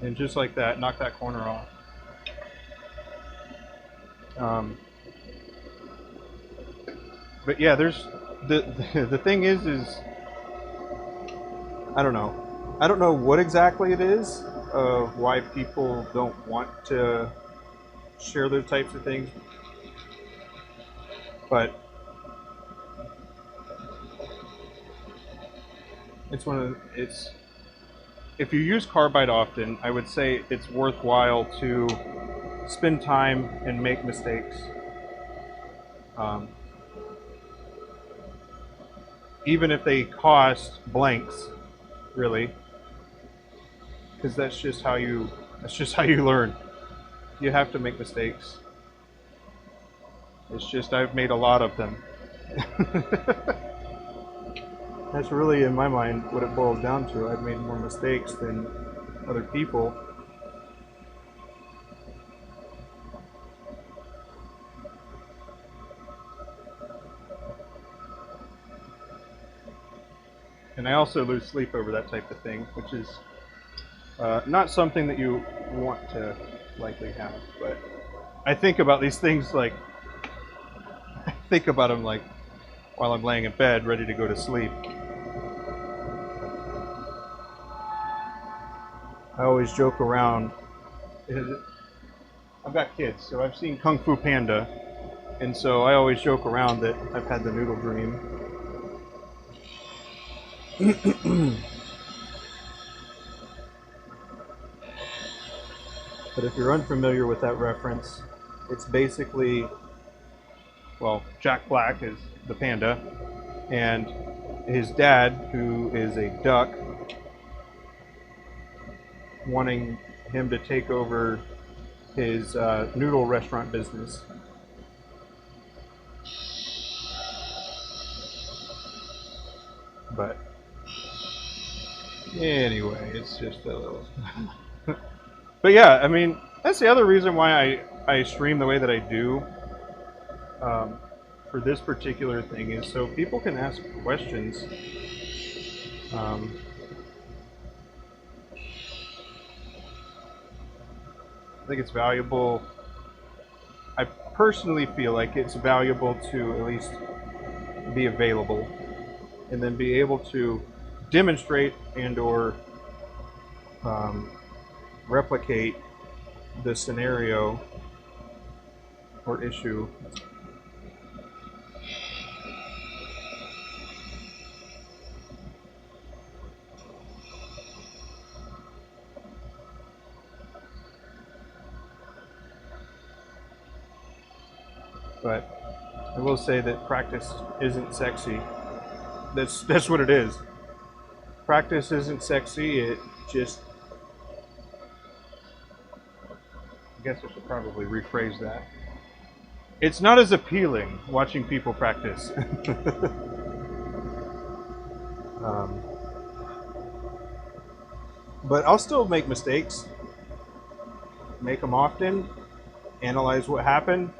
And just like that, knock that corner off. But yeah, there's the thing is I don't know. I don't know what exactly it is of why people don't want to share those types of things. But if you use carbide often, I would say it's worthwhile to spend time and make mistakes. Even if they cost blanks, really, because that's just how you learn. You have to make mistakes. It's just I've made a lot of them. That's really, in my mind, what it boils down to. I've made more mistakes than other people. And I also lose sleep over that type of thing, which is not something that you want to likely have. But I think about these things like, I think about them like while I'm laying in bed ready to go to sleep. I always joke around. I've got kids, so I've seen Kung Fu Panda, and so I always joke around that I've had the noodle dream. But if you're unfamiliar with that reference, it's basically, well, Jack Black is the panda, and his dad, who is a duck, wanting him to take over his noodle restaurant business. But anyway, it's just a little... But yeah, I mean, that's the other reason why I stream the way that I do for this particular thing, is so people can ask questions. I think it's valuable. I personally feel like it's valuable to at least be available and then be able to demonstrate and or replicate the scenario or issue. But I will say that practice isn't sexy. That's what it is. Practice isn't sexy. It just, I guess I should probably rephrase that. It's not as appealing watching people practice. But I'll still make mistakes. Make them often. Analyze what happened.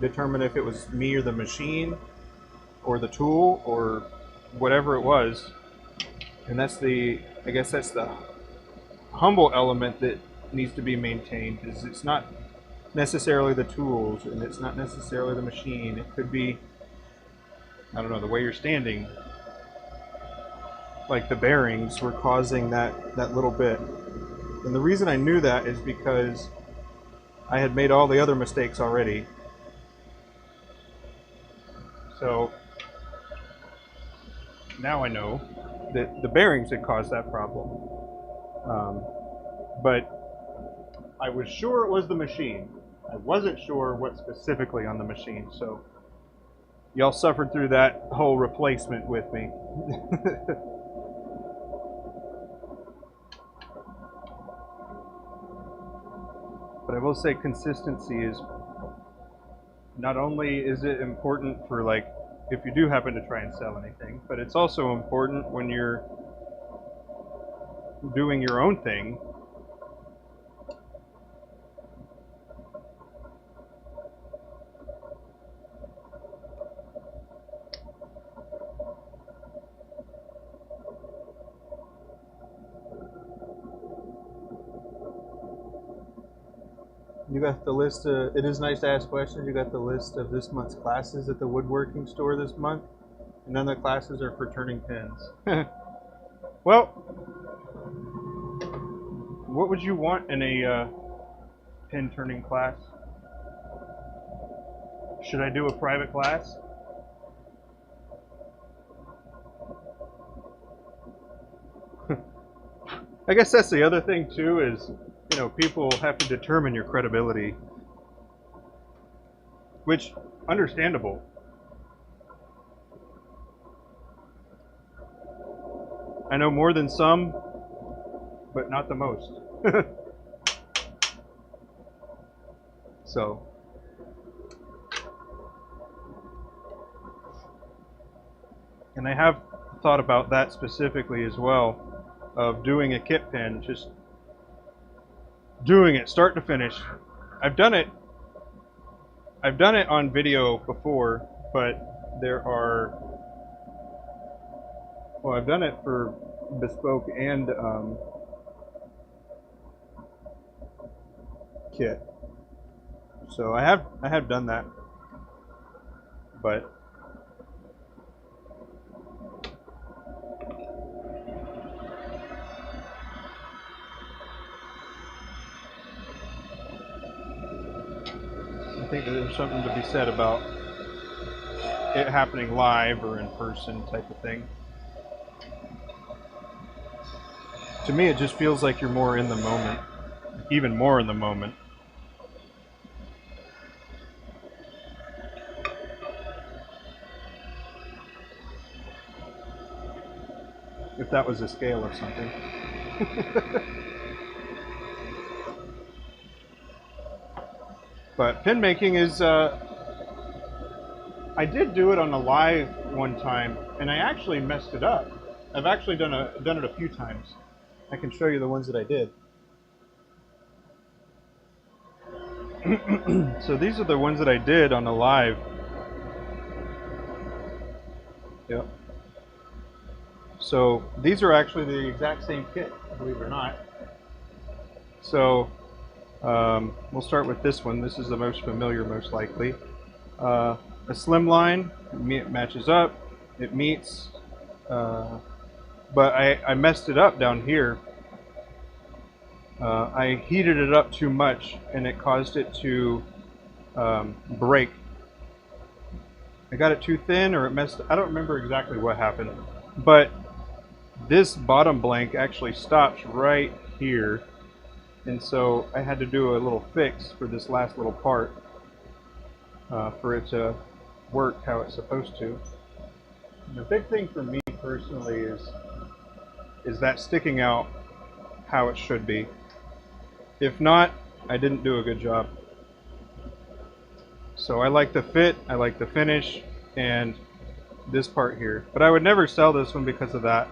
Determine if it was me or the machine or the tool or whatever it was. And that's I guess that's the humble element that needs to be maintained. Is it's not necessarily the tools, and it's not necessarily the machine. It could be, I don't know, the way you're standing. Like the bearings were causing that little bit. And the reason I knew that is because I had made all the other mistakes already. So now I know that the bearings had caused that problem. But I was sure it was the machine. I wasn't sure what specifically on the machine. So y'all suffered through that whole replacement with me. But I will say consistency is, not only is it important for like if you do happen to try and sell anything, but it's also important when you're doing your own thing. You got the list of, it is nice to ask questions. You got the list of this month's classes at the woodworking store this month. And none of the classes are for turning pins. Well, what would you want in a pin turning class? Should I do a private class? I guess that's the other thing too is, you know, people have to determine your credibility, which, understandable. I know more than some, but not the most. So, and I have thought about that specifically as well, of doing a kit pin, just doing it start to finish. I've done it on video before, but there are, well, I've done it for bespoke and kit. So I have done that, but I think there's something to be said about it happening live or in person type of thing. To me, it just feels like you're more in the moment, even more in the moment. If that was a scale of something. But pin making is, I did do it on a live one time, and I actually messed it up. I've actually done it a few times. I can show you the ones that I did. So these are the ones that I did on a live. Yep. So these are actually the exact same kit, believe it or not. So we'll start with this one. This is the most familiar, most likely. A slim line, it matches up, it meets, but I messed it up down here. I heated it up too much, and it caused it to break. I got it too thin, or it messed. I don't remember exactly what happened, but this bottom blank actually stops right here, and so I had to do a little fix for this last little part for it to work how it's supposed to. And the big thing for me personally is that sticking out how it should be. If not, I didn't do a good job. So I like the fit, I like the finish, and this part here. But I would never sell this one because of that,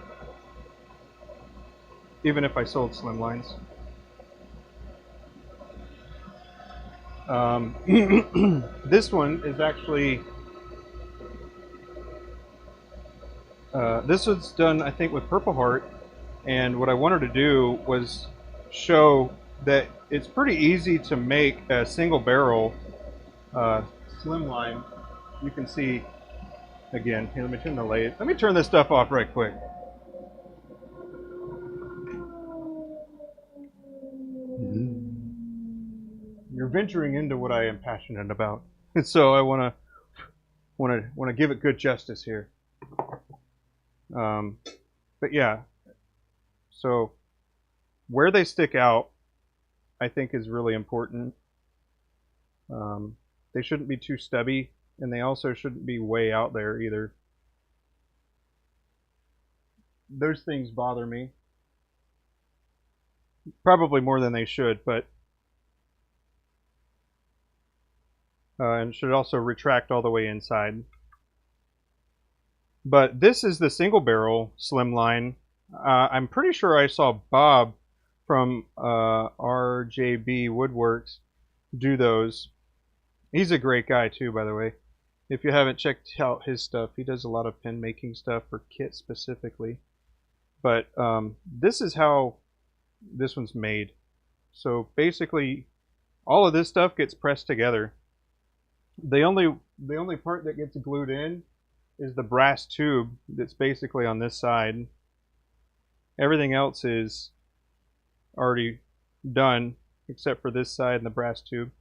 even if I sold slim lines. This one is actually, this was done I think with Purple Heart, and what I wanted to do was show that it's pretty easy to make a single barrel slimline. You can see again. Here, let me turn the light. Let me turn this stuff off right quick. You're venturing into what I am passionate about, so I want to give it good justice here. But yeah, so where they stick out, I think, is really important. They shouldn't be too stubby, and they also shouldn't be way out there either. Those things bother me. Probably more than they should, but and should also retract all the way inside. But this is the single barrel slimline. I'm pretty sure I saw Bob from RJB Woodworks do those. He's a great guy too, by the way. If you haven't checked out his stuff, he does a lot of pen making stuff for kit specifically. But this is how this one's made. So basically, all of this stuff gets pressed together. The only part that gets glued in is the brass tube that's basically on this side. Everything else is already done except for this side and the brass tube.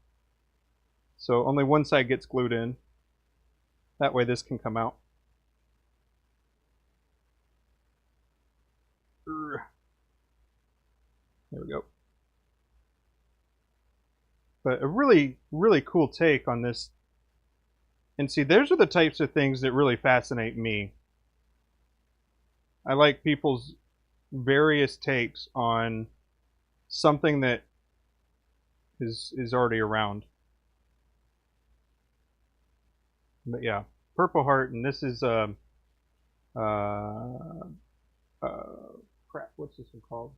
So only one side gets glued in. That way this can come out. There we go. But a really, really cool take on this. And see, those are the types of things that really fascinate me. I like people's various takes on something that is already around. But yeah, Purple Heart, and this is crap, what's this one called?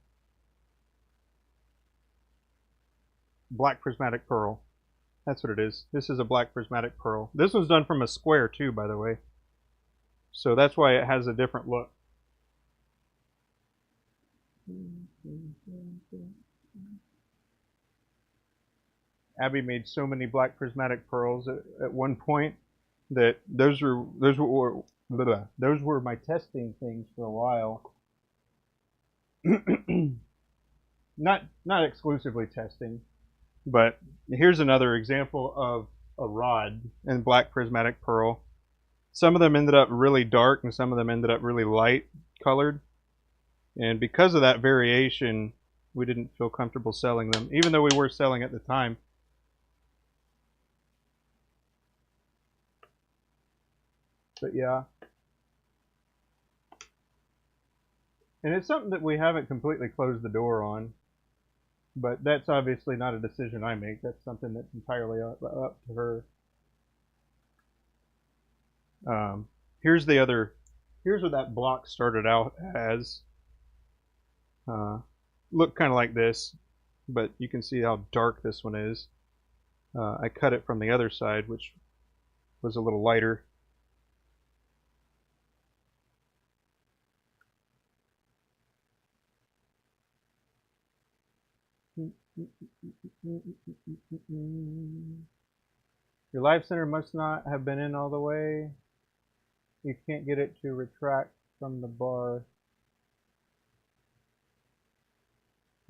Black prismatic pearl. That's what it is. This is a black prismatic pearl. This one's done from a square too, by the way. So that's why it has a different look. Abby made so many black prismatic pearls at one point that those were my testing things for a while. Not exclusively testing, but here's another example of a rod in black prismatic pearl. Some of them ended up really dark and some of them ended up really light colored. And because of that variation, we didn't feel comfortable selling them, even though we were selling at the time. But yeah. And it's something that we haven't completely closed the door on. But that's obviously not a decision I make. That's something that's entirely up to her. Here's what that block started out as. Looked kind of like this, but you can see how dark this one is. I cut it from the other side, which was a little lighter. Your live center must not have been in all the way. You can't get it to retract from the bar.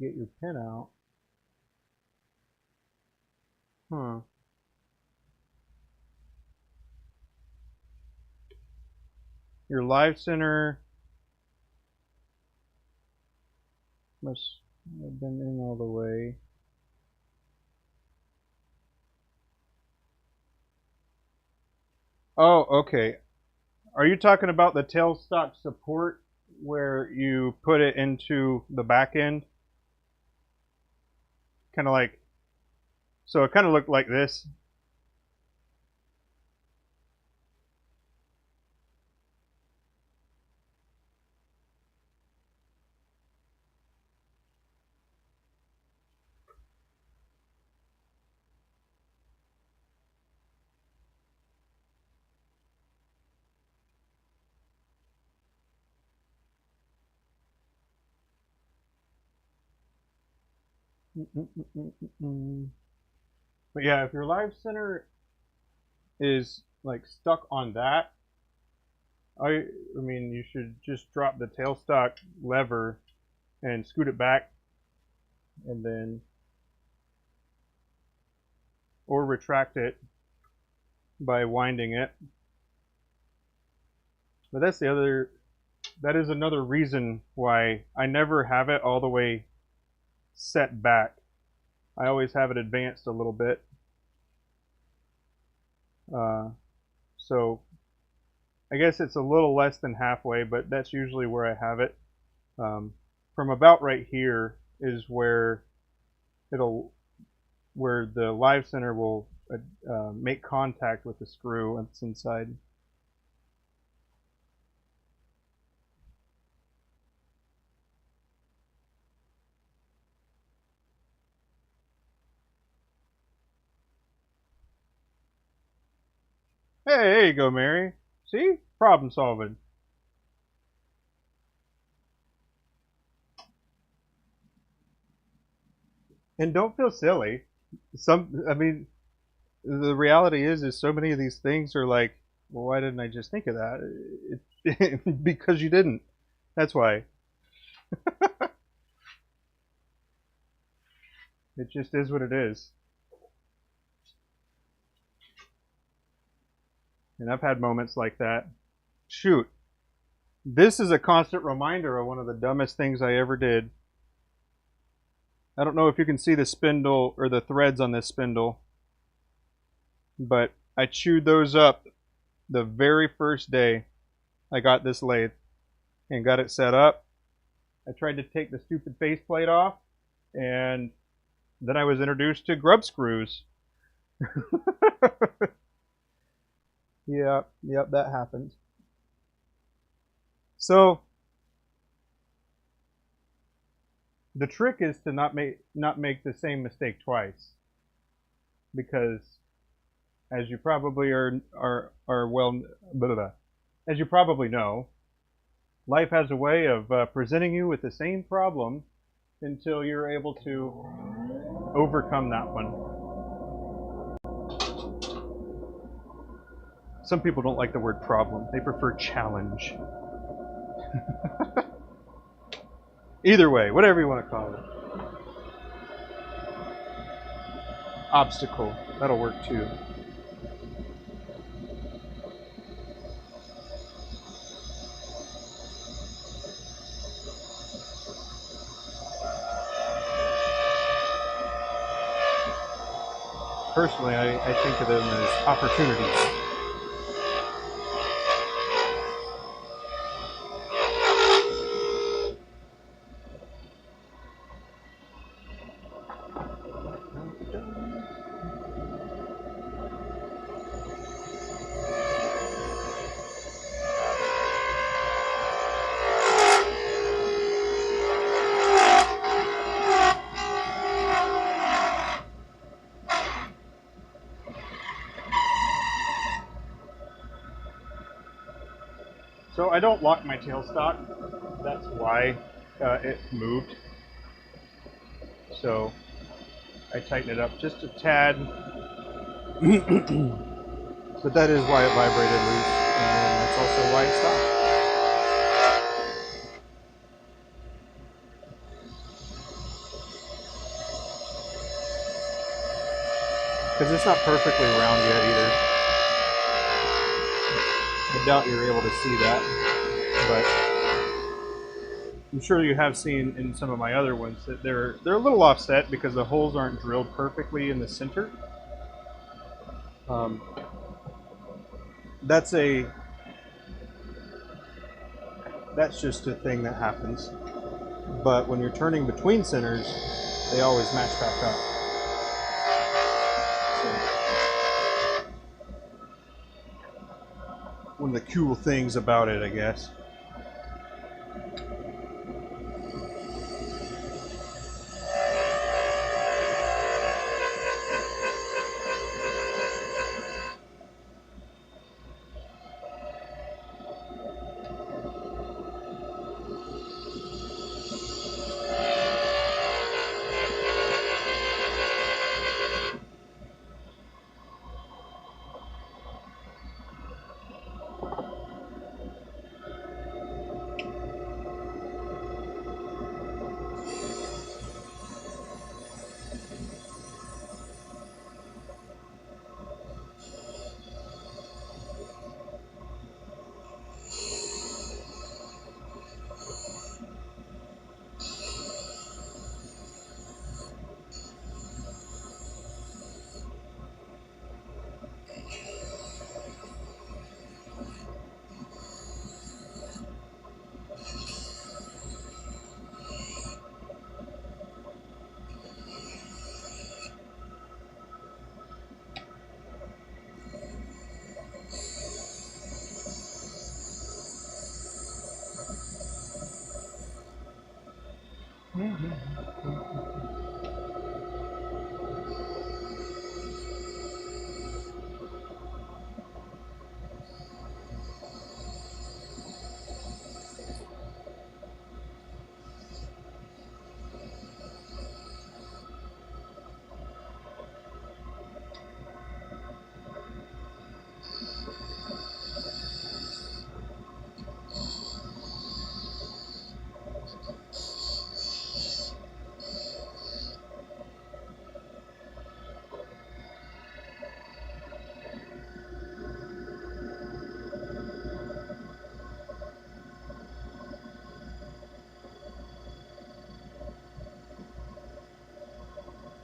Get your pin out. Huh. Your live center must have been in all the way. Oh, okay. Are you talking about the tailstock support where you put it into the back end? Kind of like, so it kind of looked like this. But yeah, if your live center is like stuck on that, I mean, you should just drop the tailstock lever and scoot it back, and then, or retract it by winding it. But that is another reason why I never have it all the way set back. I always have it advanced a little bit. So I guess it's a little less than halfway, but that's usually where I have it. From about right here is where where the live center will make contact with the screw that's inside. Hey, there you go, Mary. See? Problem solving. And don't feel silly. I mean, the reality is so many of these things are like, well, why didn't I just think of that? Because you didn't. That's why. It just is what it is. And I've had moments like that. Shoot. This is a constant reminder of one of the dumbest things I ever did. I don't know if you can see the spindle or the threads on this spindle, but I chewed those up the very first day I got this lathe and got it set up. I tried to take the stupid faceplate off, and then I was introduced to grub screws. Yep, that happened. So the trick is to not make the same mistake twice, because as you probably as you probably know, life has a way of presenting you with the same problem until you're able to overcome that one. Some people don't like the word problem. They prefer challenge. Either way, whatever you want to call it. Obstacle. That'll work too. Personally, I think of them as opportunities. So I don't lock my tailstock. That's why it moved. So I tighten it up just a tad. But that is why it vibrated loose, and that's also why it stopped. Because it's not perfectly round yet either. I doubt you're able to see that, but I'm sure you have seen in some of my other ones that they're a little offset because the holes aren't drilled perfectly in the center. That's just a thing that happens. But when you're turning between centers, they always match back up. One of the cool things about it, I guess.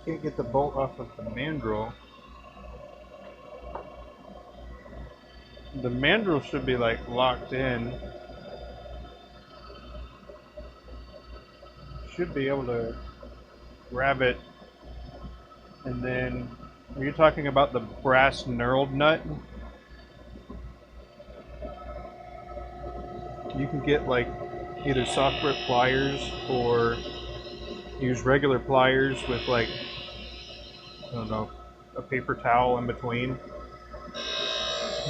can't get the bolt off of the mandrel. The mandrel should be like locked in. Should be able to grab it, and then are you talking about the brass knurled nut? You can get like either soft grip pliers or use regular pliers with like, I don't know, a paper towel in between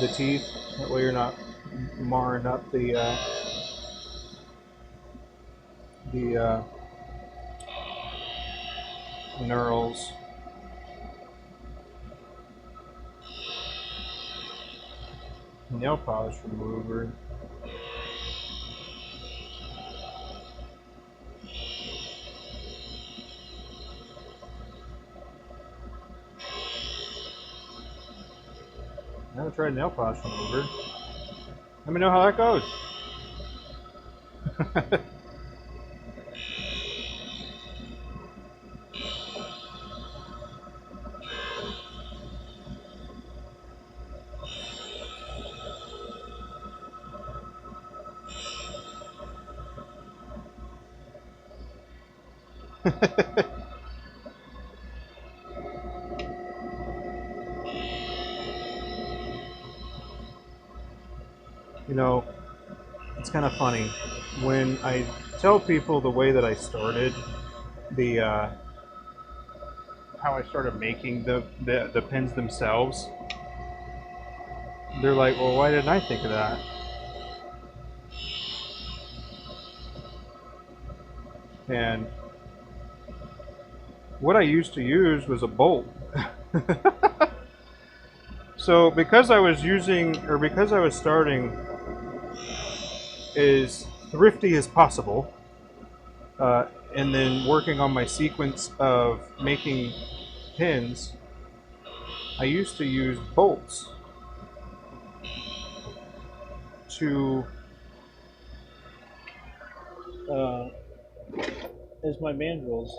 the teeth. That way you're not marring up the knurls. Nail polish remover. I haven't tried nail polish remover. Let me know how that goes. You know, it's kind of funny when I tell people the way that I started, the how I started making the pins themselves. They're like, well, why didn't I think of that? And what I used to use was a bolt. So because I was starting as thrifty as possible, and then working on my sequence of making pins, I used to use bolts to as my mandrels.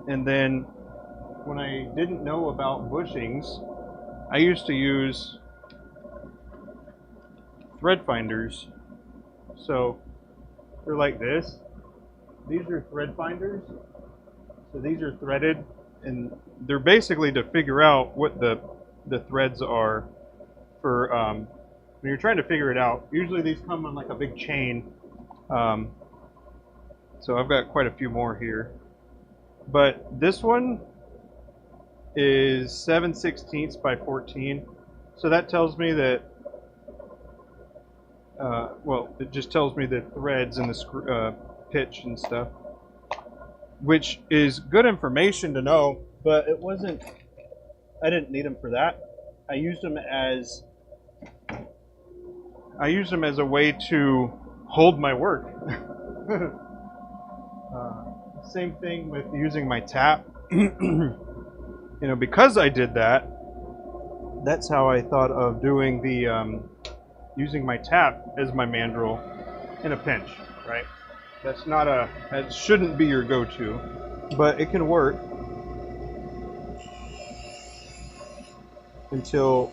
And then when I didn't know about bushings, I used to use thread finders. So they're like this. These are thread finders. So these are threaded, and they're basically to figure out what the threads are for when you're trying to figure it out. Usually these come on like a big chain. So I've got quite a few more here. But this one is 7/16 by 14. So that tells me that, well, it just tells me the threads and the pitch and stuff, which is good information to know, but it wasn't, I didn't need them for that. I used them as a way to hold my work. Same thing with using my tap. You know, because I did that, that's how I thought of doing the using my tap as my mandrel in a pinch, right? That shouldn't be your go-to, but it can work until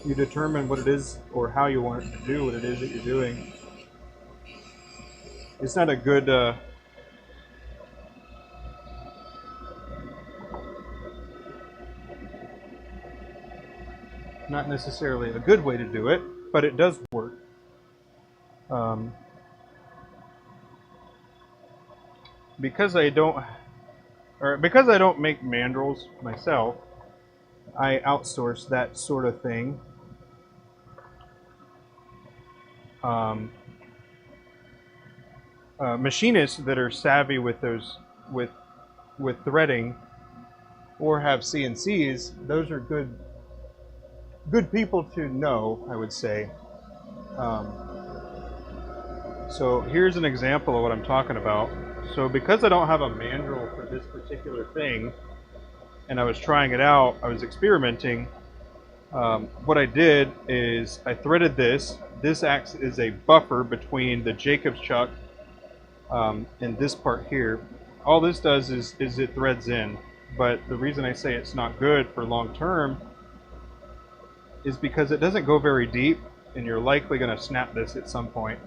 you determine what it is or how you want it to do what it is that you're doing. It's not a good not necessarily a good way to do it, but it does work. Because I don't make mandrels myself, I outsource that sort of thing. Machinists that are savvy with those with threading or have CNCs, those are good people to know, I would say. So here's an example of what I'm talking about. So because I don't have a mandrel for this particular thing, and I was trying it out, I was experimenting, what I did is I threaded this. This acts as a buffer between the Jacob's chuck and this part here. all this does is it threads in. But the reason I say it's not good for long term is because it doesn't go very deep, and you're likely going to snap this at some point.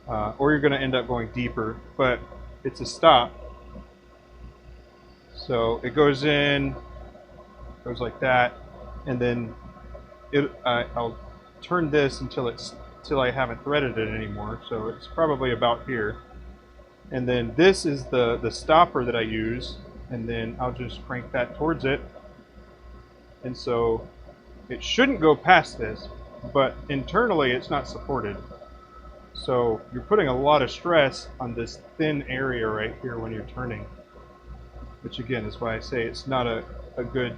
Or you're going to end up going deeper, but it's a stop. So it goes in, goes like that, and then I'll turn this until I haven't threaded it anymore. So it's probably about here. And then this is the stopper that I use, and then I'll just crank that towards it. And so it shouldn't go past this, but internally it's not supported. So you're putting a lot of stress on this thin area right here when you're turning. Which again is why I say it's not a good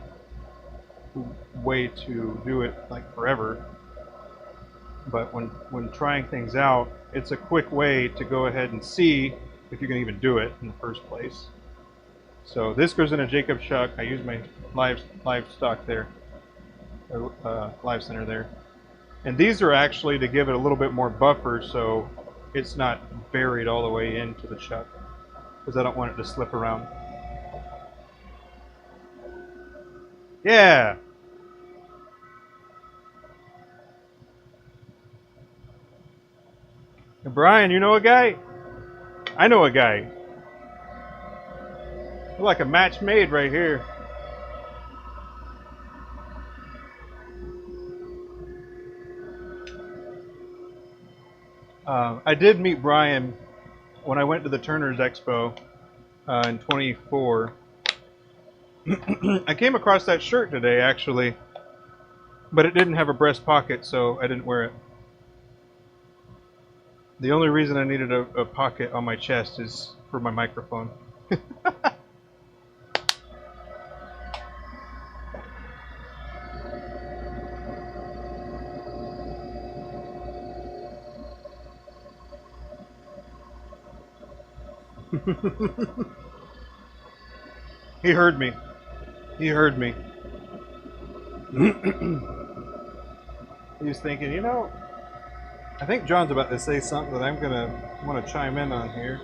way to do it like forever. But when trying things out, it's a quick way to go ahead and see if you can even do it in the first place. So this goes in a Jacob's chuck. I use my livestock there, live center there. And these are actually to give it a little bit more buffer so it's not buried all the way into the chuck, because I don't want it to slip around. Yeah. And Brian, you know a guy? I know a guy. We're like a match made right here. I did meet Brian when I went to the Turner's Expo in 24. I came across that shirt today, actually, but it didn't have a breast pocket, so I didn't wear it. The only reason I needed a pocket on my chest is for my microphone. He heard me. He heard me. He was thinking, you know, I think John's about to say something that I'm going to want to chime in on here.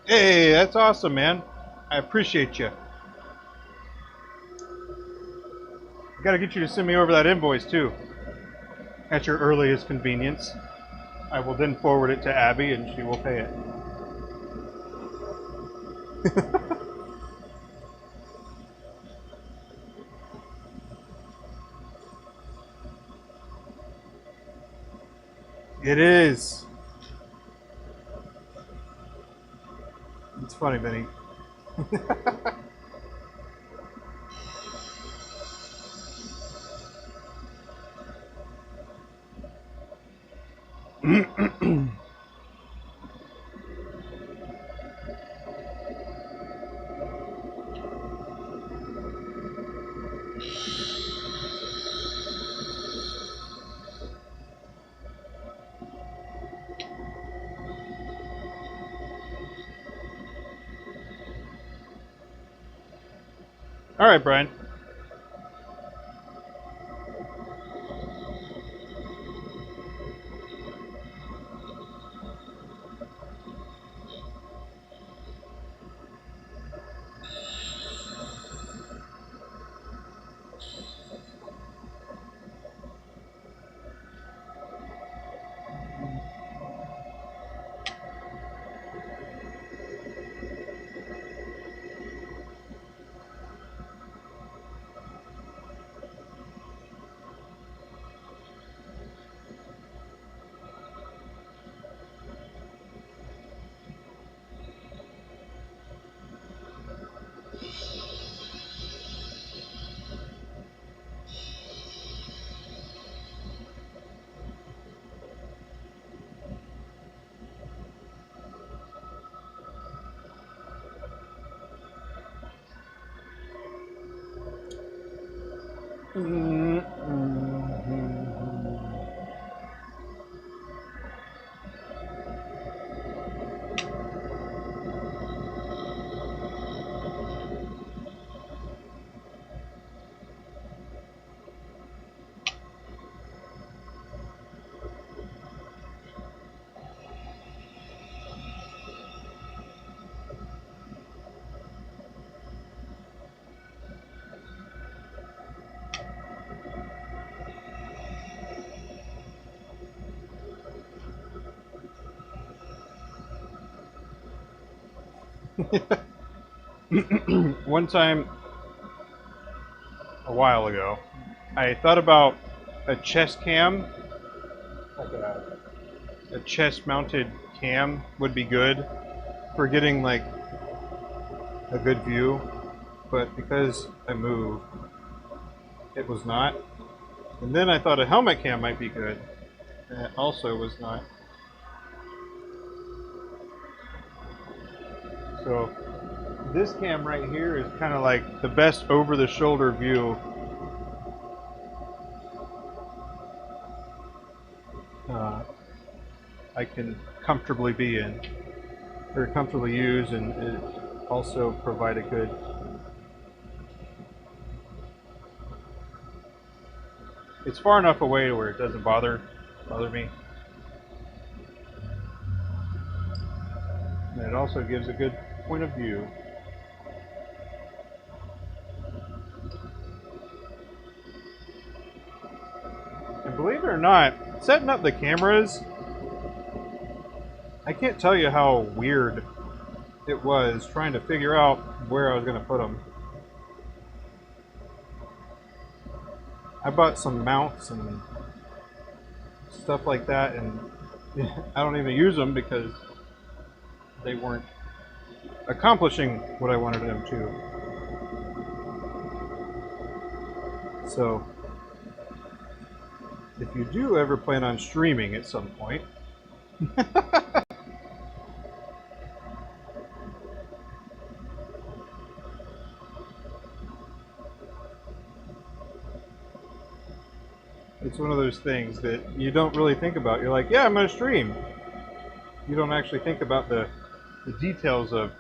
Hey, that's awesome, man. I appreciate you. I gotta get you to send me over that invoice too, at your earliest convenience. I will then forward it to Abby and she will pay it. It is. It's funny, Benny. All right, Brian. One time, a while ago, I thought about a chest cam, like a chest-mounted cam would be good for getting like a good view, but because I moved, it was not. And then I thought a helmet cam might be good, and it also was not. So this cam right here is kind of like the best over-the-shoulder view I can comfortably be in, or comfortably use, and it also provide a good it's far enough away to where it doesn't bother me. And it also gives a good point of view. And believe it or not, setting up the cameras, I can't tell you how weird it was trying to figure out where I was going to put them. I bought some mounts and stuff like that, and I don't even use them because they weren't accomplishing what I wanted them to. So, if you do ever plan on streaming at some point, it's one of those things that you don't really think about. You're like, yeah, I'm going to stream. You don't actually think about the details of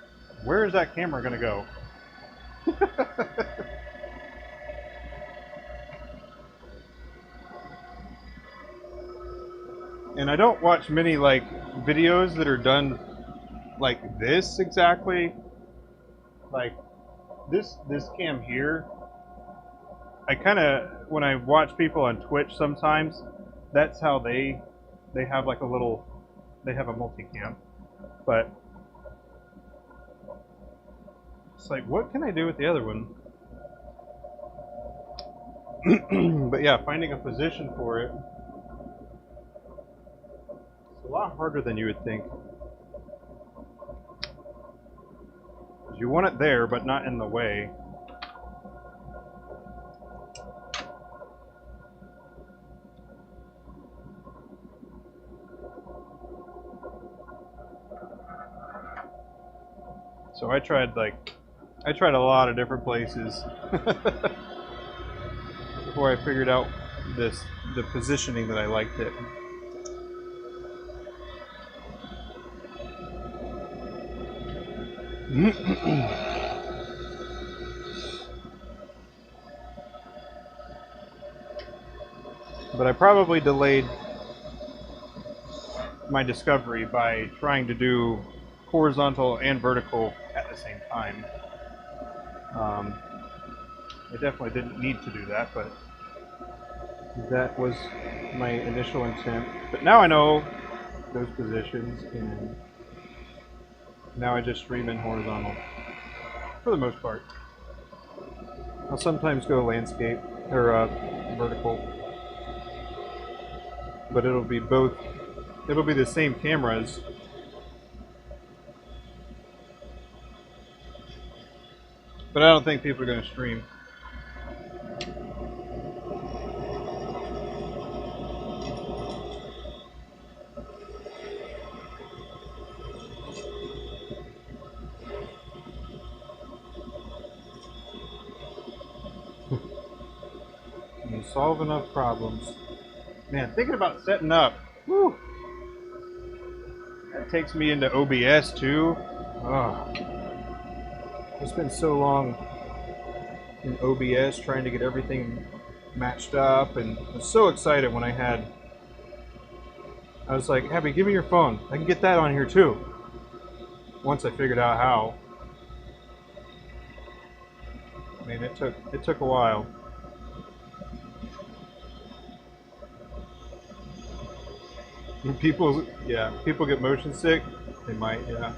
where is that camera going to go. And I don't watch many like videos that are done like this exactly. Like this cam here. I kind of, when I watch people on Twitch sometimes, that's how they have like a little, they have a multicam. But it's like, what can I do with the other one? But yeah, finding a position for it, it's a lot harder than you would think. You want it there, but not in the way. So I tried a lot of different places before I figured out the positioning that I liked it. But I probably delayed my discovery by trying to do horizontal and vertical at the same time. I definitely didn't need to do that, but that was my initial intent. But now I know those positions, and now I just stream in horizontal for the most part. I'll sometimes go landscape or vertical, but it'll be both. It'll be the same cameras. But I don't think people are going to stream. You solve enough problems. Man, thinking about setting up. Whew, that takes me into OBS too. Oh. I spent so long in OBS trying to get everything matched up, and I was so excited when I was like, Abby, give me your phone. I can get that on here too. Once I figured out how. I mean, it took a while. And people get motion sick. They might, yeah.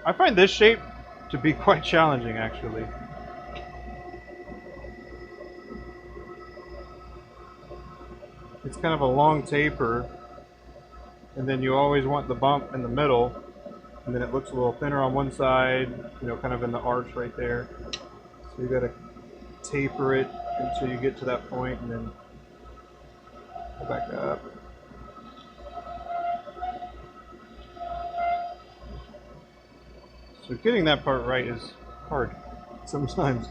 I find this shape to be quite challenging, actually. It's kind of a long taper, and then you always want the bump in the middle, and then it looks a little thinner on one side, you know, kind of in the arch right there. So you got to taper it until you get to that point, and then go back up. So getting that part right is hard sometimes.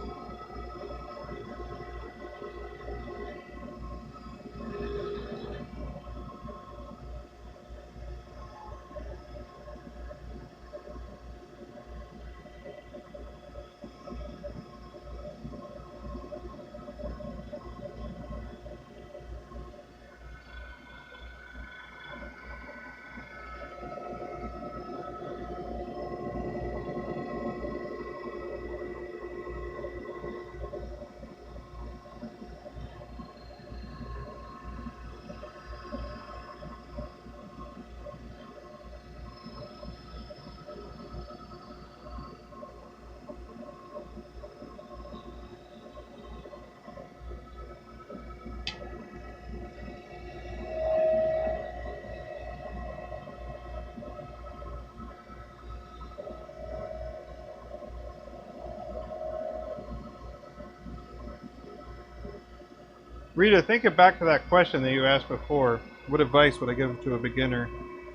Rita, thinking back to that question that you asked before, what advice would I give to a beginner?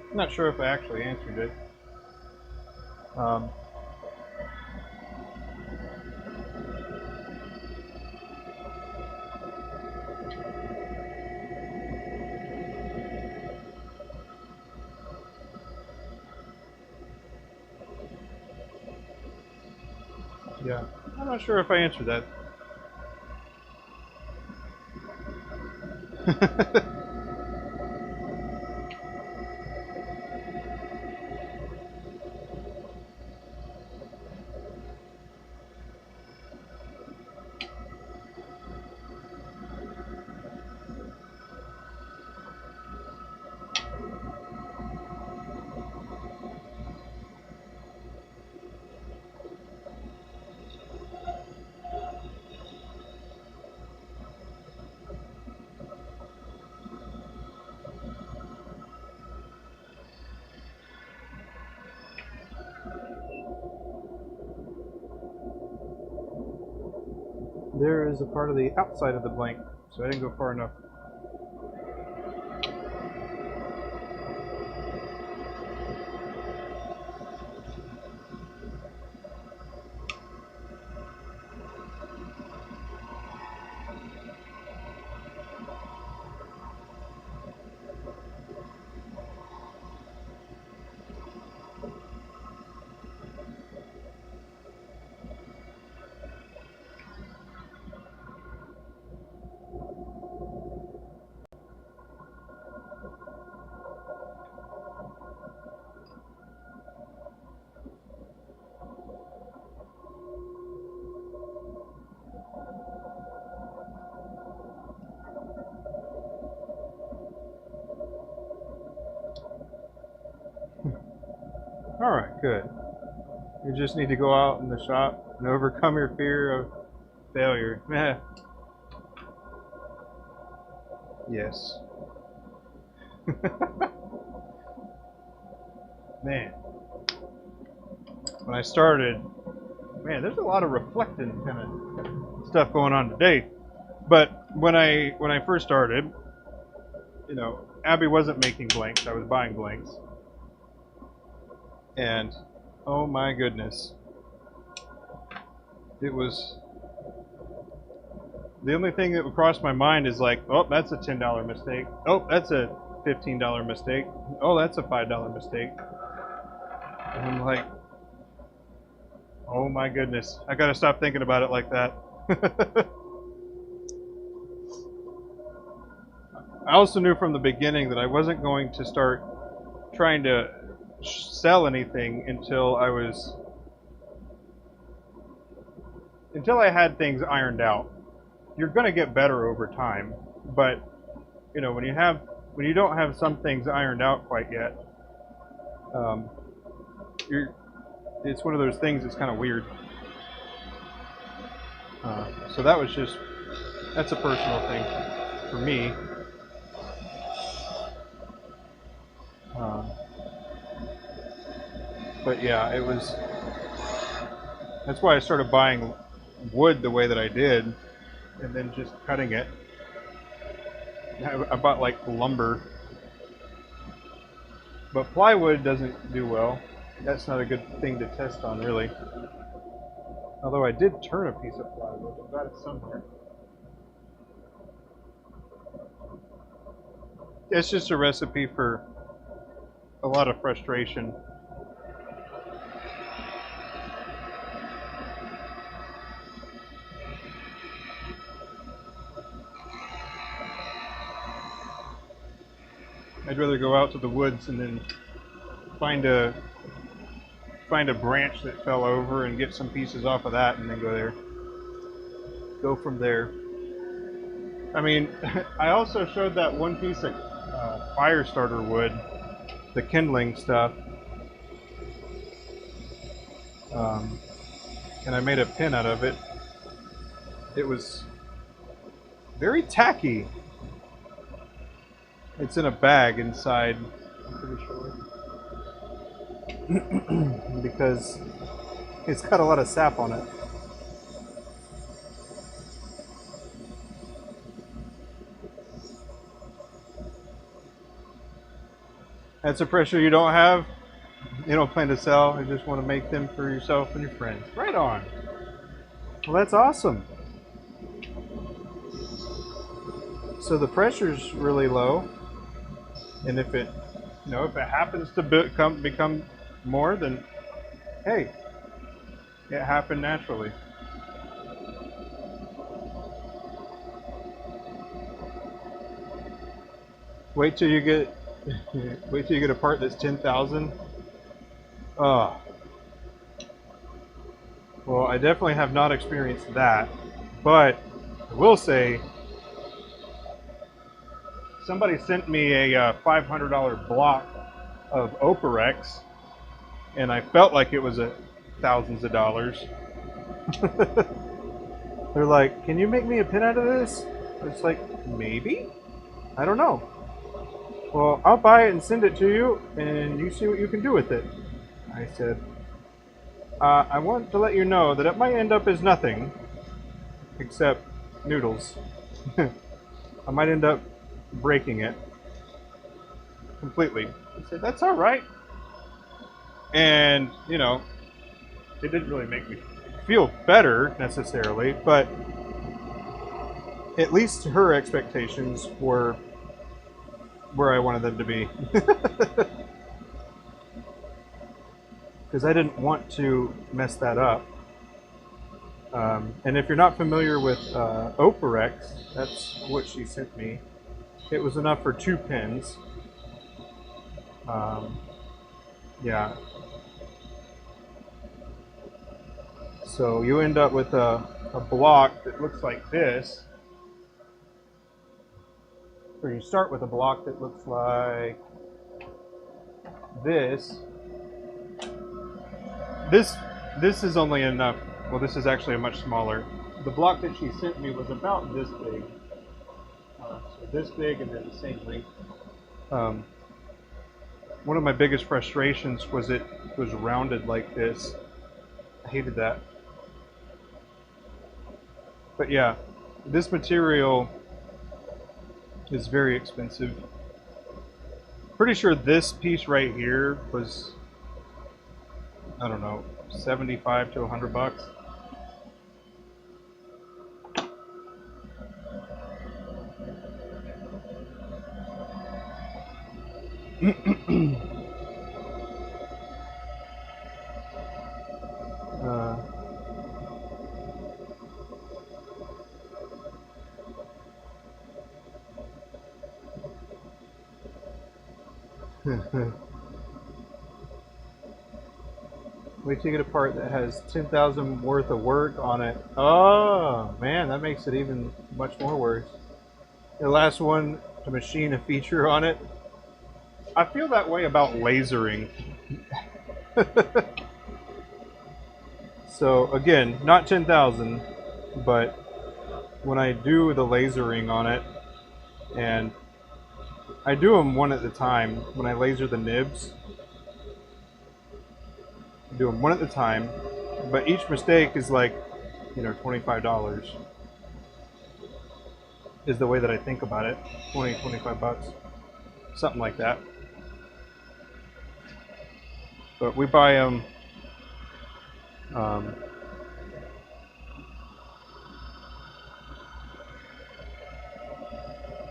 I'm not sure if I actually answered it. Yeah, I'm not sure if I answered that. There is a part of the outside of the blank, so I didn't go far enough. Alright, good. You just need to go out in the shop and overcome your fear of failure. Yes. Man. When I started, man, there's a lot of reflecting kind of stuff going on today. But when I first started, you know, Abby wasn't making blanks, I was buying blanks. And oh my goodness, it was the only thing that would cross my mind is like, oh, that's a $10 mistake. Oh, that's a $15 mistake. Oh, that's a $5 mistake. And I'm like, oh my goodness, I gotta stop thinking about it like that. I also knew from the beginning that I wasn't going to start trying to sell anything until I had things ironed out. You're going to get better over time, but you know, when you don't have some things ironed out quite yet, it's one of those things that's kind of weird. So that was just, that's a personal thing for me. But yeah, it was, that's why I started buying wood the way that I did, and then just cutting it. I bought like lumber, but plywood doesn't do well. That's not a good thing to test on, really. Although I did turn a piece of plywood. I've got it somewhere. It's just a recipe for a lot of frustration. I'd rather go out to the woods and then find a branch that fell over and get some pieces off of that and then go from there. I mean, I also showed that one piece of fire starter wood, the kindling stuff, and I made a pin out of it. It was very tacky. It's in a bag inside, I'm pretty sure. Because it's got a lot of sap on it. That's a pressure you don't have. You don't plan to sell. You just want to make them for yourself and your friends. Right on. Well, that's awesome. So the pressure's really low, and if it, if it happens to become more, then hey, it happened naturally. Wait till you get a part that's 10,000. Well, I definitely have not experienced that, but I will say somebody sent me a $500 block of Operex, and I felt like it was thousands of dollars. They're like, "Can you make me a pin out of this?" It's like, maybe? I don't know. Well, I'll buy it and send it to you, and you see what you can do with it. I said, I want to let you know that it might end up as nothing, except noodles. I might end up breaking it completely. I said, that's all right. And, it didn't really make me feel better necessarily, but at least her expectations were where I wanted them to be. Because I didn't want to mess that up. And if you're not familiar with Operex, that's what she sent me. It was enough for 2 pins. Yeah. So you end up with a block that looks like this. Or you start with a block that looks like this. This is only enough. Well, this is actually a much smaller. The block that she sent me was about this big. So this big and then the same length. One of my biggest frustrations was it was rounded like this. I hated that. But yeah, this material is very expensive. Pretty sure this piece right here was, I don't know, 75 to 100 bucks. Wait till you get a part that has 10,000 worth of work on it. Oh man, that makes it even much more worse. The last one to machine a feature on it. I feel that way about lasering. So again, not 10,000, but when I do the lasering on it, and I do them one at a time when I laser the nibs. I do them one at a time, but each mistake is like, you know, $25 is the way that I think about it. 25 bucks, something like that. But we buy them.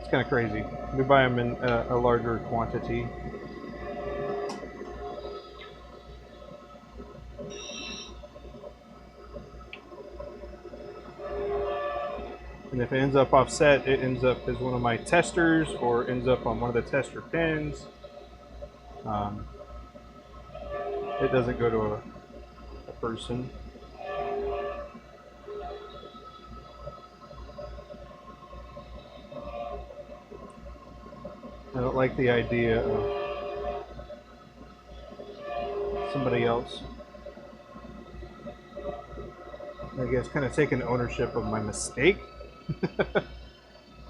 It's kind of crazy. We buy them in a larger quantity. And if it ends up offset, it ends up as one of my testers or ends up on one of the tester pins. It doesn't go to a person. I don't like the idea of somebody else, I guess, kind of taking ownership of my mistake.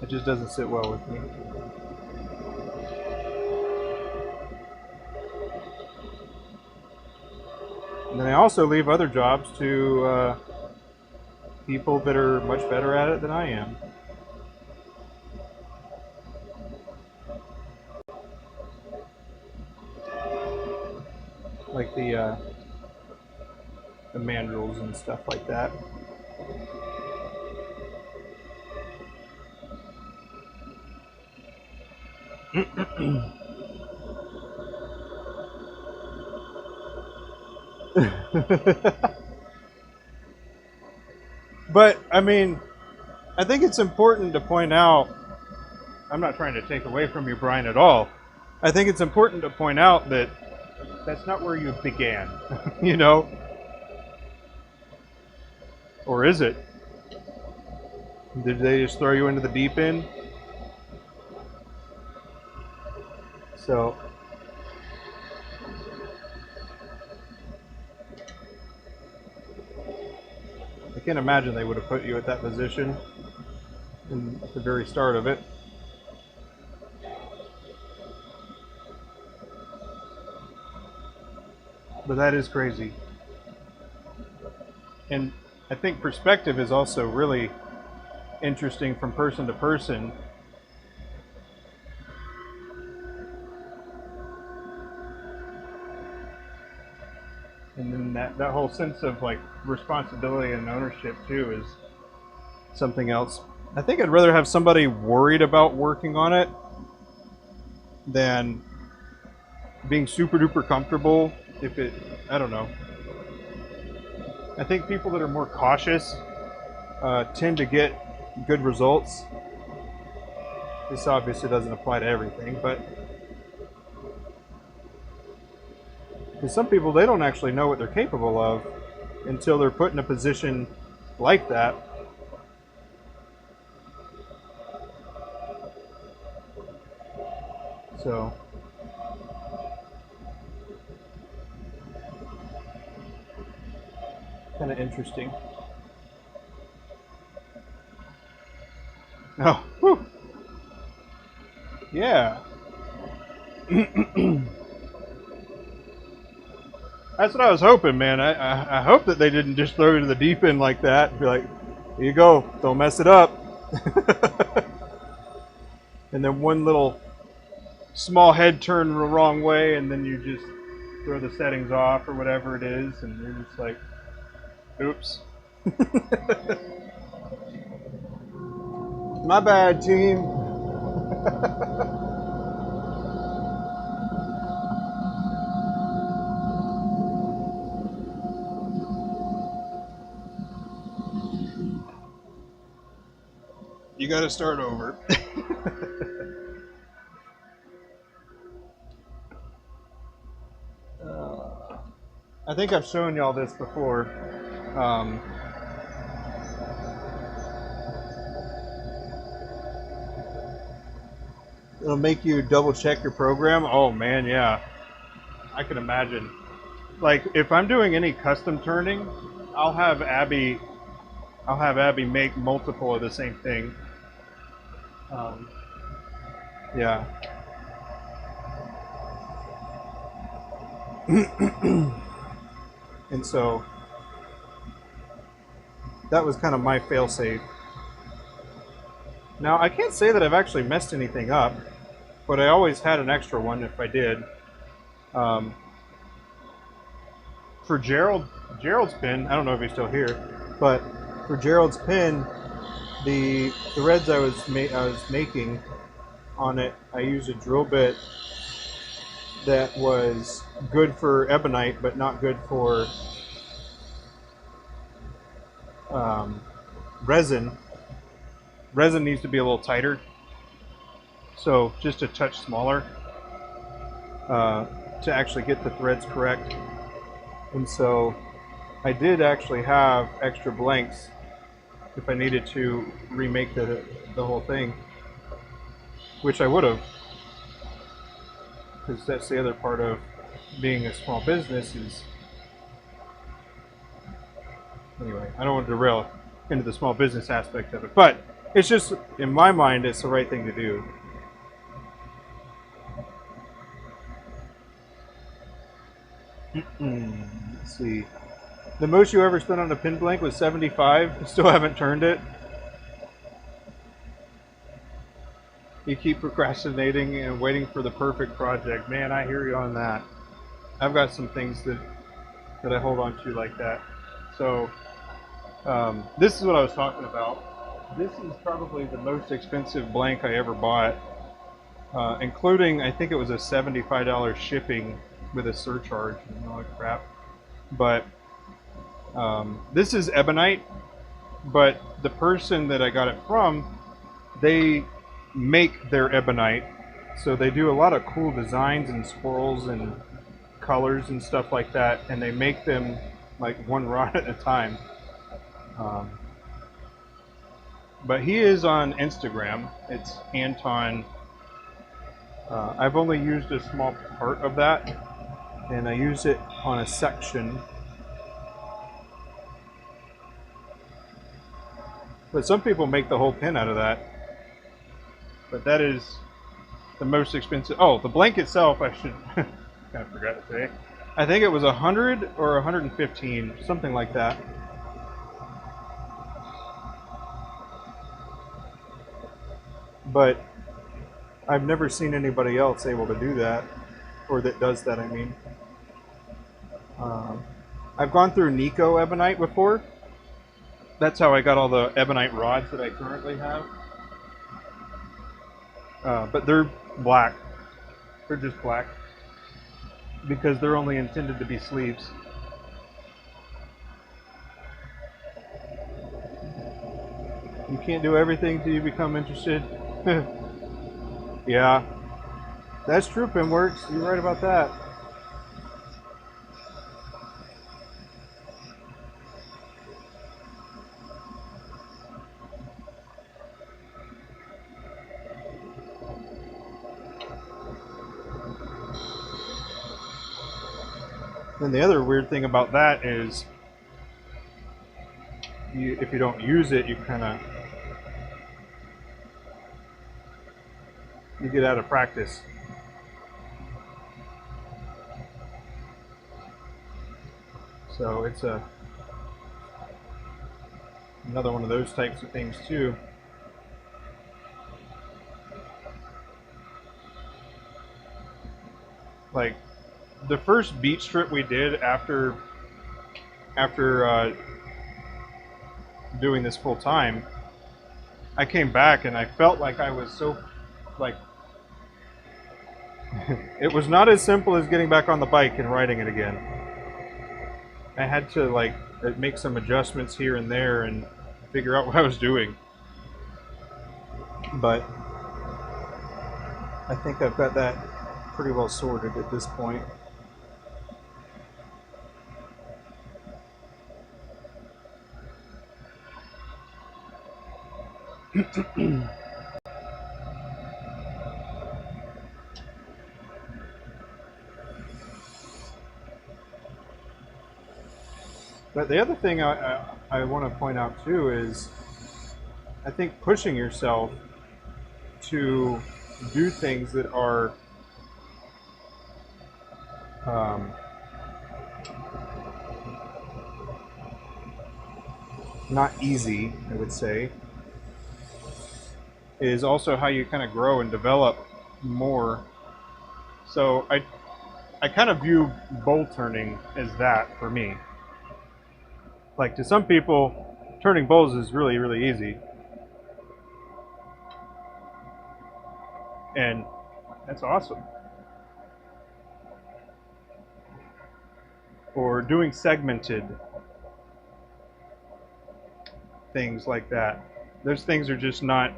It just doesn't sit well with me. And then I also leave other jobs to people that are much better at it than I am. Like the mandrels and stuff like that. But I mean, I think it's important to point out, I'm not trying to take away from you, Brian, at all. I think it's important to point out that that's not where you began, you know? Or is it? Did they just throw you into the deep end? So, I can't imagine they would have put you at that position at the very start of it. But that is crazy. And I think perspective is also really interesting from person to person. And then that whole sense of like responsibility and ownership too is something else. I think I'd rather have somebody worried about working on it than being super duper comfortable if it, I don't know. I think people that are more cautious tend to get good results. This obviously doesn't apply to everything, but because some people, they don't actually know what they're capable of until they're put in a position like that. So kind of interesting. Oh, whew. Yeah. That's what I was hoping, man. I hope that they didn't just throw you to the deep end like that and be like, here you go, don't mess it up. And then one little small head turn the wrong way and then you just throw the settings off or whatever it is and you're just like, oops. My bad, team. You got to start over. I think I've shown y'all this before. It'll make you double check your program. Oh man, yeah. I can imagine. Like if I'm doing any custom turning, I'll have Abby make multiple of the same thing. Yeah. And so that was kind of my fail-safe. Now, I can't say that I've actually messed anything up, but I always had an extra one if I did. For Gerald's pin, I don't know if he's still here, but for Gerald's pin, the threads I was making on it, I used a drill bit that was good for ebonite, but not good for resin. Resin needs to be a little tighter, so just a touch smaller to actually get the threads correct. And so I did actually have extra blanks if I needed to remake the whole thing, which I would have, because that's the other part of being a small business is, anyway, I don't want to derail into the small business aspect of it, but it's just, in my mind, it's the right thing to do. Let's see. The most you ever spent on a pin blank was 75. Still haven't turned it. You keep procrastinating and waiting for the perfect project. Man, I hear you on that. I've got some things that I hold on to like that. So this is what I was talking about. This is probably the most expensive blank I ever bought, including, I think it was a $75 shipping with a surcharge and all that crap. But this is ebonite, but the person that I got it from, they make their ebonite, so they do a lot of cool designs and swirls and colors and stuff like that, and they make them like one rod at a time. But he is on Instagram. It's Anton. I've only used a small part of that, and I use it on a section. But some people make the whole pin out of that. But that is the most expensive. Oh, the blank itself, I should kind of forgot to say. I think it was 100 or 115, something like that. But I've never seen anybody else able to do that, or that does that, I mean. I've gone through Nico ebonite before. That's how I got all the ebonite rods that I currently have. But they're black. They're just black. Because they're only intended to be sleeves. You can't do everything till you become interested. Yeah. That's true, Pinworks. You're right about that. And the other weird thing about that is, if you don't use it, you get out of practice. So it's another one of those types of things too. Like the first beach trip we did after doing this full time, I came back and I felt like I was so like it was not as simple as getting back on the bike and riding it again. I had to like make some adjustments here and there and figure out what I was doing. But I think I've got that pretty well sorted at this point. But the other thing I want to point out too is I think pushing yourself to do things that are not easy, I would say, is also how you kind of grow and develop more. So I kind of view bowl turning as that for me. Like to some people, turning bowls is really, really easy. And that's awesome. Or doing segmented things like that. Those things are just not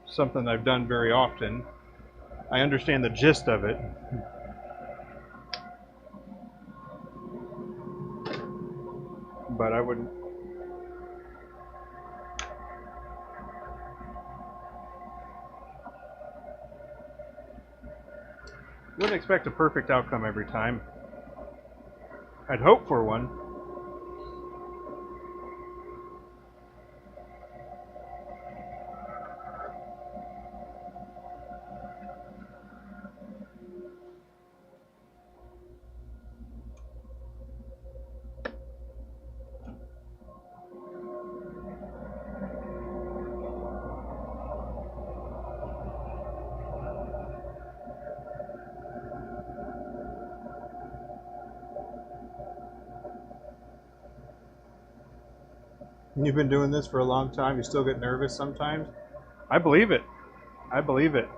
something I've done very often. I understand the gist of it. But I wouldn't expect a perfect outcome every time. I'd hope for one. You've been doing this for a long time. You still get nervous sometimes? I believe it. I believe it.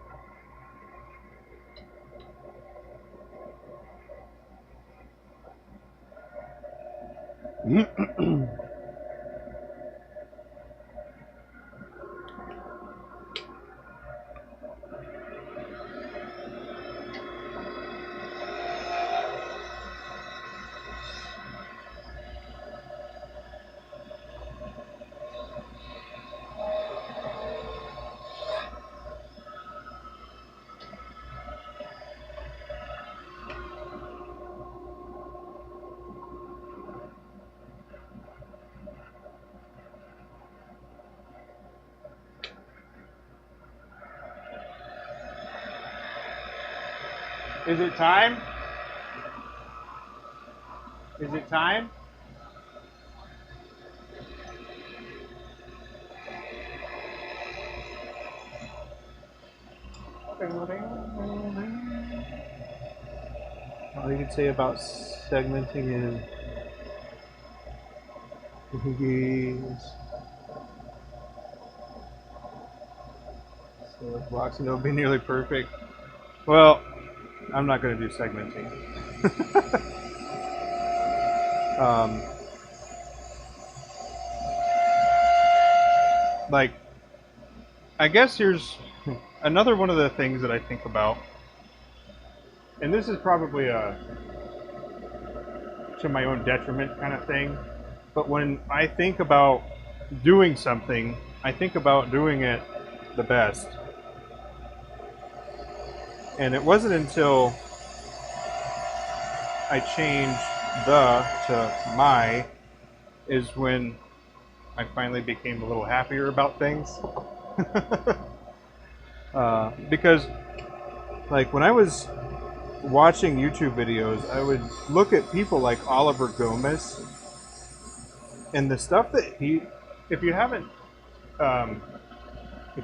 Is it time? Is it time? All you can say about segmenting is so blocks and it'll be nearly perfect. Well, I'm not going to do segmenting. Like, I guess here's another one of the things that I think about, and this is probably to my own detriment kind of thing, but when I think about doing something, I think about doing it the best. And it wasn't until I changed the to my is when I finally became a little happier about things. Because like when I was watching YouTube videos, I would look at people like Oliver Gomez and the stuff that if you haven't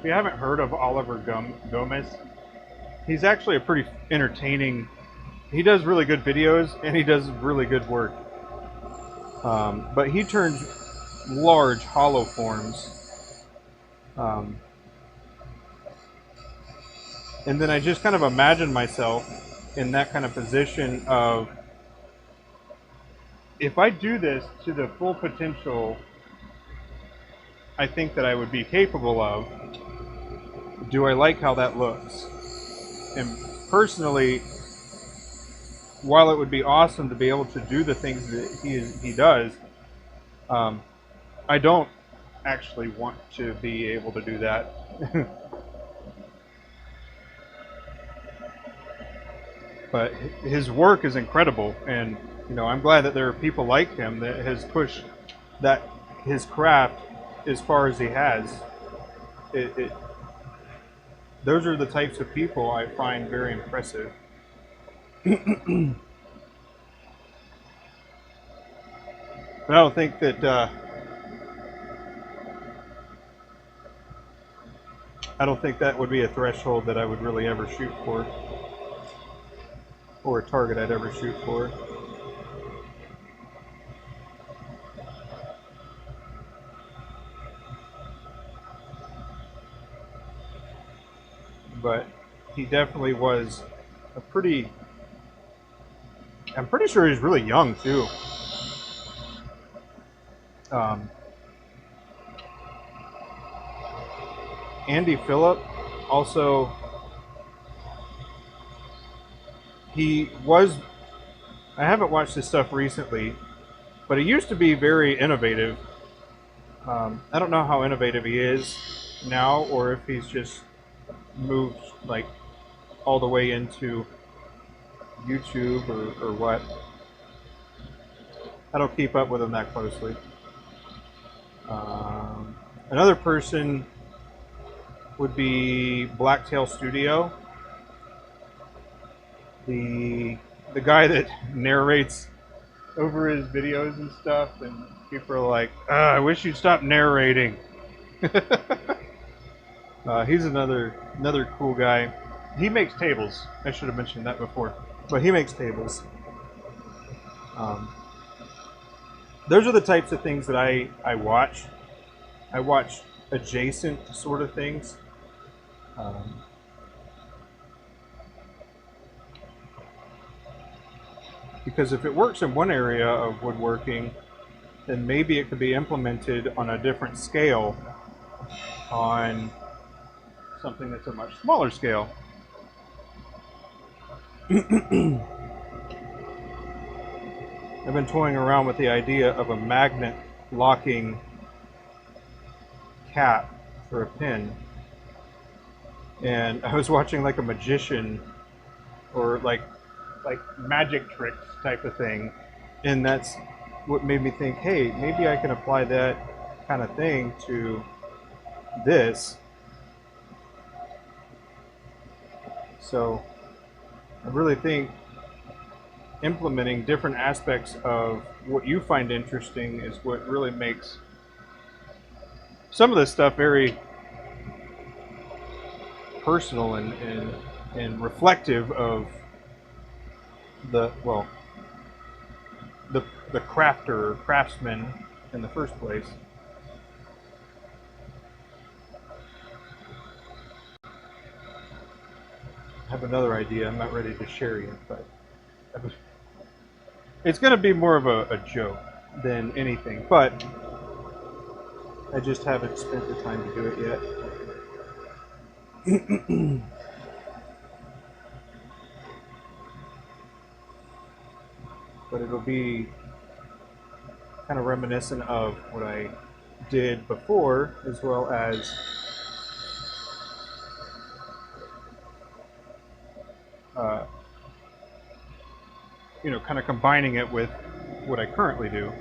heard of Oliver Gomez, he's actually a pretty entertaining. He does really good videos and he does really good work. But he turns large hollow forms. And then I just kind of imagine myself in that kind of position of, if I do this to the full potential I think that I would be capable of, do I like how that looks? And personally, while it would be awesome to be able to do the things that he does, I don't actually want to be able to do that. but his work is incredible, and you know, I'm glad that there are people like him that has pushed that his craft as far as he has. Those are the types of people I find very impressive. But I don't think that would be a threshold that I would really ever shoot for, or a target I'd ever shoot for. But he definitely was a pretty... I'm pretty sure he's really young too. Andy Phillip, also, he was... I haven't watched his stuff recently, but he used to be very innovative. I don't know how innovative he is now, or if he's just moved like all the way into YouTube or what. I don't keep up with him that closely. Another person would be Blacktail Studio, the guy that narrates over his videos and stuff, and people are like, I wish you'd stop narrating. He's another cool guy. He makes tables. I should have mentioned that before, but he makes tables. Those are the types of things that I watch. I watch adjacent sort of things. Because if it works in one area of woodworking, then maybe it could be implemented on a different scale on something that's a much smaller scale. I've been toying around with the idea of a magnet locking cap for a pin, and I was watching like a magician or like magic tricks type of thing, and that's what made me think, hey, maybe I can apply that kind of thing to this. So I really think implementing different aspects of what you find interesting is what really makes some of this stuff very personal and reflective of the crafter or craftsman in the first place. I have another idea I'm not ready to share yet, but it's going to be more of a joke than anything, but I just haven't spent the time to do it yet. But it'll be kind of reminiscent of what I did before, as well as you know, kind of combining it with what I currently do.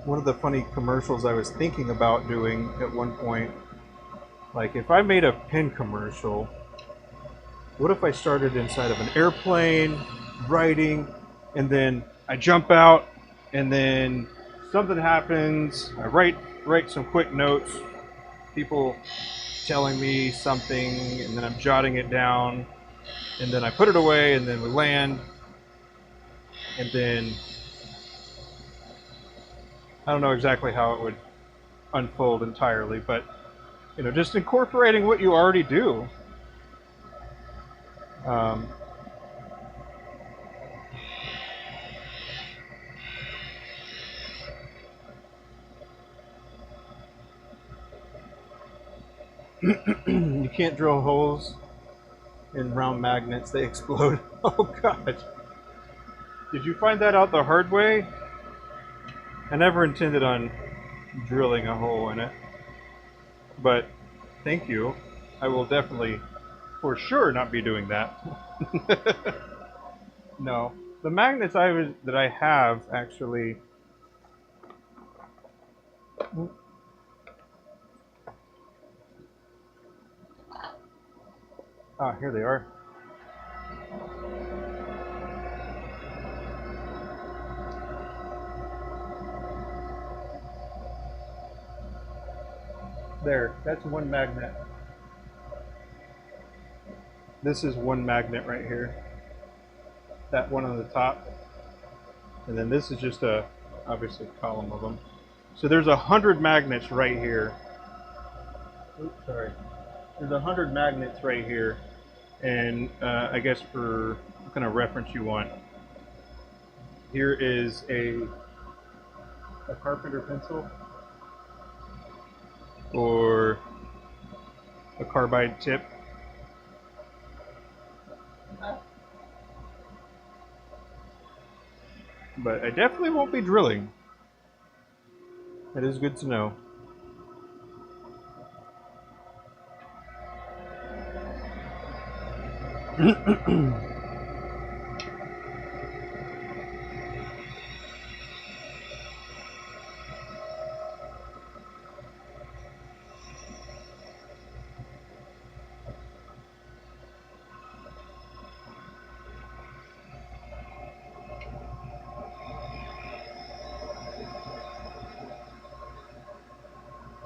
One of the funny commercials I was thinking about doing at one point, like if I made a pin commercial, what if I started inside of an airplane, writing, and then I jump out, and then something happens, I write some quick notes, people telling me something, and then I'm jotting it down, and then I put it away, and then we land, and then I don't know exactly how it would unfold entirely, but you know, just incorporating what you already do. You can't drill holes in round magnets, they explode. Oh god. Did you find that out the hard way? I never intended on drilling a hole in it. but thank you. I will definitely, for sure, not be doing that. No, the magnets that I have actually. Ah, here they are. There, that's one magnet. This is one magnet right here. That one on the top. And then this is just a, obviously, column of them. So there's 100 magnets right here. Oops, sorry. There's 100 magnets right here. And I guess for what kind of reference you want, here is a carpenter pencil or a carbide tip. But I definitely won't be drilling. That is good to know.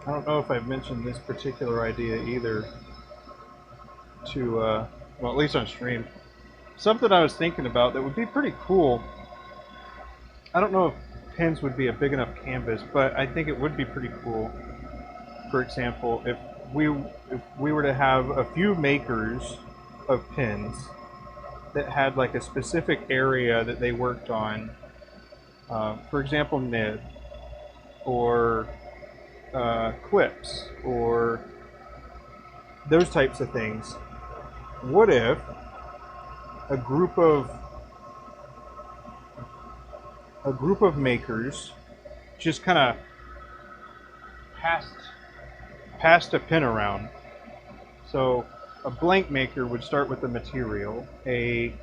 I don't know if I've mentioned this particular idea either to, well, at least on stream. Something I was thinking about that would be pretty cool. I don't know if pins would be a big enough canvas, but I think it would be pretty cool. For example, if we were to have a few makers of pins that had like a specific area that they worked on, for example, nib or clips or those types of things. What if a group of makers just kind of passed a pin around? So a blank maker would start with the material. A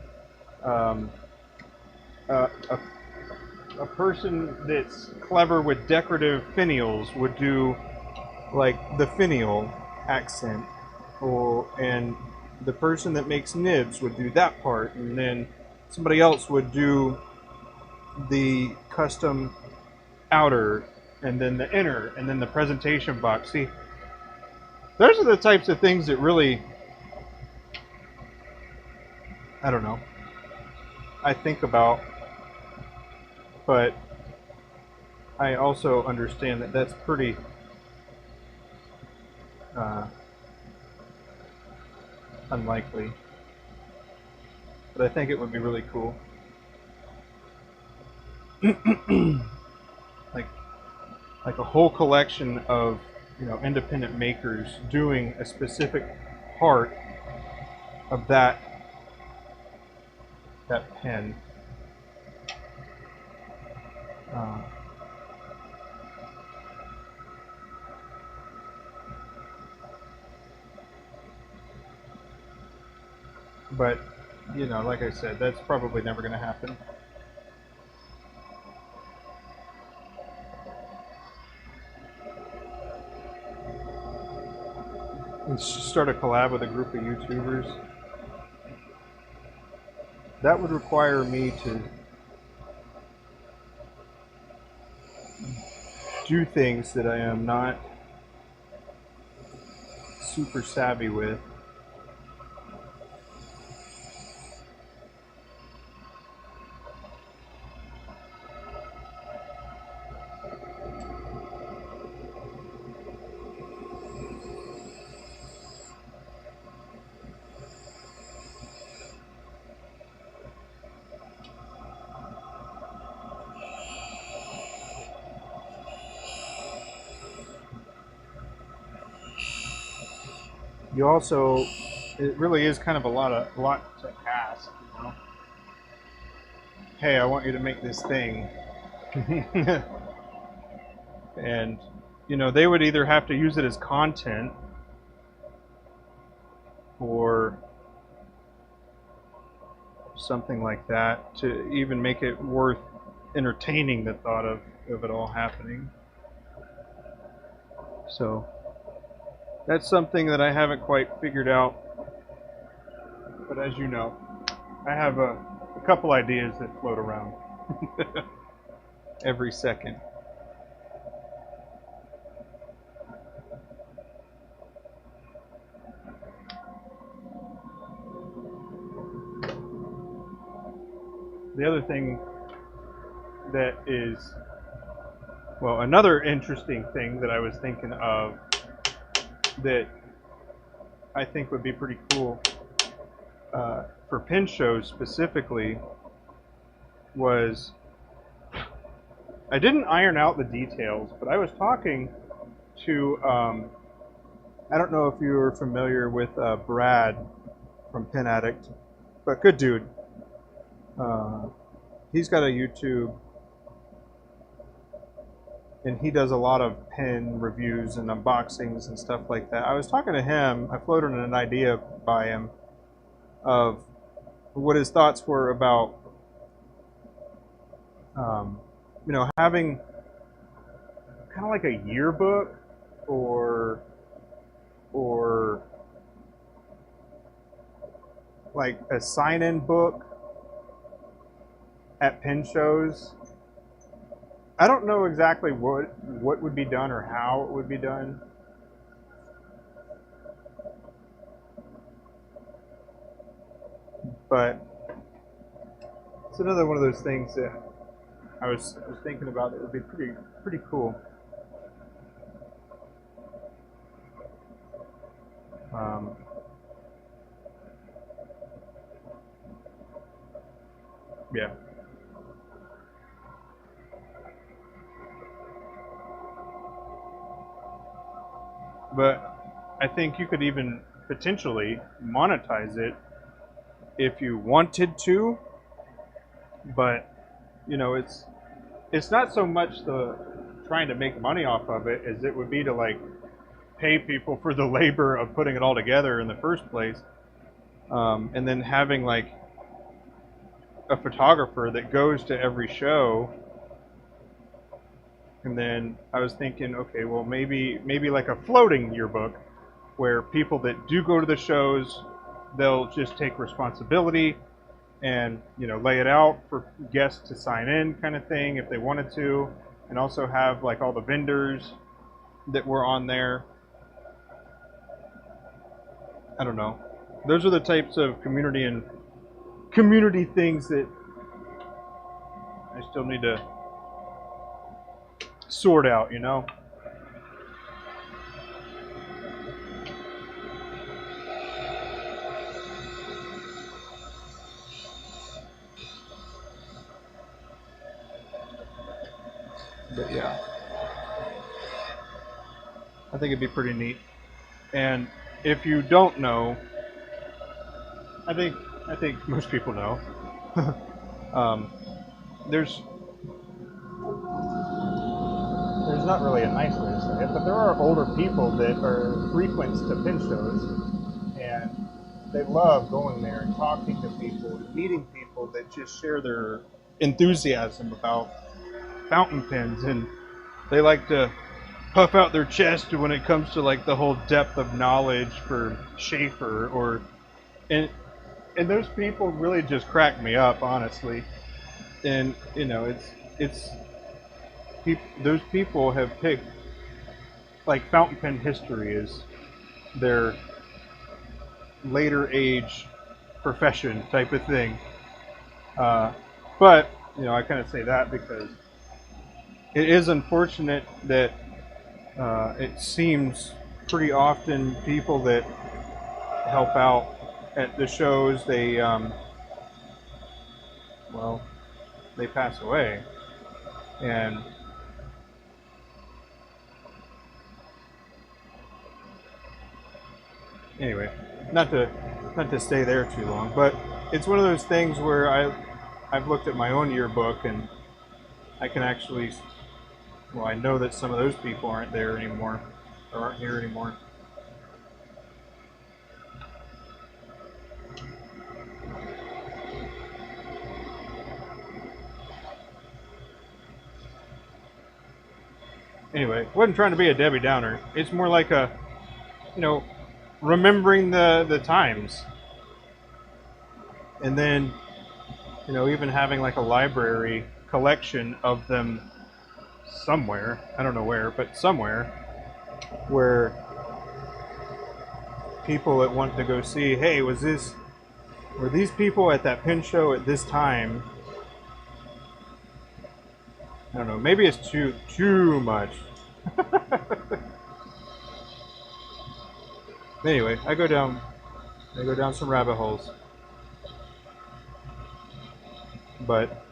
person that's clever with decorative finials would do like the finial accent, and the person that makes nibs would do that part, and then somebody else would do the custom outer, and then the inner, and then the presentation box. See, those are the types of things that really, I don't know, I think about, but I also understand that that's pretty unlikely, but I think it would be really cool. like a whole collection of, you know, independent makers doing a specific part of that pen. But, you know, like I said, that's probably never going to happen. Let's start a collab with a group of YouTubers. That would require me to do things that I am not super savvy with. You also, it really is kind of a lot to ask, you know. Hey, I want you to make this thing. And, you know, they would either have to use it as content or something like that to even make it worth entertaining the thought of it all happening. So that's something that I haven't quite figured out. But as you know, I have a couple ideas that float around every second. The other thing that is, well, another interesting thing that I was thinking of that I think would be pretty cool for pin shows specifically was, I didn't iron out the details, but I was talking to, I don't know if you were familiar with Brad from Pin Addict, but good dude. He's got a YouTube, and he does a lot of pin reviews and unboxings and stuff like that. I was talking to him, I floated an idea by him of what his thoughts were about, you know, having kind of like a yearbook or like a sign-in book at pin shows. I don't know exactly what would be done or how it would be done. But it's another one of those things that I was thinking about that would be pretty cool. Yeah. But I think you could even potentially monetize it if you wanted to. But you know, it's not so much the trying to make money off of it as it would be to like pay people for the labor of putting it all together in the first place, and then having like a photographer that goes to every show. And then I was thinking, okay, well, maybe like a floating yearbook where people that do go to the shows, they'll just take responsibility and, you know, lay it out for guests to sign in kind of thing if they wanted to, and also have like all the vendors that were on there. I don't know. Those are the types of community things that I still need to sort out, you know. But yeah, I think it'd be pretty neat. And if you don't know, I think most people know. There's not really a nice way to say it, but there are older people that are frequents to pin shows, and they love going there and talking to people and meeting people that just share their enthusiasm about fountain pens, and they like to puff out their chest when it comes to like the whole depth of knowledge for Schaefer, and those people really just crack me up, honestly. And you know, those people have picked like fountain pen history as their later age profession type of thing. But you know, I kind of say that because it is unfortunate that it seems pretty often people that help out at the shows, they pass away. And anyway, not to stay there too long, but it's one of those things where I've looked at my own yearbook and I can actually Well, I know that some of those people aren't there anymore, or aren't here anymore. Anyway, wasn't trying to be a Debbie Downer. It's more like a, you know, remembering the times. And then, you know, even having like a library collection of them somewhere. I don't know where, but somewhere where people that want to go see, hey, were these people at that pin show at this time? I don't know, maybe it's too much. Anyway, I go down some rabbit holes. But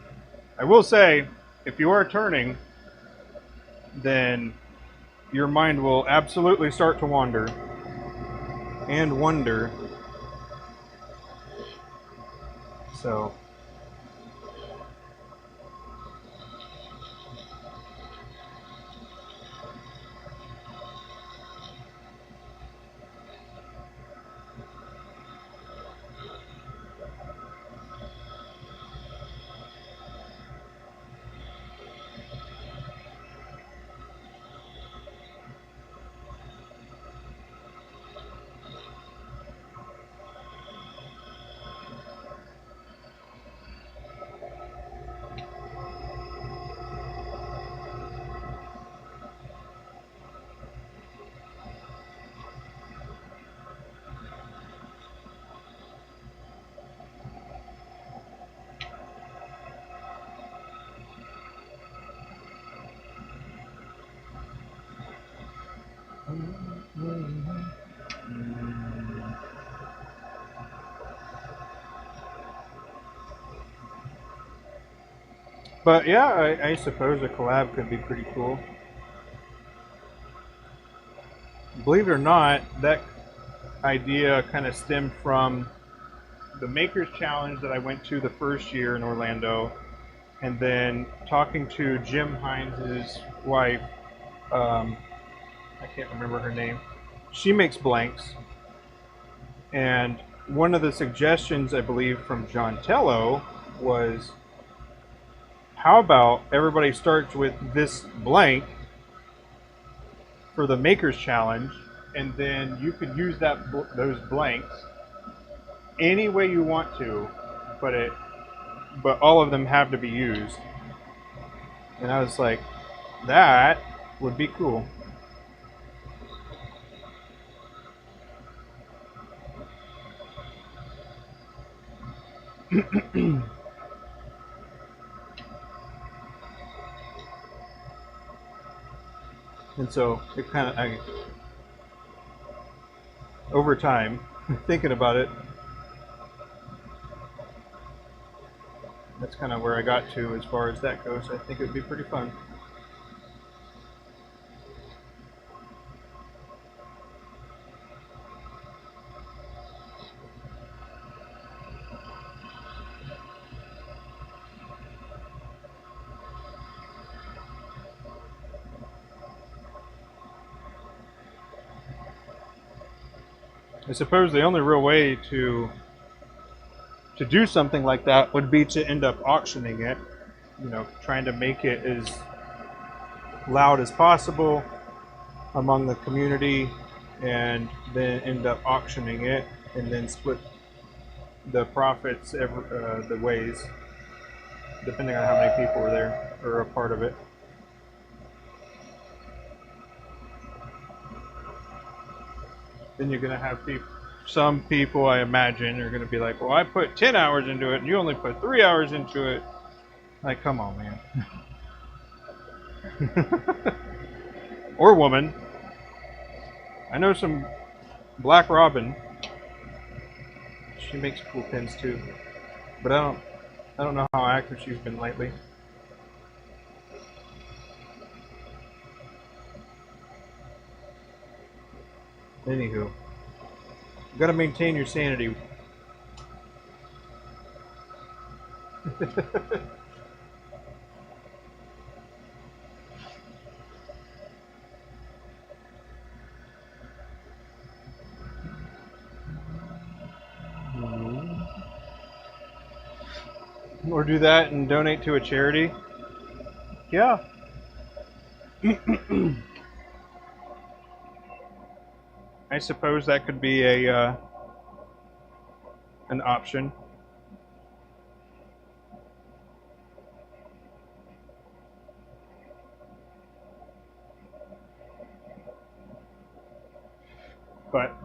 I will say, if you are turning, then your mind will absolutely start to wander and wonder. So but yeah, I suppose a collab could be pretty cool. Believe it or not, that idea kind of stemmed from the Makers Challenge that I went to the first year in Orlando, and then talking to Jim Hines' wife, I can't remember her name. She makes blanks, and one of the suggestions, I believe, from John Tello was, how about everybody starts with this blank for the Makers Challenge, and then you could use those blanks any way you want to, but all of them have to be used. And I was like, that would be cool. And so it kind of, over time, thinking about it, that's kind of where I got to as far as that goes. I think it would be pretty fun. I suppose the only real way to do something like that would be to end up auctioning it, you know, trying to make it as loud as possible among the community, and then end up auctioning it and then split the profits the ways, depending on how many people were there or a part of it. Then you're going to have some people, I imagine, are going to be like, well, I put 10 hours into it and you only put 3 hours into it. Like, come on, man. Or woman. I know some Black Robin. She makes cool pins too. But I don't know how active she's been lately. Anywho, you gotta maintain your sanity. or do that and donate to a charity. Yeah. I suppose that could be a an option. But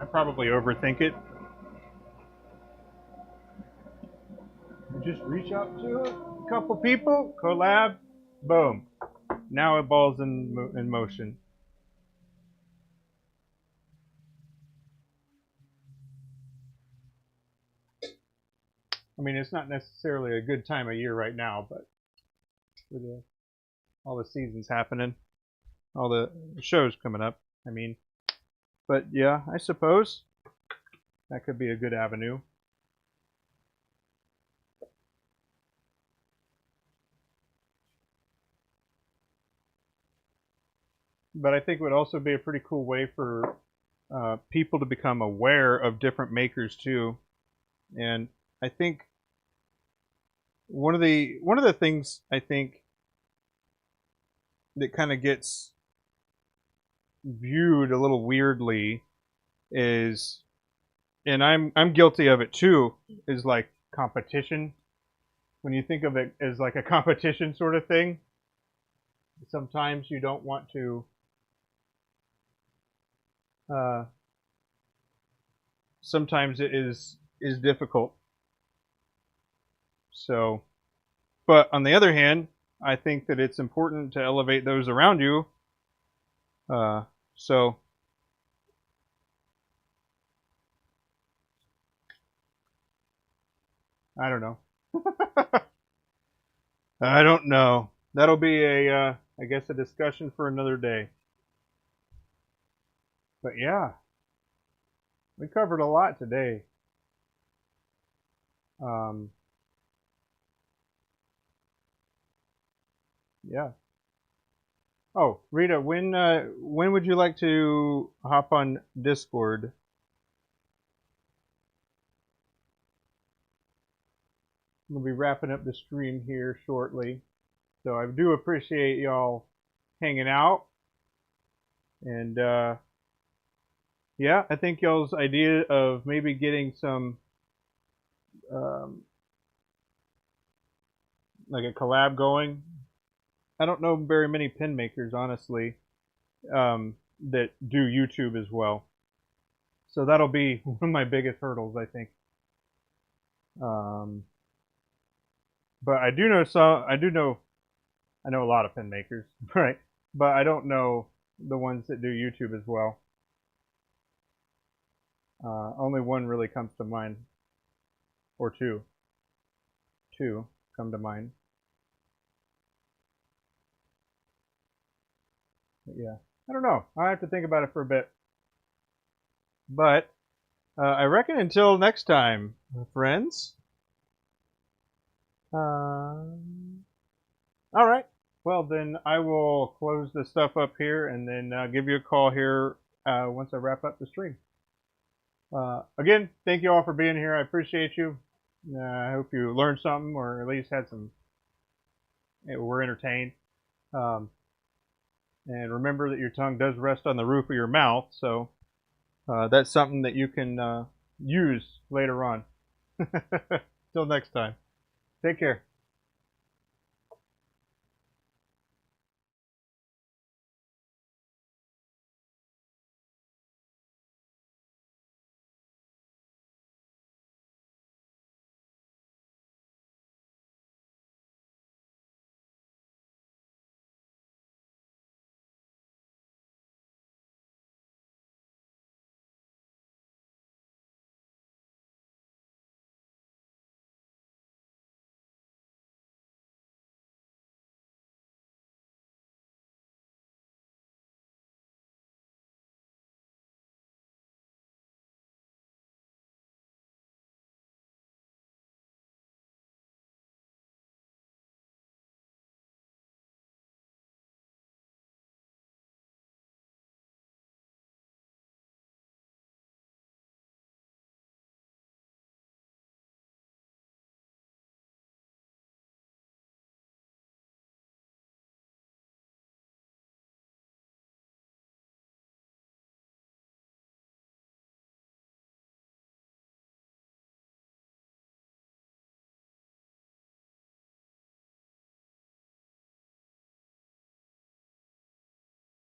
I probably overthink it. Just reach out to a couple people, collab, boom. Now it balls in motion. I mean, it's not necessarily a good time of year right now, but with all the seasons happening, all the shows coming up. I mean, but yeah, I suppose that could be a good avenue. But I think it would also be a pretty cool way for people to become aware of different makers too. And I think one of the things I think that kind of gets viewed a little weirdly is, and I'm guilty of it too, is like competition. When you think of it as like a competition sort of thing, sometimes you don't want to sometimes it is difficult. So, but on the other hand, I think that it's important to elevate those around you. So I don't know. I don't know. That'll be a I guess a discussion for another day. But yeah, we covered a lot today. Yeah. Oh, Rita, when would you like to hop on Discord? We'll be wrapping up the stream here shortly. So I do appreciate y'all hanging out. And yeah, I think y'all's idea of maybe getting some like a collab going. I don't know very many pin makers, honestly, that do YouTube as well. So that'll be one of my biggest hurdles, I think. But I do know some. I know a lot of pin makers, right? But I don't know the ones that do YouTube as well. Only one really comes to mind, or two. Two come to mind. But yeah, I don't know. I have to think about it for a bit. But I reckon until next time, friends. All right. Well, then I will close the stuff up here and then give you a call here once I wrap up the stream. Again, thank you all for being here. I appreciate you. I hope you learned something or at least had some, were entertained. And remember that your tongue does rest on the roof of your mouth, so that's something that you can use later on. Till next time. Take care.